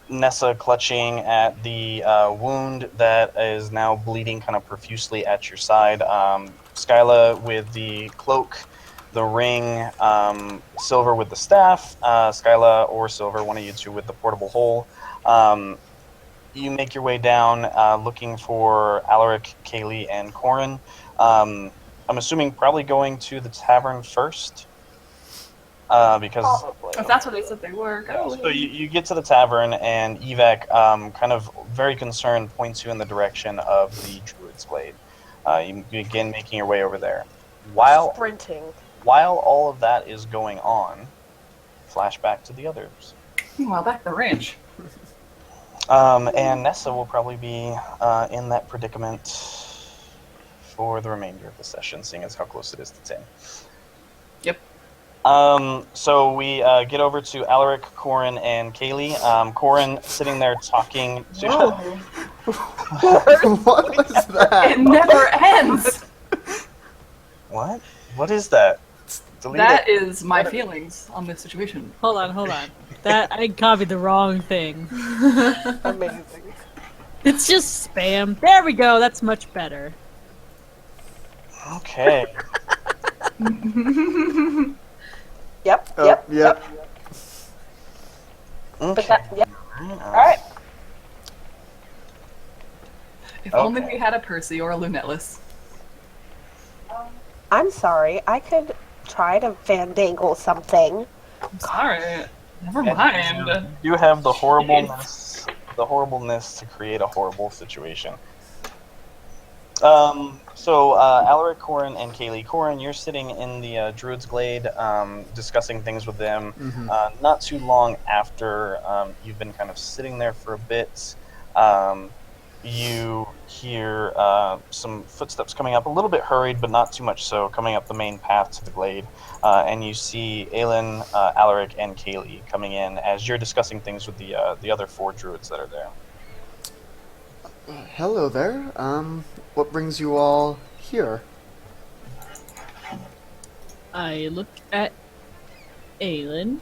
Speaker 6: Nessa clutching at the wound that is now bleeding kind of profusely at your side. Skyla with the cloak, the ring, Silver with the staff, Skyla or Silver, one of you two with the portable hole. You make your way down looking for Alaric, Kaylee, and Corin. I'm assuming probably going to the tavern first. Because
Speaker 5: If that's what they said they were.
Speaker 6: so you get to the tavern, and Evac, kind of very concerned, points you in the direction of the Druid's Glade. You begin making your way over there.
Speaker 2: Sprinting.
Speaker 6: While all of that is going on, flashback to the others.
Speaker 5: Meanwhile, back at the ranch.
Speaker 6: And Nessa will probably be in that predicament for the remainder of the session, seeing as how close it is to 10.
Speaker 5: Yep.
Speaker 6: So we get over to Alaric, Corin, and Kaylee. Corin sitting there talking to...
Speaker 1: What was that?
Speaker 5: It never ends.
Speaker 6: What? What is that? Delete
Speaker 5: That
Speaker 6: it.
Speaker 5: is my feelings on this situation.
Speaker 4: Hold on. That I copied the wrong thing.
Speaker 2: Amazing.
Speaker 4: It's just spam. There we go. That's much better.
Speaker 6: Okay.
Speaker 2: Yep.
Speaker 1: Oh,
Speaker 2: Yep.
Speaker 1: yep.
Speaker 6: Okay.
Speaker 2: Yep. All right.
Speaker 5: If only we had a Percy or a Lunellus.
Speaker 2: I'm sorry. I could try to fandangle something.
Speaker 5: I'm sorry. Never
Speaker 6: And
Speaker 5: mind.
Speaker 6: You have the horribleness to create a horrible situation. So Alaric, Corin, and Kaylee. Corin, you're sitting in the Druid's Glade, discussing things with them. Not too long after you've been kind of sitting there for a bit, you hear some footsteps coming up, a little bit hurried, but not too much so, coming up the main path to the glade. And you see Aelin, Alaric, and Kaylee coming in as you're discussing things with the other 4 druids that are there.
Speaker 1: Hello there. What brings you all here?
Speaker 4: I look at Aelin.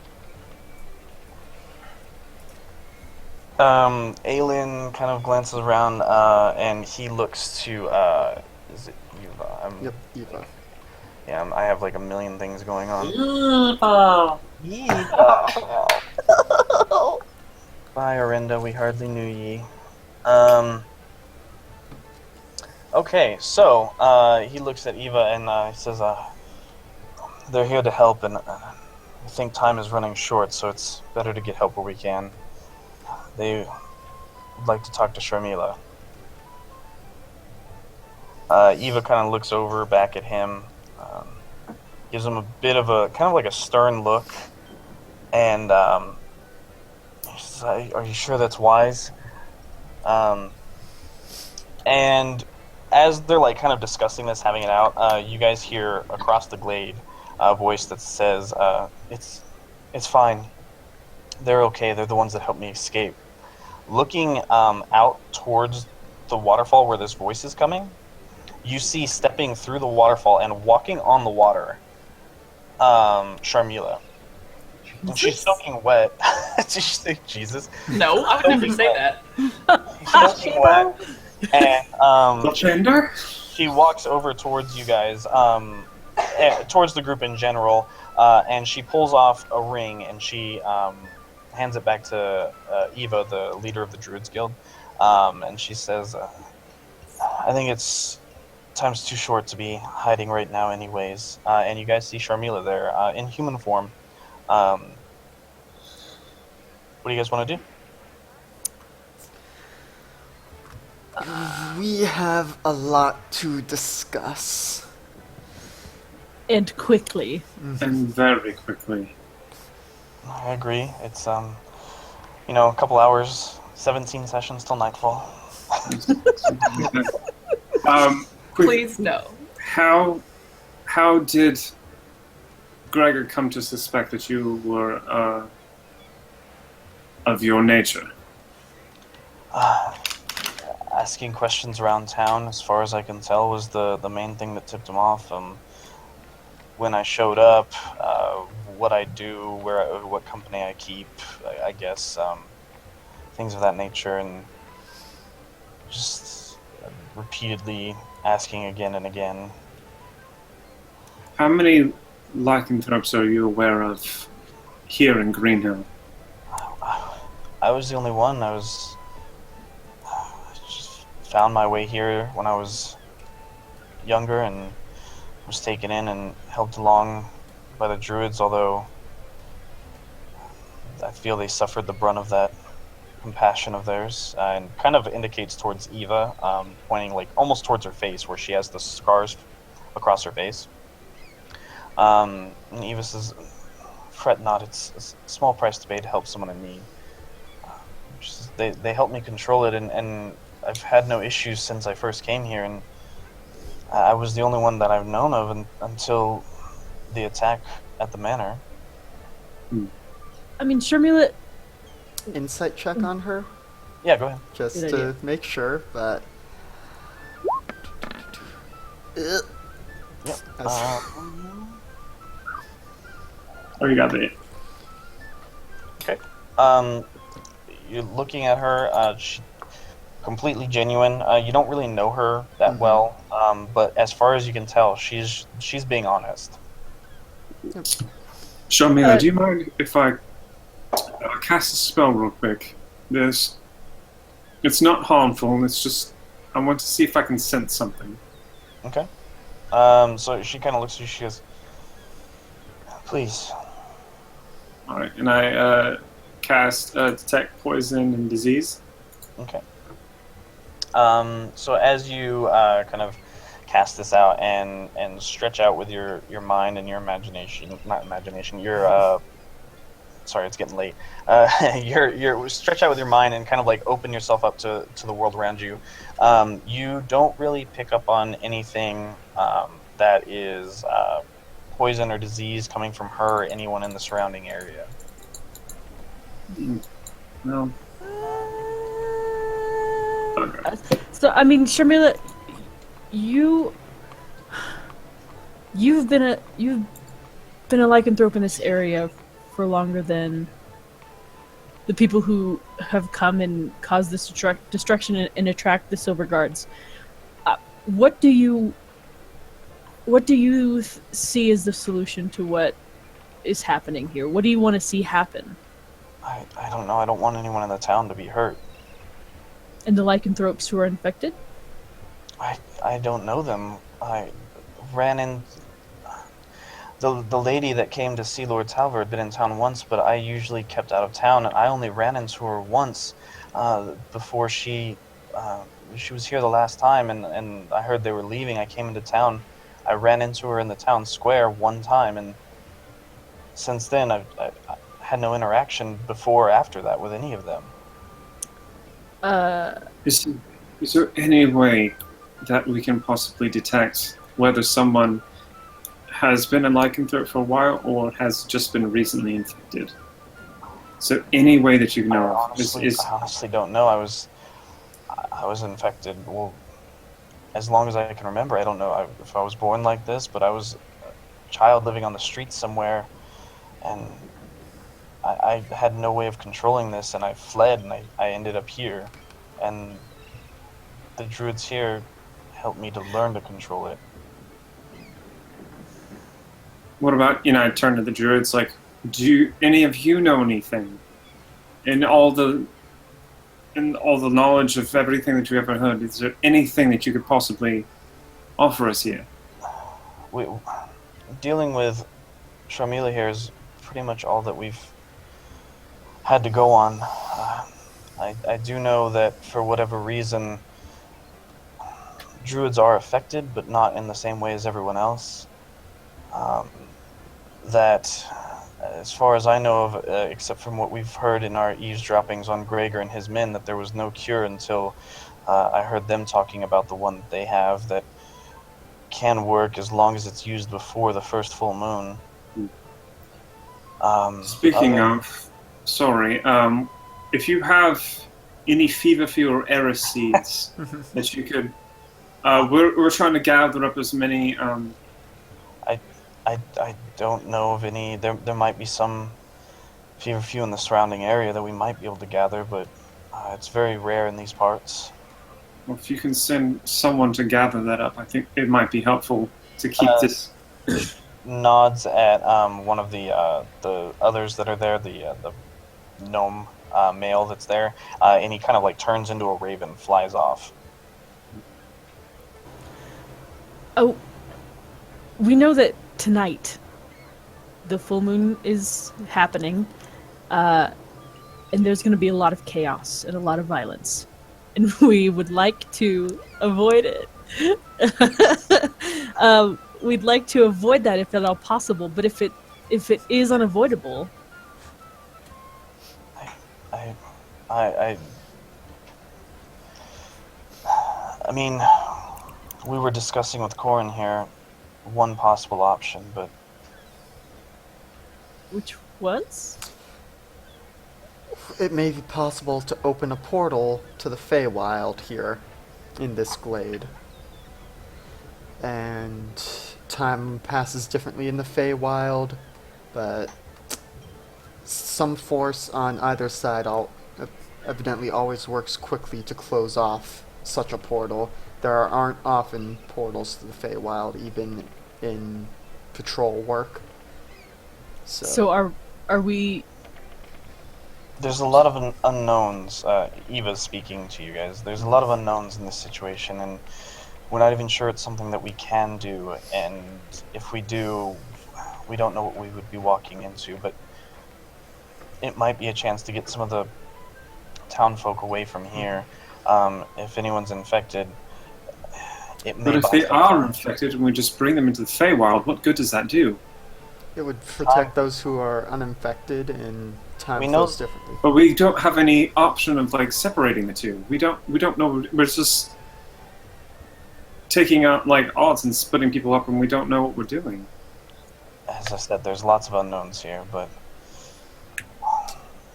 Speaker 6: Aelin kind of glances around, and he looks to, is it Eva?
Speaker 1: Yep, Eva.
Speaker 6: Yeah, I have like a million things going on. Eva! Bye, Orinda, we hardly knew ye. Okay, so, he looks at Eva and, he says, they're here to help, and I think time is running short, so it's better to get help where we can. They would like to talk to Sharmila. Eva kind of looks over back at him, gives him a bit of a, kind of like a stern look, and she says, are you sure that's wise? And as they're like kind of discussing this, having it out, you guys hear across the glade a voice that says, it's fine. They're okay. They're the ones that helped me escape. Looking out towards the waterfall where this voice is coming, you see stepping through the waterfall and walking on the water, Sharmila. And she's soaking wet. Did you say Jesus?
Speaker 5: No, I would never say that.
Speaker 6: She's soaking wet. And
Speaker 3: Gender?
Speaker 6: she walks over towards you guys, towards the group in general, and she pulls off a ring and she hands it back to Eva, the leader of the Druids Guild, and she says, I think time's too short to be hiding right now anyways. And you guys see Sharmila there, in human form. What do you guys want to do?
Speaker 1: We have a lot to discuss.
Speaker 4: And quickly.
Speaker 3: And very quickly.
Speaker 6: I agree. It's, a couple hours, 17 sessions till nightfall.
Speaker 5: Please, no.
Speaker 3: How did Gregor come to suspect that you were of your nature?
Speaker 6: Asking questions around town, as far as I can tell, was the main thing that tipped him off. When I showed up, what I do, what company I keep, I guess, things of that nature, and just repeatedly asking again and again.
Speaker 3: How many lycanthropes are you aware of here in Greenhill?
Speaker 6: I was the only one. I just found my way here when I was younger and was taken in and helped along by the Druids, although I feel they suffered the brunt of that compassion of theirs, and kind of indicates towards Eva, pointing like almost towards her face where she has the scars across her face. And Eva says, fret not, it's a small price to pay to help someone in need. They helped me control it, and I've had no issues since I first came here, and I was the only one that I've known of until the attack at the manor.
Speaker 4: I mean, Sharmila.
Speaker 1: Insight check on her,
Speaker 6: Yeah, go ahead.
Speaker 1: just
Speaker 4: Good
Speaker 1: to
Speaker 4: idea.
Speaker 1: make sure, but...
Speaker 6: Yep.
Speaker 1: As-
Speaker 3: Oh, you got it.
Speaker 6: Okay. You're looking at her. She's completely genuine. You don't really know her that well, but as far as you can tell, she's being honest.
Speaker 3: Sharmila, do you mind if I cast a spell real quick? It's not harmful. It's just I want to see if I can sense something.
Speaker 6: Okay. So she kind of looks at you. She goes, "Please."
Speaker 3: All right, and I cast detect poison and disease.
Speaker 6: Okay. So as you kind of cast this out and stretch out with your mind and your imagination, not imagination, your sorry, it's getting late. Your stretch out with your mind and kind of like open yourself up to the world around you. You don't really pick up on anything that is poison or disease coming from her or anyone in the surrounding area.
Speaker 3: No. Okay.
Speaker 4: So I mean, Sharmila, you've been a lycanthrope in this area for longer than the people who have come and caused this destruction and attract the Silver Guards. What do you see as the solution to what is happening here? What do you want to see happen?
Speaker 6: I don't know. I don't want anyone in the town to be hurt.
Speaker 4: And the lycanthropes who are infected?
Speaker 6: I don't know them. I ran in... The lady that came to see Lord Talver had been in town once, but I usually kept out of town, and I only ran into her once before she was here the last time, and I heard they were leaving. I came into town. I ran into her in the town square one time, and since then I had no interaction before or after that with any of them.
Speaker 3: Is there any way that we can possibly detect whether someone has been a lycanthrope for a while or has just been recently infected? So any way that you know of?
Speaker 6: I honestly don't know. I was infected. Well, as long as I can remember, I don't know if I was born like this, but I was a child living on the streets somewhere, and I had no way of controlling this, and I fled, and I ended up here, and the druids here helped me to learn to control it.
Speaker 3: What about, I turn to the druids, like, do any of you know anything? In all the knowledge of everything that you ever heard, is there anything that you could possibly offer us here?
Speaker 6: Dealing with Sharmila here is pretty much all that we've had to go on. I do know that for whatever reason, druids are affected, but not in the same way as everyone else. That, as far as I know of, except from what we've heard in our eavesdroppings on Gregor and his men, that there was no cure until I heard them talking about the one that they have that can work as long as it's used before the first full moon.
Speaker 3: Speaking of, sorry, if you have any feverfew or Eris seeds that you could, we're trying to gather up as many.
Speaker 6: I don't know of any. There might be some feverfew in the surrounding area that we might be able to gather, but it's very rare in these parts.
Speaker 3: Well, if you can send someone to gather that up, I think it might be helpful to keep this.
Speaker 6: Nods at one of the others that are there, the gnome male that's there, and he kind of like turns into a raven, flies off.
Speaker 4: Oh, we know that tonight the full moon is happening, and there's going to be a lot of chaos and a lot of violence, and we would like to avoid it. We'd like to avoid that if at all possible, but if it is unavoidable,
Speaker 6: I mean, we were discussing with Corin here one possible option, but
Speaker 4: which was?
Speaker 1: It may be possible to open a portal to the Feywild here in this glade. And time passes differently in the Feywild, but some force on either side evidently always works quickly to close off such a portal. There aren't often portals to the Feywild, even in patrol work.
Speaker 4: So are we...
Speaker 6: There's a lot of unknowns. Eva's speaking to you guys. There's a lot of unknowns in this situation, and we're not even sure it's something that we can do, and if we do, we don't know what we would be walking into, but it might be a chance to get some of the townfolk away from here. If anyone's infected, it may...
Speaker 3: But if they are infected and we just bring them into the Feywild, what good does that do?
Speaker 1: It would protect those who are uninfected, and time flows differently.
Speaker 3: But we don't have any option of like separating the two. We don't know. We're just taking out like odds and splitting people up, and we don't know what we're doing.
Speaker 6: As I said, there's lots of unknowns here, but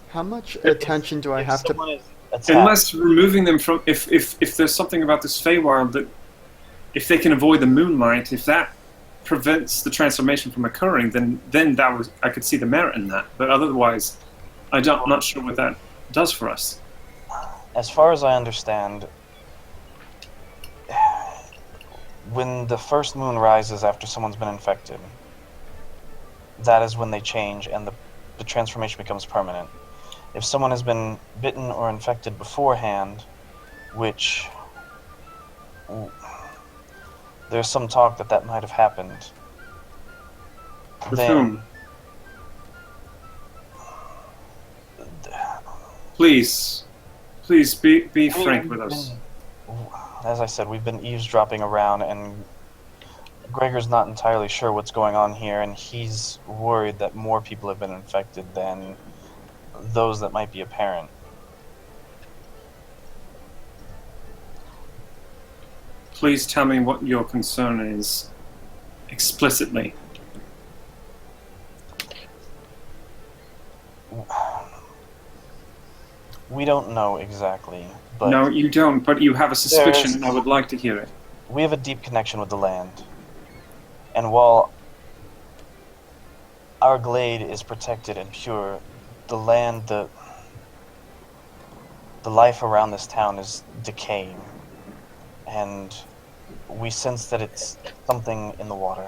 Speaker 1: how much attention do I have to...
Speaker 3: Unless removing them from... If there's something about this Feywild that... If they can avoid the moonlight, if that prevents the transformation from occurring, then that was... I could see the merit in that. But otherwise, I'm not sure what that does for us.
Speaker 6: As far as I understand, when the first moon rises after someone's been infected, that is when they change and the transformation becomes permanent. If someone has been bitten or infected beforehand, which there's some talk that might have happened,
Speaker 3: With
Speaker 6: then
Speaker 3: whom? Please be frank with us.
Speaker 6: As I said, we've been eavesdropping around, and Gregor's not entirely sure what's going on here, and he's worried that more people have been infected than those that might be apparent.
Speaker 3: Please tell me what your concern is, explicitly.
Speaker 6: We don't know exactly, but
Speaker 3: No, you don't, but you have a suspicion, and I would like to hear it.
Speaker 6: we have a deep connection with the land. And while our glade is protected and pure, the land, the life around this town is decaying. And we sense that it's something in the water.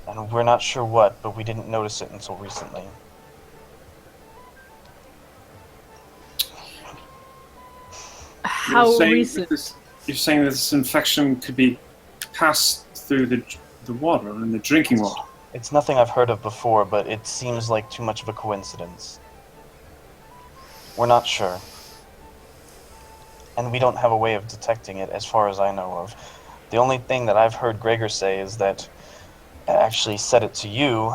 Speaker 6: And we're not sure what, but we didn't notice it until recently.
Speaker 4: How recent?
Speaker 3: You're saying that this infection could be passed through the water and the drinking water.
Speaker 6: It's nothing I've heard of before, but it seems like too much of a coincidence. We're not sure. And we don't have a way of detecting it as far as I know of. The only thing that I've heard Gregor say is that, actually said it to you,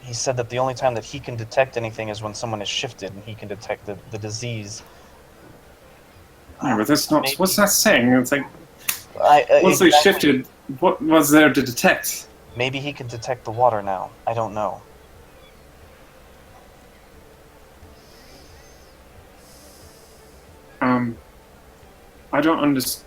Speaker 6: he said that the only time that he can detect anything is when someone is shifted and he can detect the disease.
Speaker 3: Yeah, but that's not.
Speaker 6: Maybe.
Speaker 3: What's that saying? It's like once
Speaker 6: Exactly.
Speaker 3: they shifted, what was there to detect?
Speaker 6: Maybe he can detect the water now. I don't know.
Speaker 3: I don't understand.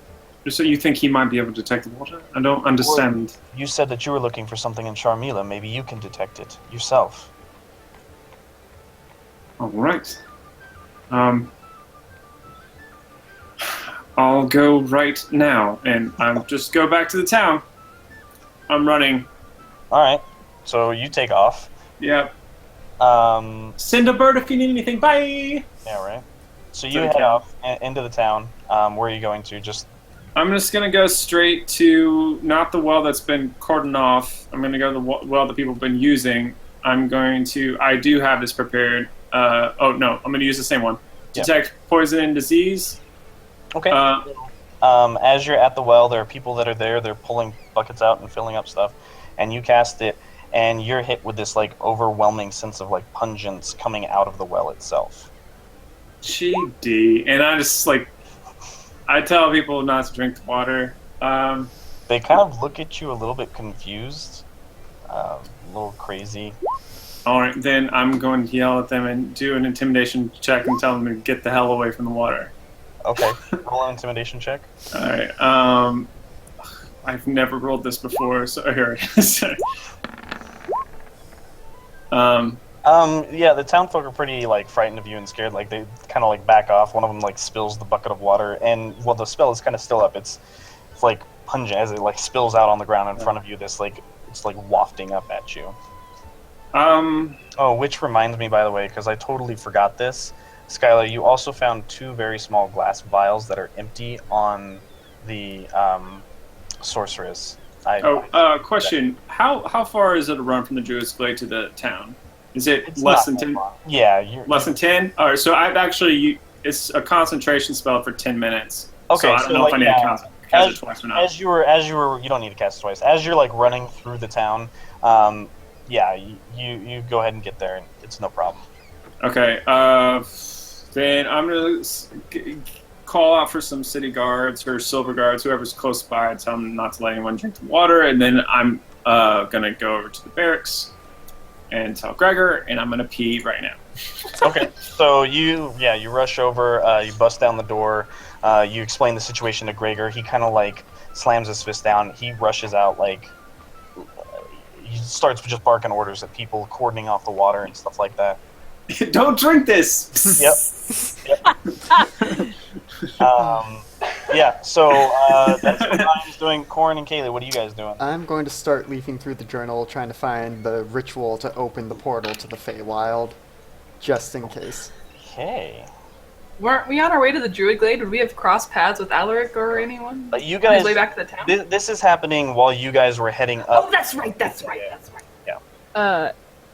Speaker 3: So you think he might be able to detect the water? I don't understand.
Speaker 6: You said that you were looking for something in Sharmila. Maybe you can detect it yourself.
Speaker 3: All right. I'll go right now, and I'll just go back to the town. I'm running.
Speaker 6: All right. So you take off.
Speaker 3: Yep.
Speaker 6: Yeah,
Speaker 3: Send a bird if you need anything. Bye.
Speaker 6: right. So you
Speaker 3: To the
Speaker 6: head
Speaker 3: town.
Speaker 6: off into the town. Where are you going to? Just
Speaker 3: I'm just gonna go straight to not the well that's been cordoned off. I'm gonna go to the well that people have been using. I do have this prepared. Oh no, I'm gonna use the same one.
Speaker 6: Yep.
Speaker 3: Detect poison and disease.
Speaker 6: okay.
Speaker 3: Uh,
Speaker 6: As you're at the well, there are people that are there. They're pulling buckets out and filling up stuff, and you cast it, and you're hit with this like overwhelming sense of like pungence coming out of the well itself.
Speaker 3: GD. And I just I tell people not to drink the water.
Speaker 6: They kind of look at you a little bit confused, a little crazy.
Speaker 3: All right, then I'm going to yell at them and do an intimidation check and tell them to get the hell away from the water.
Speaker 6: Okay, roll an intimidation check.
Speaker 3: All right. I've never rolled this before, so here it is.
Speaker 6: Yeah, the townfolk are pretty like frightened of you and scared. Like they kind of like back off. One of them like spills the bucket of water, and well, the spell is kind of still up. It's like pungent as it like spills out on the ground in front of you. This like it's like wafting up at you. Oh, which reminds me, by the way, because I totally forgot this, Skylar, you also found 2 very small glass vials that are empty on the sorceress.
Speaker 3: Question: How far is it a run from the Druid's Glade to the town? Is it
Speaker 6: It's
Speaker 3: less
Speaker 6: not
Speaker 3: than 10?
Speaker 6: that long. Yeah, you're
Speaker 3: Less than 10? All right, so I've actually it's a concentration spell for 10 minutes.
Speaker 6: Okay,
Speaker 3: so I don't know
Speaker 6: like,
Speaker 3: if I need
Speaker 6: yeah,
Speaker 3: to cast it twice or not.
Speaker 6: As you were, you don't need to cast it twice. As you're like running through the town, yeah, you go ahead and get there, and it's no problem.
Speaker 3: Okay, then I'm gonna call out for some city guards or silver guards, whoever's close by, and tell them not to let anyone drink the water, and then I'm gonna go over to the barracks and tell Gregor, and I'm gonna pee right now.
Speaker 6: Okay, so you rush over, you bust down the door, you explain the situation to Gregor. He kind of like slams his fist down. He rushes out like starts just barking orders at people, cordoning off the water and stuff like that.
Speaker 3: Don't drink this.
Speaker 6: Yep. Yeah. So that's what Ryan's doing. Corin and Kaylee, what are you guys doing?
Speaker 1: I'm going to start leafing through the journal, trying to find the ritual to open the portal to the Feywild, just in case.
Speaker 6: Okay.
Speaker 5: Weren't we on our way to the Druid Glade? Would we have crossed paths with Alaric or anyone?
Speaker 6: But you
Speaker 5: On his
Speaker 6: guys,
Speaker 5: way back to the town?
Speaker 6: this is happening while you guys were heading up.
Speaker 5: Oh, that's right.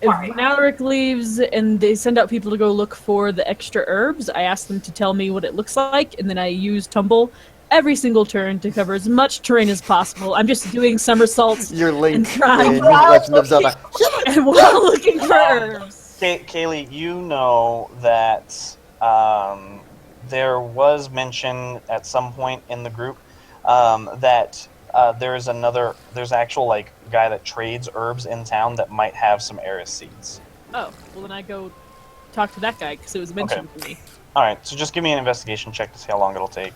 Speaker 4: If
Speaker 5: Sorry.
Speaker 4: Alaric leaves and they send out people to go look for the extra herbs, I ask them to tell me what it looks like, and then I use Tumble every single turn to cover as much terrain as possible. I'm just doing somersaults
Speaker 1: You're Link
Speaker 4: and trying
Speaker 1: in Legend of Zelda.
Speaker 4: and while looking for herbs.
Speaker 6: Kaylee, you know that there was mention at some point in the group that there's actual like guy that trades herbs in town that might have some Eris seeds.
Speaker 4: Oh, well then I go talk to that guy because it was mentioned to me.
Speaker 6: All right, so just give me an investigation check to see how long it'll take.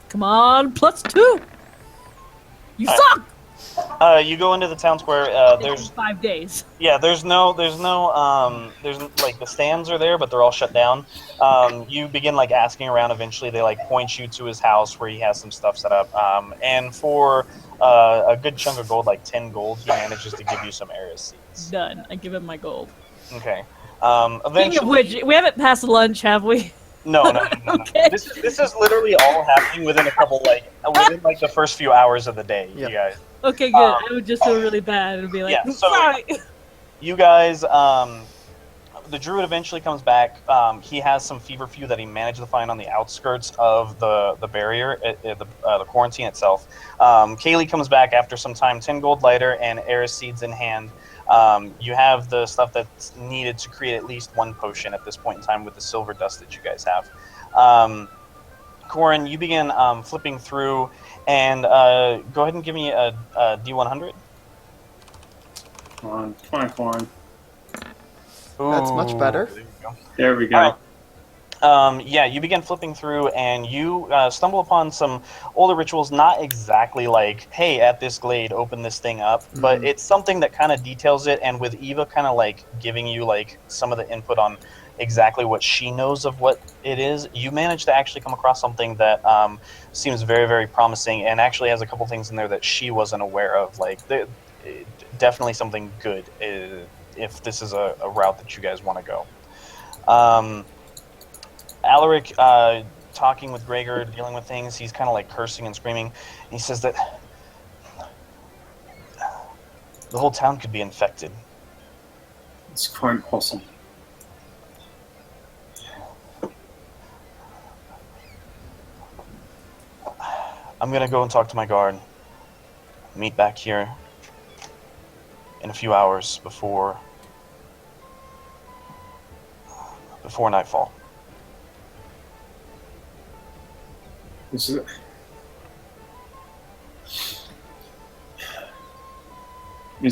Speaker 4: Come on, +2. You
Speaker 6: All
Speaker 4: suck.
Speaker 6: You go into the town square. There's
Speaker 4: 5 days.
Speaker 6: there's like the stands are there, but they're all shut down. You begin like asking around. Eventually, they like point you to his house where he has some stuff set up. And for a good chunk of gold, like 10 gold, he manages to give you some Eris seeds.
Speaker 4: Done. I give him my gold.
Speaker 6: Okay.
Speaker 4: Speaking
Speaker 6: Eventually,
Speaker 4: of which, we haven't passed lunch, have we?
Speaker 6: no.
Speaker 4: Okay.
Speaker 6: This is literally all happening within the first few hours of the day.
Speaker 1: Yep.
Speaker 6: You guys.
Speaker 4: Okay, good. I would just feel really bad and be like,
Speaker 6: Yeah,
Speaker 4: "I'm
Speaker 6: so-
Speaker 4: sorry."
Speaker 6: You guys, the druid eventually comes back. He has some feverfew that he managed to find on the outskirts of the barrier, the quarantine itself. Kaylee comes back after some time, 10 gold lighter and Eris seeds in hand. You have the stuff that's needed to create at least one potion at this point in time with the silver dust that you guys have. Corin, you begin flipping through, and go ahead and give me a D100.
Speaker 3: Come on, Corin.
Speaker 1: That's much better.
Speaker 6: There you go.
Speaker 3: There we go.
Speaker 6: Yeah, you begin flipping through, and you stumble upon some older rituals. Not exactly like, "Hey, at this glade, open this thing up," but it's something that kind of details it. And with Eva kind of like giving you like some of the input on exactly what she knows of what it is, you manage to actually come across something that seems very, very promising, and actually has a couple things in there that she wasn't aware of. Like, definitely something good if this is a route that you guys want to go. Alaric, talking with Gregor, dealing with things, he's kind of like cursing and screaming. And he says that the whole town could be infected.
Speaker 3: It's quite awesome.
Speaker 6: I'm gonna go and talk to my guard. Meet back here in a few hours before nightfall.
Speaker 3: Is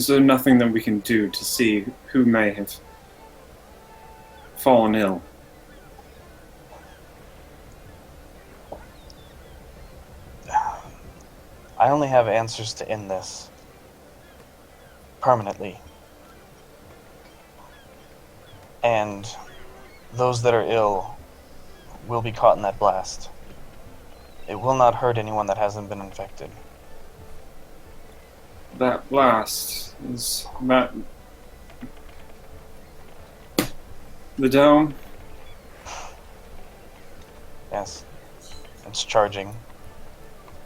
Speaker 3: there nothing that we can do to see who may have fallen ill?
Speaker 6: I only have answers to end this permanently. And those that are ill will be caught in that blast. It will not hurt anyone that hasn't been infected.
Speaker 3: That blast is that the dome?
Speaker 6: Yes. It's charging.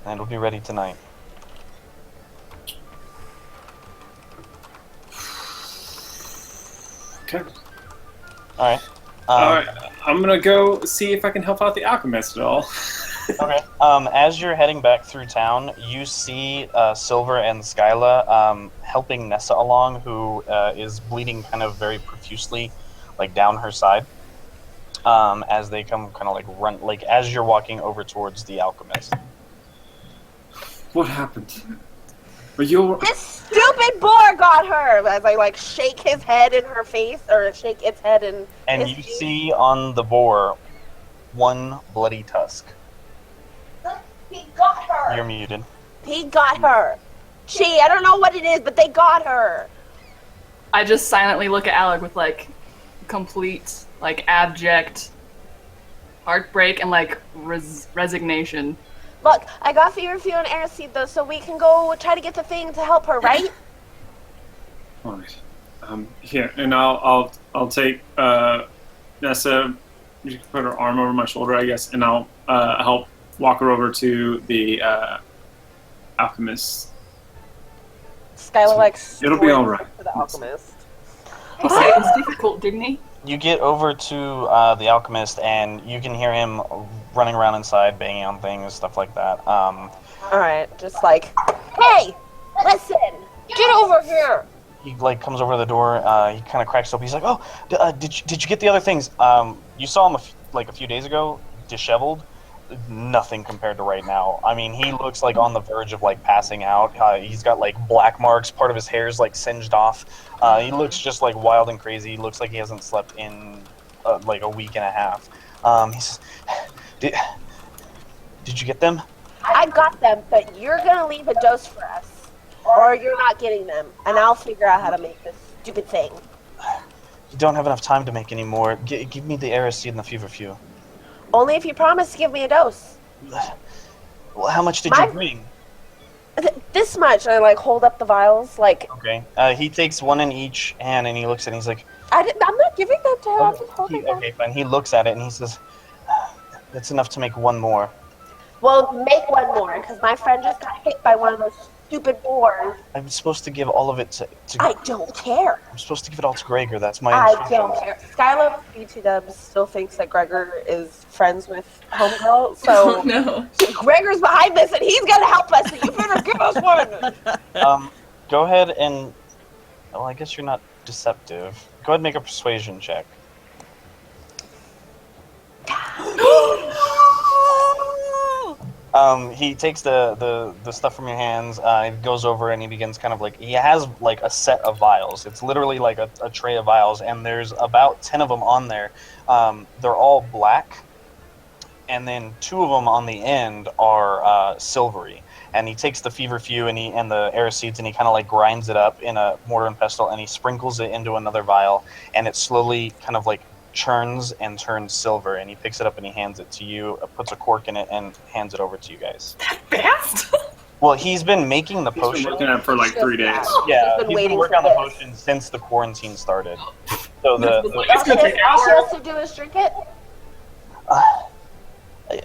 Speaker 6: And it'll be ready tonight.
Speaker 3: Okay.
Speaker 6: Alright.
Speaker 3: Alright, I'm gonna go see if I can help out the alchemist at all.
Speaker 6: Okay. As you're heading back through town, you see Silver and Skyla helping Nessa along, who is bleeding kind of very profusely, like down her side. As they come kind of like run, like as you're walking over towards the alchemist.
Speaker 3: What happened? Are you?
Speaker 2: This stupid boar got her! As I like shake his head in her face, or shake its head in
Speaker 6: And
Speaker 2: his
Speaker 6: you
Speaker 2: face.
Speaker 6: see on the boar one bloody tusk.
Speaker 2: He got her!
Speaker 6: You're muted.
Speaker 2: He got her! I don't know what it is, but they got her.
Speaker 5: I just silently look at Alec with like complete, like abject heartbreak and like resignation.
Speaker 2: Look, I got feverfew and air seed though, so we can go try to get the thing to help her, right?
Speaker 3: All right. Here, and I'll take Nessa. You can put her arm over my shoulder, I guess, and I'll help walk her over to the alchemist.
Speaker 2: Skylar like
Speaker 3: It'll be all right.
Speaker 2: To the alchemist.
Speaker 5: He said it was difficult, didn't he?
Speaker 6: You get over to the alchemist, and you can hear him running around inside, banging on things, stuff like that.
Speaker 2: All right, just like, hey, listen, get over here.
Speaker 6: He like comes over to the door. He kind of cracks open. He's like, "Oh, did you get the other things? You saw him a few days ago, disheveled. Nothing compared to right now. I mean, he looks like on the verge of like passing out. He's got like black marks. Part of his hair's like singed off. He looks just like wild and crazy. He looks like he hasn't slept in like a week and a half. He says, "Did you get them?"
Speaker 2: I got them, but you're gonna leave a dose for us, or you're not getting them, and I'll figure out how to make this stupid thing.
Speaker 6: You don't have enough time to make any more. Give me the Aris seed and the feverfew.
Speaker 2: Only if you promise to give me a dose.
Speaker 6: Well, how much did you bring?
Speaker 2: This much. I like hold up the vials, like.
Speaker 6: Okay. He takes one in each hand and he looks at it and he's like,
Speaker 2: I'm not giving them to him. I'm just holding them.
Speaker 6: okay, fine. He looks at it and he says, that's enough to make one more.
Speaker 2: Well, make one more, because my friend just got hit by one of those stupid boars.
Speaker 6: I'm supposed to give all of it to
Speaker 2: I don't care.
Speaker 6: I'm supposed to give it all to Gregor. That's my
Speaker 2: I
Speaker 6: instructions.
Speaker 2: don't care. Skylar B2Dubs still thinks that Gregor is friends with Homegirl, so
Speaker 5: No.
Speaker 2: Gregor's behind this and he's gonna help us, so you better give us one.
Speaker 6: Go ahead and... Well, I guess you're not deceptive. Go ahead and make a persuasion check. He takes the stuff from your hands, goes over and he begins kind of like, he has like a set of vials. It's literally like a tray of vials, and there's about 10 of them on there. They're all black, and then 2 of them on the end are silvery. And he takes the feverfew and the air seeds and he kind of like grinds it up in a mortar and pestle, and he sprinkles it into another vial, and it slowly kind of like churns and turns silver, and he picks it up and he hands it to you, puts a cork in it, and hands it over to you guys.
Speaker 5: Fast?
Speaker 6: Well, he's been making the
Speaker 3: He's been
Speaker 6: potion.
Speaker 3: working on it for like 3 days.
Speaker 6: Yeah,
Speaker 2: He's been
Speaker 6: he's
Speaker 2: waiting
Speaker 6: been working
Speaker 2: for
Speaker 6: on the
Speaker 2: this.
Speaker 6: potion since the quarantine started. So
Speaker 2: All she has to do is drink it?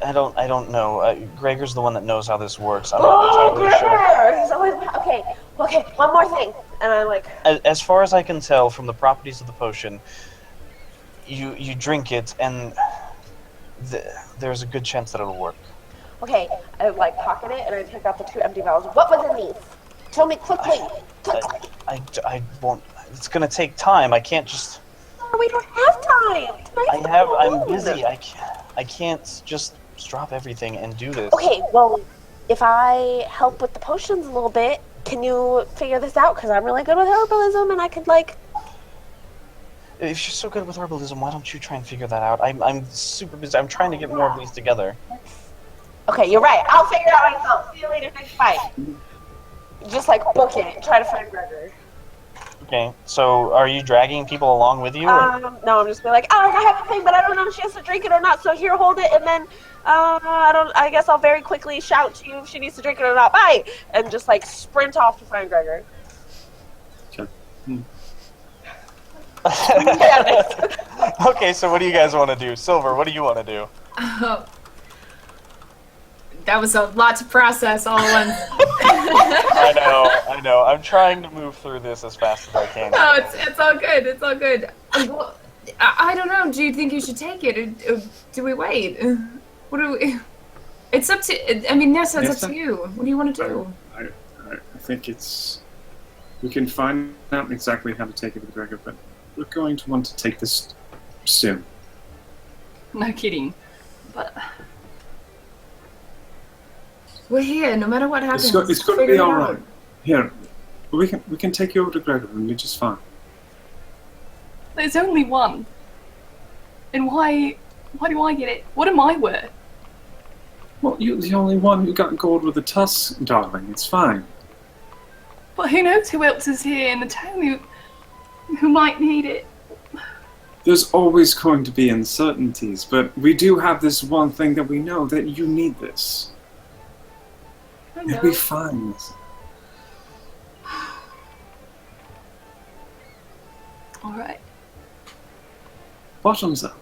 Speaker 6: I don't know. Gregor's the one that knows how this works. I'm not entirely sure.
Speaker 2: Gregor! He's always okay, one more thing. And I like
Speaker 6: As far as I can tell from the properties of the potion, you drink it and there's a good chance that it'll work.
Speaker 2: okay, I like pocket it and I take out the 2 empty vials. What was in these? Tell me quickly.
Speaker 6: I won't. It's gonna take time. I can't just.
Speaker 2: We don't have time.
Speaker 6: I'm busy. I can't just drop everything and do this.
Speaker 2: Okay, well, if I help with the potions a little bit, can you figure this out? Because I'm really good with herbalism, and I could like.
Speaker 6: If you're so good with herbalism, why don't you try and figure that out? I'm super busy. I'm trying to get more of these together.
Speaker 2: Okay, you're right. I'll figure it out myself. See you later next fight. Just like book it. Try to find Gregor.
Speaker 6: Okay, so are you dragging people along with you? Or?
Speaker 2: No, I'm just be like, oh, I have a thing, but I don't know if she has to drink it or not. So here, hold it, and then, I guess I'll very quickly shout to you if she needs to drink it or not. Bye, and just like sprint off to find Gregor.
Speaker 3: Okay.
Speaker 6: Okay, so what do you guys want to do? Silver, what do you want to do?
Speaker 7: That was a lot to process all at once.
Speaker 6: I know. I'm trying to move through this as fast as I can.
Speaker 7: No, it's all good. It's all good. Well, I don't know. Do you think you should take it, or do we wait? What do we? It's up to. I mean, Nessa, it's up to you. What do you want to do?
Speaker 3: I think it's. We can find out exactly how to take it with Gregor, but we're going to want to take this soon.
Speaker 5: No kidding. But
Speaker 7: We're here. No matter what happens,
Speaker 3: It's going to
Speaker 7: figure
Speaker 3: be
Speaker 7: it
Speaker 3: all
Speaker 7: out.
Speaker 3: right. Here, we can take you over to Gregor and be just fine.
Speaker 5: there's only one. And why do I get it? What am I worth?
Speaker 3: Well, you're the only one who got gold with a tusk, darling. It's fine.
Speaker 5: But who knows who else is here in the town who might need it.
Speaker 3: There's always going to be uncertainties, but we do have this one thing that we know, that you need this.
Speaker 5: I know.
Speaker 3: It'll be fine.
Speaker 5: All right.
Speaker 3: Bottoms up.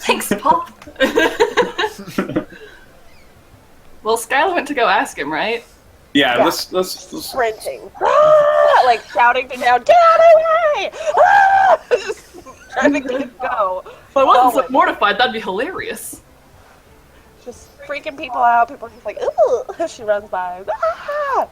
Speaker 5: Thanks, Paul. Well, Skylar went to go ask him, right?
Speaker 3: Yeah,
Speaker 2: Yeah.
Speaker 3: let's
Speaker 2: Sprinting. Like shouting to down, get out of the way! Just trying to get it go.
Speaker 5: If I wasn't so
Speaker 2: Going.
Speaker 5: mortified, that'd be hilarious.
Speaker 2: Just freaking people out. People are just like, ooh, as she runs by. Ah!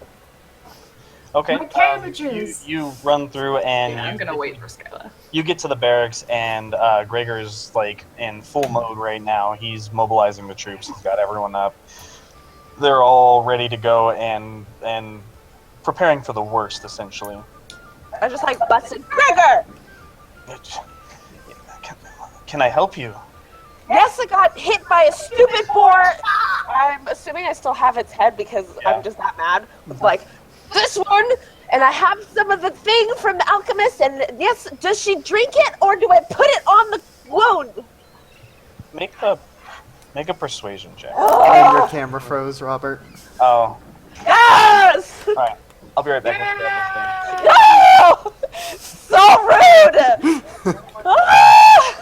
Speaker 6: Okay.
Speaker 7: My cabbages.
Speaker 6: You run through and
Speaker 5: Yeah, I'm gonna wait for Skylar.
Speaker 6: you get to the barracks, and Gregor's like in full mode right now. He's mobilizing the troops. He's got everyone up. They're all ready to go and preparing for the worst, essentially.
Speaker 2: I just like busted Gregor!
Speaker 6: Can I help you?
Speaker 2: Yes, I got hit by a stupid boar. I'm assuming I still have its head because
Speaker 6: Yeah.
Speaker 2: I'm just that mad. It's like, this one, and I have some of the thing from the alchemist, and yes, does she drink it, or do I put it on the wound?
Speaker 6: Make a persuasion check.
Speaker 1: And your camera froze, Robert.
Speaker 6: Oh,
Speaker 2: Yes!
Speaker 6: all right. I'll be right back. Let's grab
Speaker 2: No! So rude! Ah!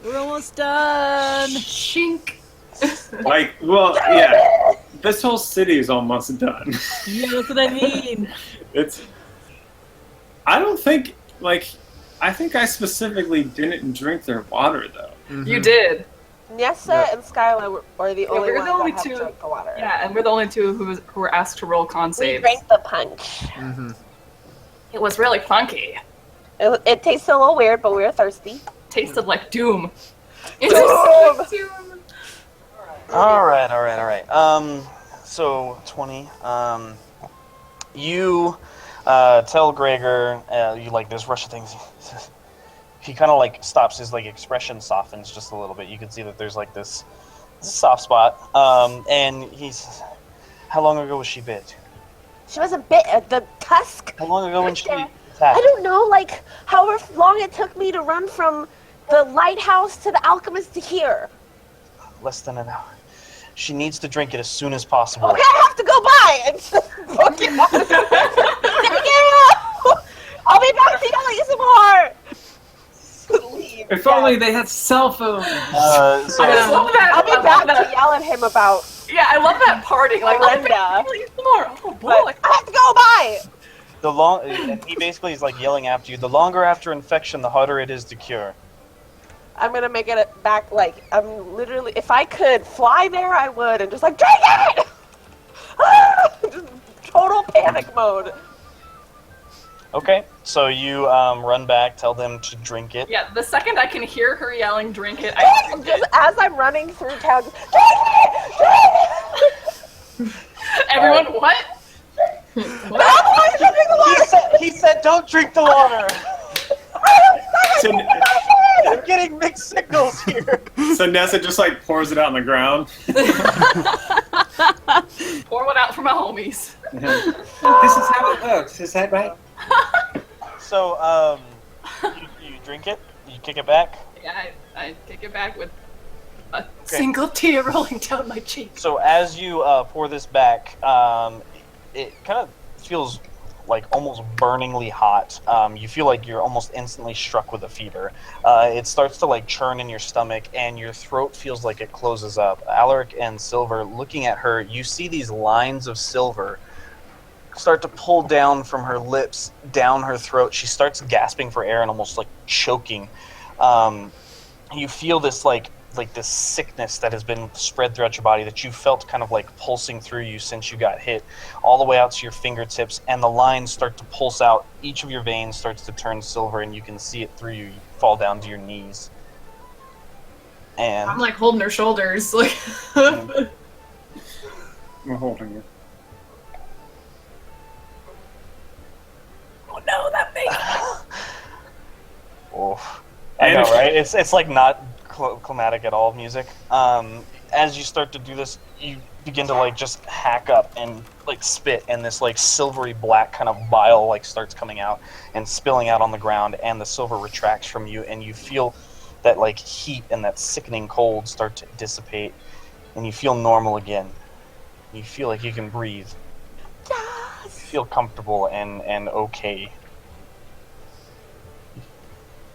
Speaker 4: We're almost done.
Speaker 5: Shink.
Speaker 3: like, well, yeah. This whole city is almost done.
Speaker 4: Yeah, that's what I mean.
Speaker 3: I don't think, like, I think I specifically didn't drink their water, though.
Speaker 5: You did.
Speaker 2: Nyessa
Speaker 1: Yeah.
Speaker 2: and Skylar are the only
Speaker 5: we're
Speaker 2: ones
Speaker 5: the only
Speaker 2: that have
Speaker 5: two.
Speaker 2: drank the water.
Speaker 5: Yeah, and we're the only two who were asked to roll con
Speaker 2: We
Speaker 5: saves.
Speaker 2: drank the punch.
Speaker 1: Mm-hmm.
Speaker 5: It was really funky.
Speaker 2: It tasted a little weird, but we were thirsty.
Speaker 5: Tasted like doom.
Speaker 2: Doom!
Speaker 6: All right. So 20. You tell Gregor, you like this rush of things. He kind of like stops. His like expression softens just a little bit. You can see that there's like this soft spot. And he says, "How long ago was she bit?
Speaker 2: She wasn't bit at the tusk.
Speaker 6: How long ago when she
Speaker 2: I
Speaker 6: attacked?"
Speaker 2: don't know, like, however long it took me to run from the lighthouse to the alchemist to here.
Speaker 6: Less than an hour. She needs to drink it as soon as possible.
Speaker 2: Okay, I have to go by and just book it out. Thank you! I'll be back to yell at you some more! Leave.
Speaker 3: If only they had cell phones.
Speaker 5: I love that.
Speaker 2: I'll be
Speaker 5: I love
Speaker 2: back
Speaker 5: that.
Speaker 2: to yell at him about,
Speaker 5: Yeah, I love that parting. Like,
Speaker 2: Linda.
Speaker 5: Oh boy.
Speaker 2: but I have to go by!
Speaker 6: He basically is like yelling after you. The longer after infection, the harder it is to cure.
Speaker 2: I'm gonna make it back, like, I'm literally, if I could fly there, I would, and just like, drink it! Just total panic mode.
Speaker 6: Okay, so you run back, tell them to drink it.
Speaker 5: Yeah, the second I can hear her yelling, drink it, I drink
Speaker 2: Just
Speaker 5: it.
Speaker 2: as I'm running through town, just, drink it!
Speaker 5: Everyone, what?
Speaker 2: Why did you drink the water?
Speaker 6: He said, "Don't drink the water."
Speaker 3: So,
Speaker 6: I'm getting mixed signals here.
Speaker 3: so Nessa just like pours it out on the ground.
Speaker 5: Pour one out for my homies.
Speaker 9: This is how it works, is that right?
Speaker 6: So, you drink it, you kick it back.
Speaker 5: Yeah, I kick it back with a single tear rolling down my cheek.
Speaker 6: So as you pour this back, it kind of feels like almost burningly hot. You feel like you're almost instantly struck with a fever. It starts to like churn in your stomach, and your throat feels like it closes up. Alaric and Silver, looking at her, you see these lines of silver start to pull down from her lips, down her throat. She starts gasping for air and almost like choking. You feel this like this sickness that has been spread throughout your body that you felt kind of like pulsing through you since you got hit, all the way out to your fingertips, and the lines start to pulse out. Each of your veins starts to turn silver, and you can see it through you. You fall down to your knees. And
Speaker 7: I'm like holding her shoulders, like.
Speaker 3: I'm holding you.
Speaker 5: Oh no, that face.
Speaker 6: oof. I know, right? It's like not climatic at all music. As you start to do this, you begin to like just hack up and like spit, and this like silvery black kind of bile like starts coming out and spilling out on the ground, and the silver retracts from you, and you feel that like heat and that sickening cold start to dissipate, and you feel normal again. You feel like you can breathe. You feel comfortable and okay.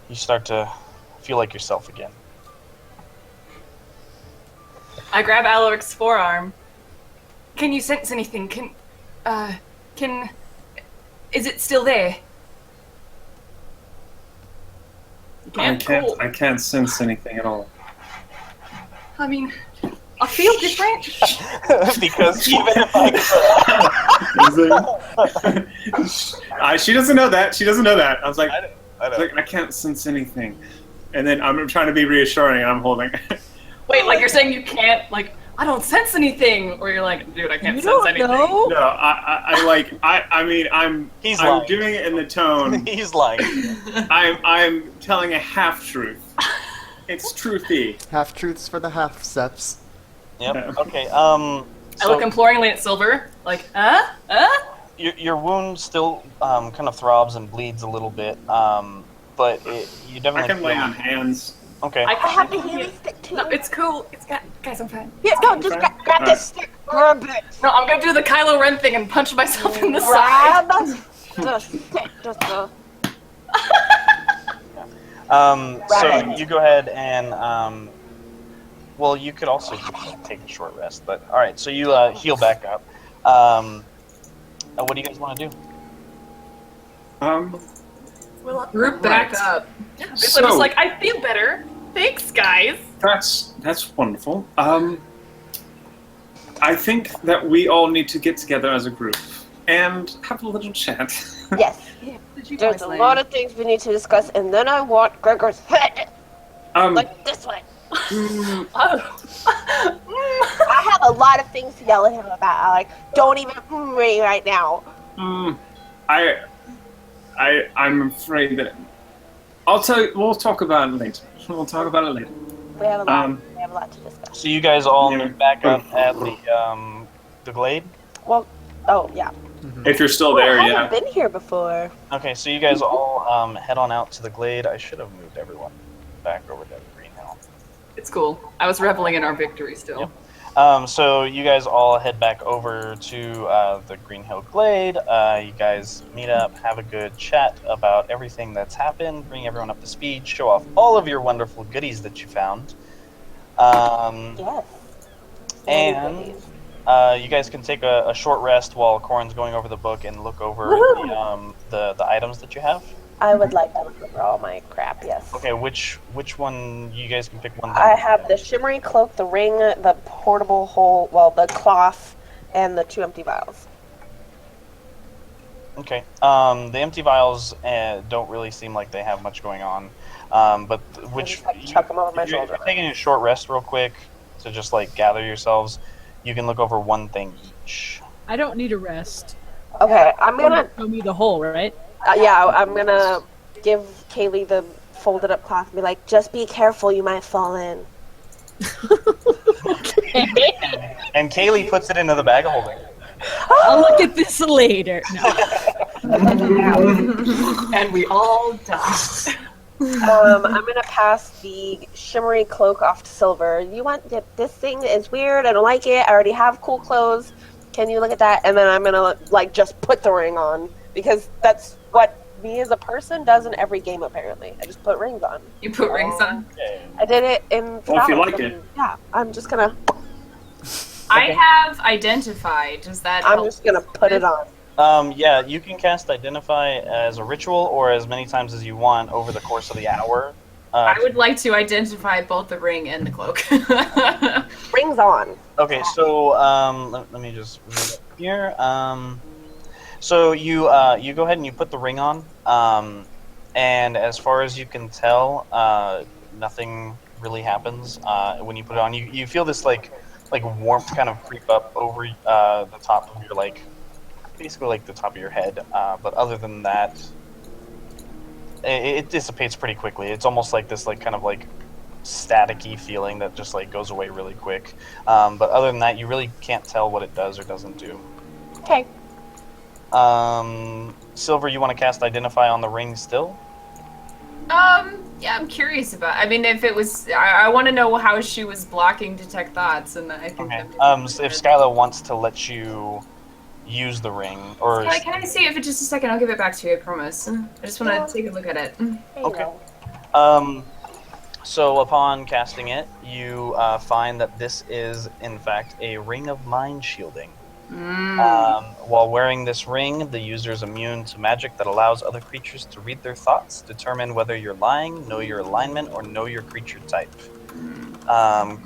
Speaker 6: You start to feel like yourself again.
Speaker 5: I grab Alaric's forearm. Can you sense anything? Is it still there?
Speaker 3: I can't sense anything at all.
Speaker 5: I mean, I feel different.
Speaker 6: Because even if
Speaker 3: she doesn't know that. She doesn't know that. I was like,
Speaker 6: I know.
Speaker 3: I can't sense anything. And then I'm trying to be reassuring, and I'm holding.
Speaker 5: Wait, like you're saying you can't, like, I don't sense anything, or you're like, dude, I can't sense anything.
Speaker 4: Know?
Speaker 3: No, I mean, I'm
Speaker 6: lying.
Speaker 3: doing it in the tone.
Speaker 6: He's lying.
Speaker 3: I'm telling a half truth. It's truthy.
Speaker 1: Half truths for the half steps.
Speaker 6: Yep. Okay.
Speaker 5: I look imploringly at Silver, like,
Speaker 6: Your wound still kind of throbs and bleeds a little bit, but you definitely.
Speaker 3: I can lay on hands.
Speaker 6: Okay.
Speaker 2: I have the healing stick too.
Speaker 5: No, it's cool. Guys, I'm fine.
Speaker 2: Yeah, no, just grab this stick. Grab it.
Speaker 5: No, I'm gonna do the Kylo Ren thing and punch myself in the side.
Speaker 2: Grab the stick. Just go.
Speaker 6: So you go ahead and well, you could also take a short rest, but all right. So you heal back up. What do you guys want to do?
Speaker 7: Group back up.
Speaker 5: So, just like, I feel better. Thanks, guys.
Speaker 3: That's wonderful. I think that we all need to get together as a group and have a little chat.
Speaker 2: Yes. There's a lot of things we need to discuss, and then I want Gregor's head. Like this one. I have a lot of things to yell at him about. Like, don't even me right now.
Speaker 3: I'm afraid that I'll tell you. We'll talk about it later. We'll talk about it later.
Speaker 2: We have a lot. We have a lot to discuss.
Speaker 6: So you guys all meet back up at the glade.
Speaker 2: Well, oh yeah.
Speaker 3: If you're still there,
Speaker 2: I
Speaker 3: yeah.
Speaker 2: haven't been here before.
Speaker 6: Okay, so you guys all head on out to the glade. I should have moved everyone back over to Green Hill.
Speaker 5: It's cool. I was reveling in our victory still.
Speaker 6: Yep. So you guys all head back over to the Green Hill Glade. You guys meet up, have a good chat about everything that's happened, bring everyone up to speed, show off all of your wonderful goodies that you found.
Speaker 2: Yes.
Speaker 6: And you guys can take a short rest while Corin's going over the book and look over the items that you have.
Speaker 2: I would like to look over all my crap. Yes.
Speaker 6: Okay, which one? You guys can pick one.
Speaker 2: I have the shimmery cloak, the ring, the portable hole, the cloth, and the 2 empty vials.
Speaker 6: Okay. The empty vials don't really seem like they have much going on. But which
Speaker 2: chuck them over my shoulder.
Speaker 6: If you're taking a short rest real quick to just like gather yourselves, you can look over one thing each.
Speaker 4: I don't need a rest.
Speaker 2: Okay, I'm gonna
Speaker 4: Show me the hole, right?
Speaker 2: yeah, I'm gonna give Kaylee the folded up cloth and be like, just be careful, you might fall in.
Speaker 6: And Kaylee puts it into the bag of holding.
Speaker 4: I'll look at this later. No.
Speaker 5: And we all die.
Speaker 2: I'm gonna pass the shimmery cloak off to Silver. You want this thing is weird, I don't like it, I already have cool clothes. Can you look at that? And then I'm gonna like just put the ring on. Because that's what me as a person does in every game, apparently. I just put rings on.
Speaker 5: You put rings on?
Speaker 6: Okay.
Speaker 2: I did it in
Speaker 3: Well, if you
Speaker 2: Valor,
Speaker 3: like
Speaker 2: so,
Speaker 3: it.
Speaker 2: Yeah, I'm just gonna...
Speaker 7: I have Identify. Does that
Speaker 2: I'm
Speaker 7: help?
Speaker 2: just gonna put it on.
Speaker 6: Yeah, you can cast Identify as a ritual or as many times as you want over the course of the hour.
Speaker 7: I would like to identify both the ring and the cloak.
Speaker 2: Rings on.
Speaker 6: Okay, so let me just read it here. So you go ahead and you put the ring on, and as far as you can tell, nothing really happens when you put it on. You feel this like warmth kind of creep up over the top of your basically like the top of your head. But other than that, it dissipates pretty quickly. It's almost like this kind of staticky feeling that just like goes away really quick. But other than that, you really can't tell what it does or doesn't do.
Speaker 2: Okay.
Speaker 6: Silver, you want to cast Identify on the ring still?
Speaker 7: Yeah, I'm curious about. I mean, if it was, I want to know how she was blocking detect thoughts, and I think.
Speaker 6: Okay.
Speaker 7: that
Speaker 6: So if Skyla wants to let you use the ring, or
Speaker 7: Skylar, can I see it for just a second? I'll give it back to you. I promise. I just want to take a look at it.
Speaker 2: There you
Speaker 6: Okay.
Speaker 2: go.
Speaker 6: So upon casting it, you find that this is in fact a ring of mind shielding. While wearing this ring, the user is immune to magic that allows other creatures to read their thoughts, determine whether you're lying, know your alignment, or know your creature type.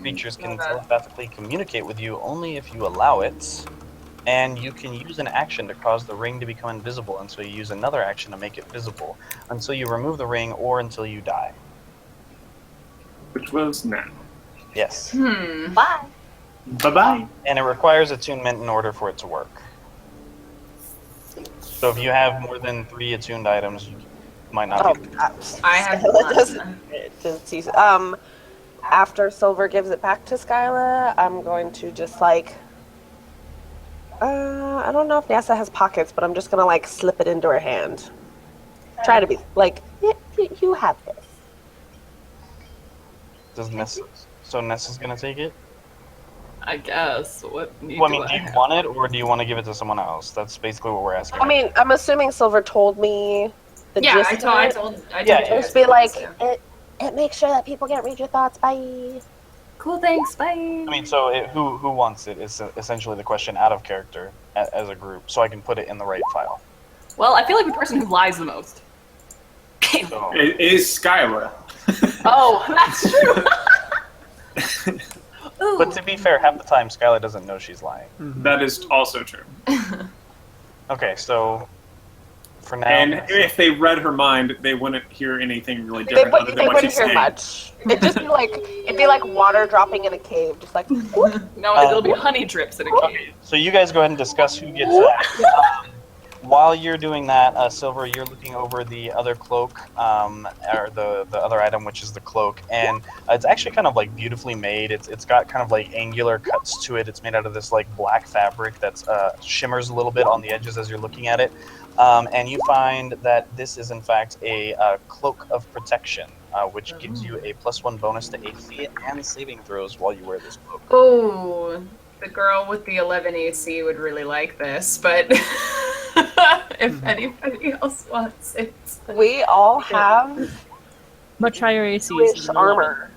Speaker 6: Creatures can telepathically communicate with you only if you allow it, and you can use an action to cause the ring to become invisible until you use another action to make it visible, until you remove the ring, or until you die.
Speaker 3: Which was now.
Speaker 6: Yes.
Speaker 8: Bye.
Speaker 3: Bye-bye.
Speaker 6: And it requires attunement in order for it to work. So if you have more than 3 attuned items, you might not be.
Speaker 7: I have
Speaker 2: one. After Silver gives it back to Skyla, I'm going to just like. I don't know if Nasa has pockets, but I'm just gonna like slip it into her hand. Try to be like, yeah, you have this.
Speaker 6: Does Ness? So Ness is gonna take it?
Speaker 5: I guess. What need
Speaker 6: Well, I mean,
Speaker 5: do
Speaker 6: do
Speaker 5: I
Speaker 6: you
Speaker 5: have?
Speaker 6: want it, or do you want to give it to someone else? That's basically what we're asking.
Speaker 2: I mean, I'm assuming Silver told me the
Speaker 7: Yeah,
Speaker 2: gist
Speaker 7: I
Speaker 2: of
Speaker 7: told.
Speaker 2: it.
Speaker 6: Yeah,
Speaker 2: Just be like, it makes sure that people can't read your thoughts. Bye.
Speaker 8: Cool, thanks. Bye.
Speaker 6: I mean, so who wants it is essentially the question out of character as a group, so I can put it in the right file.
Speaker 5: Well, I feel like the person who lies the most.
Speaker 6: So,
Speaker 3: It is Skylar.
Speaker 5: Oh, that's true. Ooh.
Speaker 6: but to be fair, half the time Skyla doesn't know she's lying.
Speaker 3: That is also true.
Speaker 6: Okay, so for now,
Speaker 3: And if they read her mind, they wouldn't hear anything really
Speaker 2: They,
Speaker 3: different other than what
Speaker 2: wouldn't
Speaker 3: she's
Speaker 2: hear
Speaker 3: saying.
Speaker 2: much. It'd be like water dropping in a cave, just like.
Speaker 5: No, it'll be honey drips in a cave.
Speaker 6: so you guys go ahead and discuss who gets that. While you're doing that, Silver, you're looking over the other cloak, or the other item, which is the cloak, and it's actually kind of like beautifully made. It's got kind of like angular cuts to it. It's made out of this like black fabric that's shimmers a little bit on the edges as you're looking at it, and you find that this is in fact a cloak of protection, which gives you a +1 bonus to AC and saving throws while you wear this cloak.
Speaker 7: Oh, the girl with the 11 AC would really like this, but if anybody else wants it.
Speaker 2: We all have
Speaker 4: Much higher AC.
Speaker 2: Wish armor.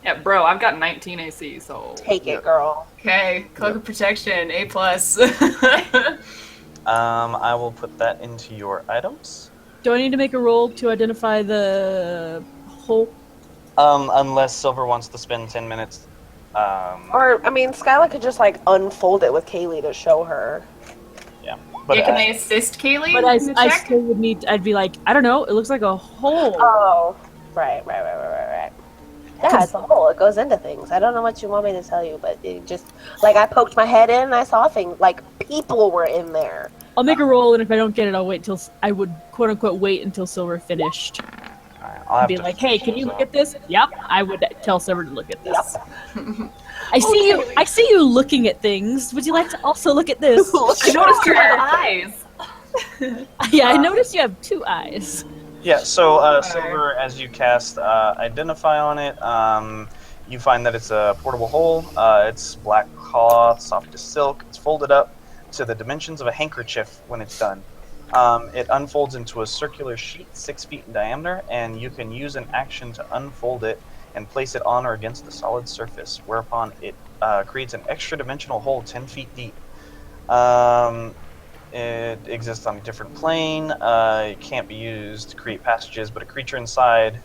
Speaker 5: Yeah, bro, I've got 19 AC, so.
Speaker 2: Take it, girl.
Speaker 7: Okay, Cloak of Protection, A+.
Speaker 6: I will put that into your items.
Speaker 4: Do I need to make a roll to identify the hole?
Speaker 6: Unless Silver wants to spend 10 minutes.
Speaker 2: Or, I mean, Skyla could just like unfold it with Kaylee to show her.
Speaker 6: Yeah. But
Speaker 7: Yeah, can they assist Kaylee
Speaker 4: But
Speaker 7: in the
Speaker 4: I
Speaker 7: check?
Speaker 4: still would need. I'd be like, I don't know. It looks like a hole.
Speaker 2: Oh, right. Yeah, it's a hole. It goes into things. I don't know what you want me to tell you, but it just like I poked my head in and I saw things like people were in there.
Speaker 4: I'll make a roll, and if I don't get it, I'll wait till I would quote unquote wait until Silver finished.
Speaker 6: Alright, I'll have
Speaker 4: Be
Speaker 6: to
Speaker 4: like, hey, can you look at this? Yep. I would tell Silver to look at this.
Speaker 2: Yep.
Speaker 4: I see you looking at things. Would you like to also look at this?
Speaker 5: I noticed your eyes.
Speaker 4: Yeah, I noticed you have 2 eyes.
Speaker 6: Yeah, so Silver, as you cast Identify on it, you find that it's a portable hole. It's black cloth, soft as silk. It's folded up to the dimensions of a handkerchief when it's done. It unfolds into a circular sheet 6 feet in diameter, and you can use an action to unfold it and place it on or against a solid surface, whereupon it creates an extra dimensional hole 10 feet deep. It exists on a different plane. It can't be used to create passages, but a creature inside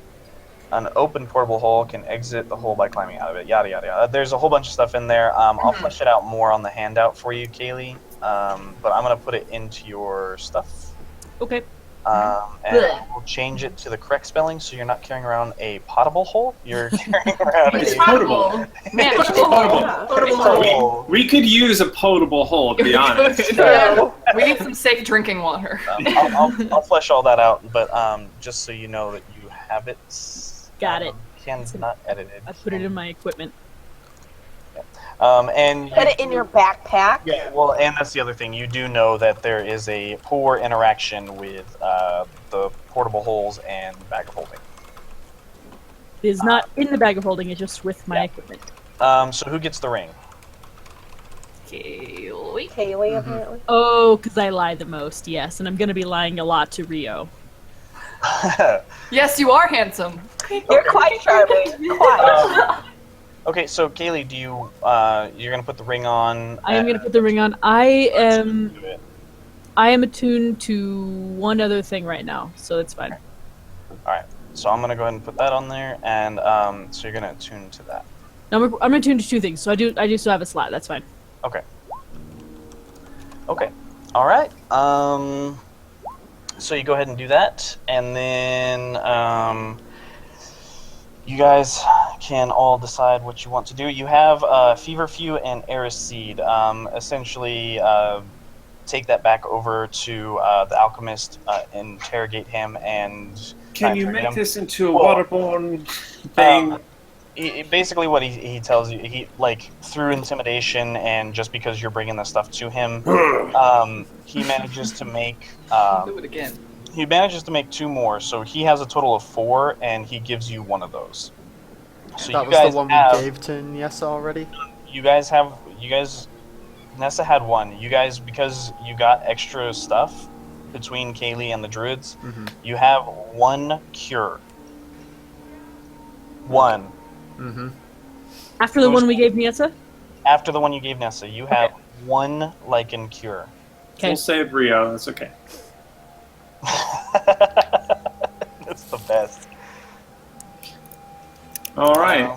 Speaker 6: an open portable hole can exit the hole by climbing out of it. Yada yada yada. There's a whole bunch of stuff in there. I'll flesh it out more on the handout for you, Kaylee. But I'm gonna put it into your stuff.
Speaker 4: Okay.
Speaker 6: And we'll change it to the correct spelling, so you're not carrying around a potable hole. You're carrying around
Speaker 3: It's
Speaker 6: a
Speaker 3: potable.
Speaker 5: Man,
Speaker 6: potable.
Speaker 3: We could use a potable hole, to be honest.
Speaker 5: we need some safe drinking water.
Speaker 6: I'll flesh all that out, but just so you know that you have it.
Speaker 4: Got it.
Speaker 6: Cannot edit it.
Speaker 4: I put it in my equipment.
Speaker 6: And
Speaker 2: Put it in your backpack.
Speaker 6: yeah, well, and that's the other thing. You do know that there is a poor interaction with the portable holes and bag of holding.
Speaker 4: It is not in the bag of holding, it's just with my equipment.
Speaker 6: So who gets the ring?
Speaker 5: Kaylee.
Speaker 2: Kaylee, apparently.
Speaker 4: Oh, because I lie the most, yes, and I'm gonna be lying a lot to Rio.
Speaker 5: Yes, you are handsome.
Speaker 2: You're quite charming. Quite.
Speaker 6: Okay, so Kaylee, do you you're gonna put the ring on?
Speaker 4: I am gonna put the ring on. I am attuned to one other thing right now, so that's fine.
Speaker 6: All right, so I'm gonna go ahead and put that on there, and so you're gonna attune to that.
Speaker 4: No, I'm attuned to two things, so I do still have a slot. That's fine.
Speaker 6: Okay. Okay. All right. So you go ahead and do that, and then you guys can all decide what you want to do. You have Feverfew and Eris Seed. Essentially, take that back over to the Alchemist, interrogate him, and
Speaker 3: Can you
Speaker 6: interrogate
Speaker 3: make
Speaker 6: him.
Speaker 3: this into a
Speaker 6: Well,
Speaker 3: waterborne thing?
Speaker 6: Basically, what he tells you, he like through intimidation and just because you're bringing the stuff to him, he manages to make.
Speaker 5: Do it again.
Speaker 6: He manages to make 2 more, so he has a total of 4, and he gives you 1 of those. So
Speaker 1: That
Speaker 6: you
Speaker 1: was
Speaker 6: guys
Speaker 1: the one
Speaker 6: have,
Speaker 1: we gave to Nyessa already?
Speaker 6: Nessa had 1. You guys, because you got extra stuff between Kaylee and the druids, you have 1 cure. 1.
Speaker 1: Mm-hmm.
Speaker 4: After the one we gave Nyessa?
Speaker 6: After the one you gave Nessa, you have 1 lichen cure.
Speaker 4: Okay.
Speaker 3: We'll save Rio. That's okay.
Speaker 6: That's the best.
Speaker 3: All right.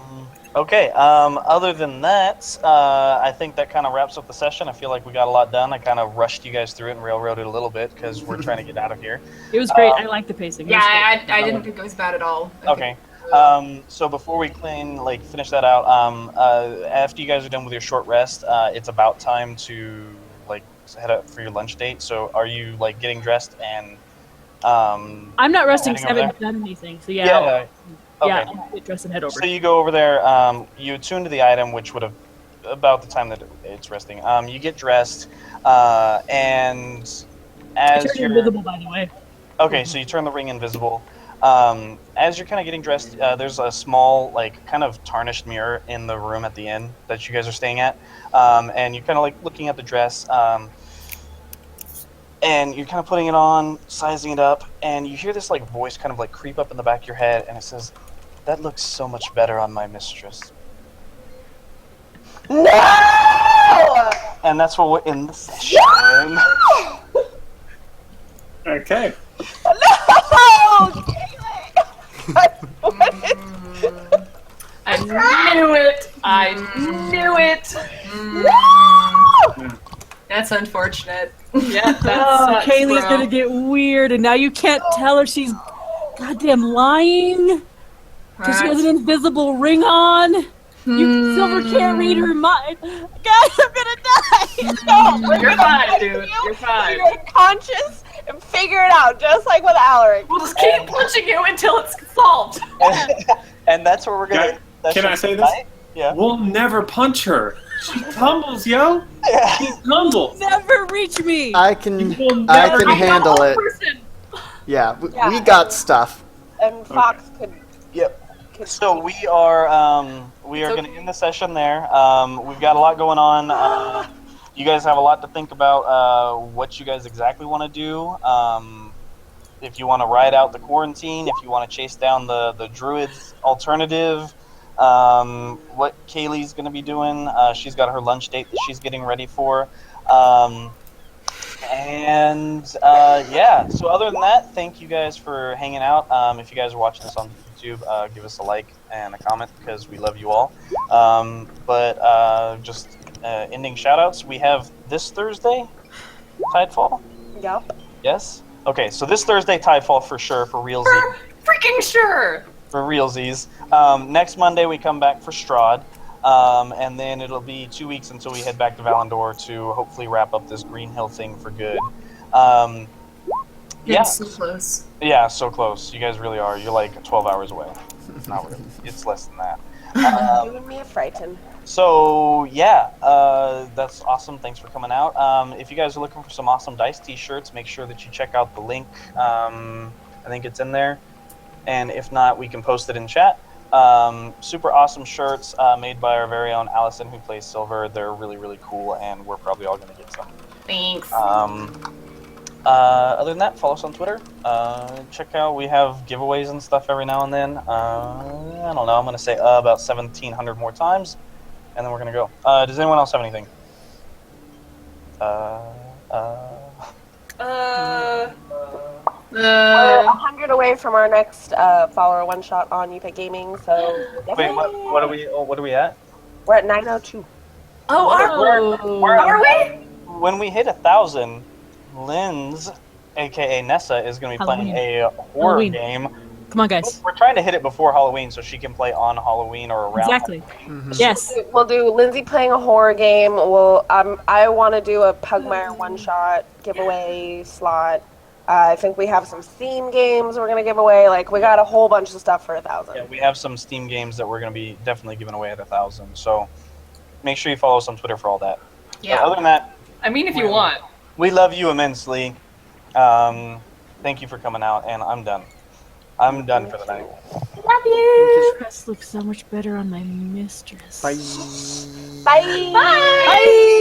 Speaker 6: Okay, other than that, I think that kind of wraps up the session. I feel like we got a lot done. I kind of rushed you guys through it and railroaded a little bit because we're trying to get out of here.
Speaker 4: It was great. I like the pacing. It was
Speaker 7: Yeah,
Speaker 4: great.
Speaker 7: I didn't think it was bad at all.
Speaker 6: Okay. So before we finish that out, after you guys are done with your short rest, it's about time to head up for your lunch date. So are you getting dressed and
Speaker 4: I'm not resting because I
Speaker 6: heading over
Speaker 4: haven't done anything. So
Speaker 6: Yeah.
Speaker 4: yeah,
Speaker 6: Okay.
Speaker 4: I'll get dressed and head over.
Speaker 6: So you go over there. You attune to the item, which would have about the time that it's resting. You get dressed, and
Speaker 4: I
Speaker 6: as
Speaker 4: turned
Speaker 6: you're
Speaker 4: invisible, by the way.
Speaker 6: okay, so you turn the ring invisible. As you're kind of getting dressed, there's a small, kind of tarnished mirror in the room at the inn that you guys are staying at, and you're kind of looking at the dress, and you're kind of putting it on, sizing it up, and you hear this voice kind of creep up in the back of your head, and it says, "That looks so much better on my mistress."
Speaker 2: No!
Speaker 6: And that's where we're in the session.
Speaker 3: Okay.
Speaker 2: No!
Speaker 5: I knew it! I knew it!
Speaker 2: No!
Speaker 7: That's unfortunate.
Speaker 5: Yeah, that's
Speaker 4: Oh, Kaylee's gonna get weird, and now you can't tell if she's goddamn lying because she has an invisible ring on. Silver can't read her mind. Guys, I'm gonna die.
Speaker 2: No, we're
Speaker 5: You're
Speaker 2: gonna
Speaker 5: fine,
Speaker 2: punch
Speaker 5: dude.
Speaker 2: you
Speaker 5: You're fine.
Speaker 2: You're unconscious and figure it out, just like with Alaric.
Speaker 5: We'll just keep punching you until it's solved.
Speaker 6: And that's where we're gonna.
Speaker 3: Can I say this?
Speaker 6: Yeah.
Speaker 3: We'll never punch her. She tumbles, yo. She tumbles.
Speaker 4: Never reach me.
Speaker 1: I can
Speaker 3: will
Speaker 1: I
Speaker 3: never
Speaker 1: can
Speaker 3: be
Speaker 1: handle it.
Speaker 5: Person.
Speaker 1: Yeah, we
Speaker 2: Yeah.
Speaker 1: got stuff.
Speaker 2: And Fox could.
Speaker 6: Yep.
Speaker 2: could
Speaker 6: So we are going to end the session there. We've got a lot going on. You guys have a lot to think about. What you guys exactly want to do. If you want to ride out the quarantine, if you want to chase down the druids alternative. What Kaylee's going to be doing. She's got her lunch date that she's getting ready for. Yeah, so other than that, thank you guys for hanging out. If you guys are watching this on YouTube, give us a like and a comment because we love you all. Just ending shoutouts. We have this Thursday, Tidefall?
Speaker 2: Yep.
Speaker 6: Yes? Okay, so this Thursday, Tidefall for sure, for realsies.
Speaker 5: Freaking sure!
Speaker 6: For realsies. Next Monday, we come back for Strahd. And then it'll be 2 weeks until we head back to Valendor to hopefully wrap up this Green Hill thing for good. Yeah.
Speaker 7: So close.
Speaker 6: Yeah, so close. You guys really are. You're 12 hours away. Not really. It's less than that.
Speaker 2: You and me are frightened.
Speaker 6: So yeah, that's awesome. Thanks for coming out. If you guys are looking for some awesome Dice T-shirts, make sure that you check out the link. I think it's in there, and if not, we can post it in chat. Super awesome shirts made by our very own Allison, who plays Silver. They're really, really cool, and we're probably all going to get some.
Speaker 7: Thanks.
Speaker 6: Other than that, follow us on Twitter. Check out, we have giveaways and stuff every now and then. I don't know, I'm going to say about 1,700 more times, and then we're going to go. Does anyone else have anything?
Speaker 2: We're 100 away from our next follower one shot on UPIC Gaming, so
Speaker 6: Wait, what are we at?
Speaker 2: we're at 902.
Speaker 5: Are we?
Speaker 6: When we hit 1,000, Lynn's, aka Nessa, is going to be playing a horror
Speaker 4: Halloween.
Speaker 6: game.
Speaker 4: Come on, guys.
Speaker 6: We're trying to hit it before Halloween so she can play on Halloween or around.
Speaker 4: Exactly. Yes.
Speaker 2: We'll do Lindsay playing a horror game. I want to do a Pugmire one shot giveaway slot. I think we have some Steam games we're gonna give away. Like, we got a whole bunch of stuff for 1,000.
Speaker 6: Yeah, we have some Steam games that we're going to be definitely giving away at 1,000. So make sure you follow us on Twitter for all that.
Speaker 7: Yeah.
Speaker 6: Other than that,
Speaker 5: I mean, if you want.
Speaker 6: we love you immensely. Thank you for coming out, and I'm done. I'm done for the night.
Speaker 8: Love you.
Speaker 4: Dress looks so much better on my mistress.
Speaker 1: Bye.
Speaker 2: Bye.
Speaker 8: Bye.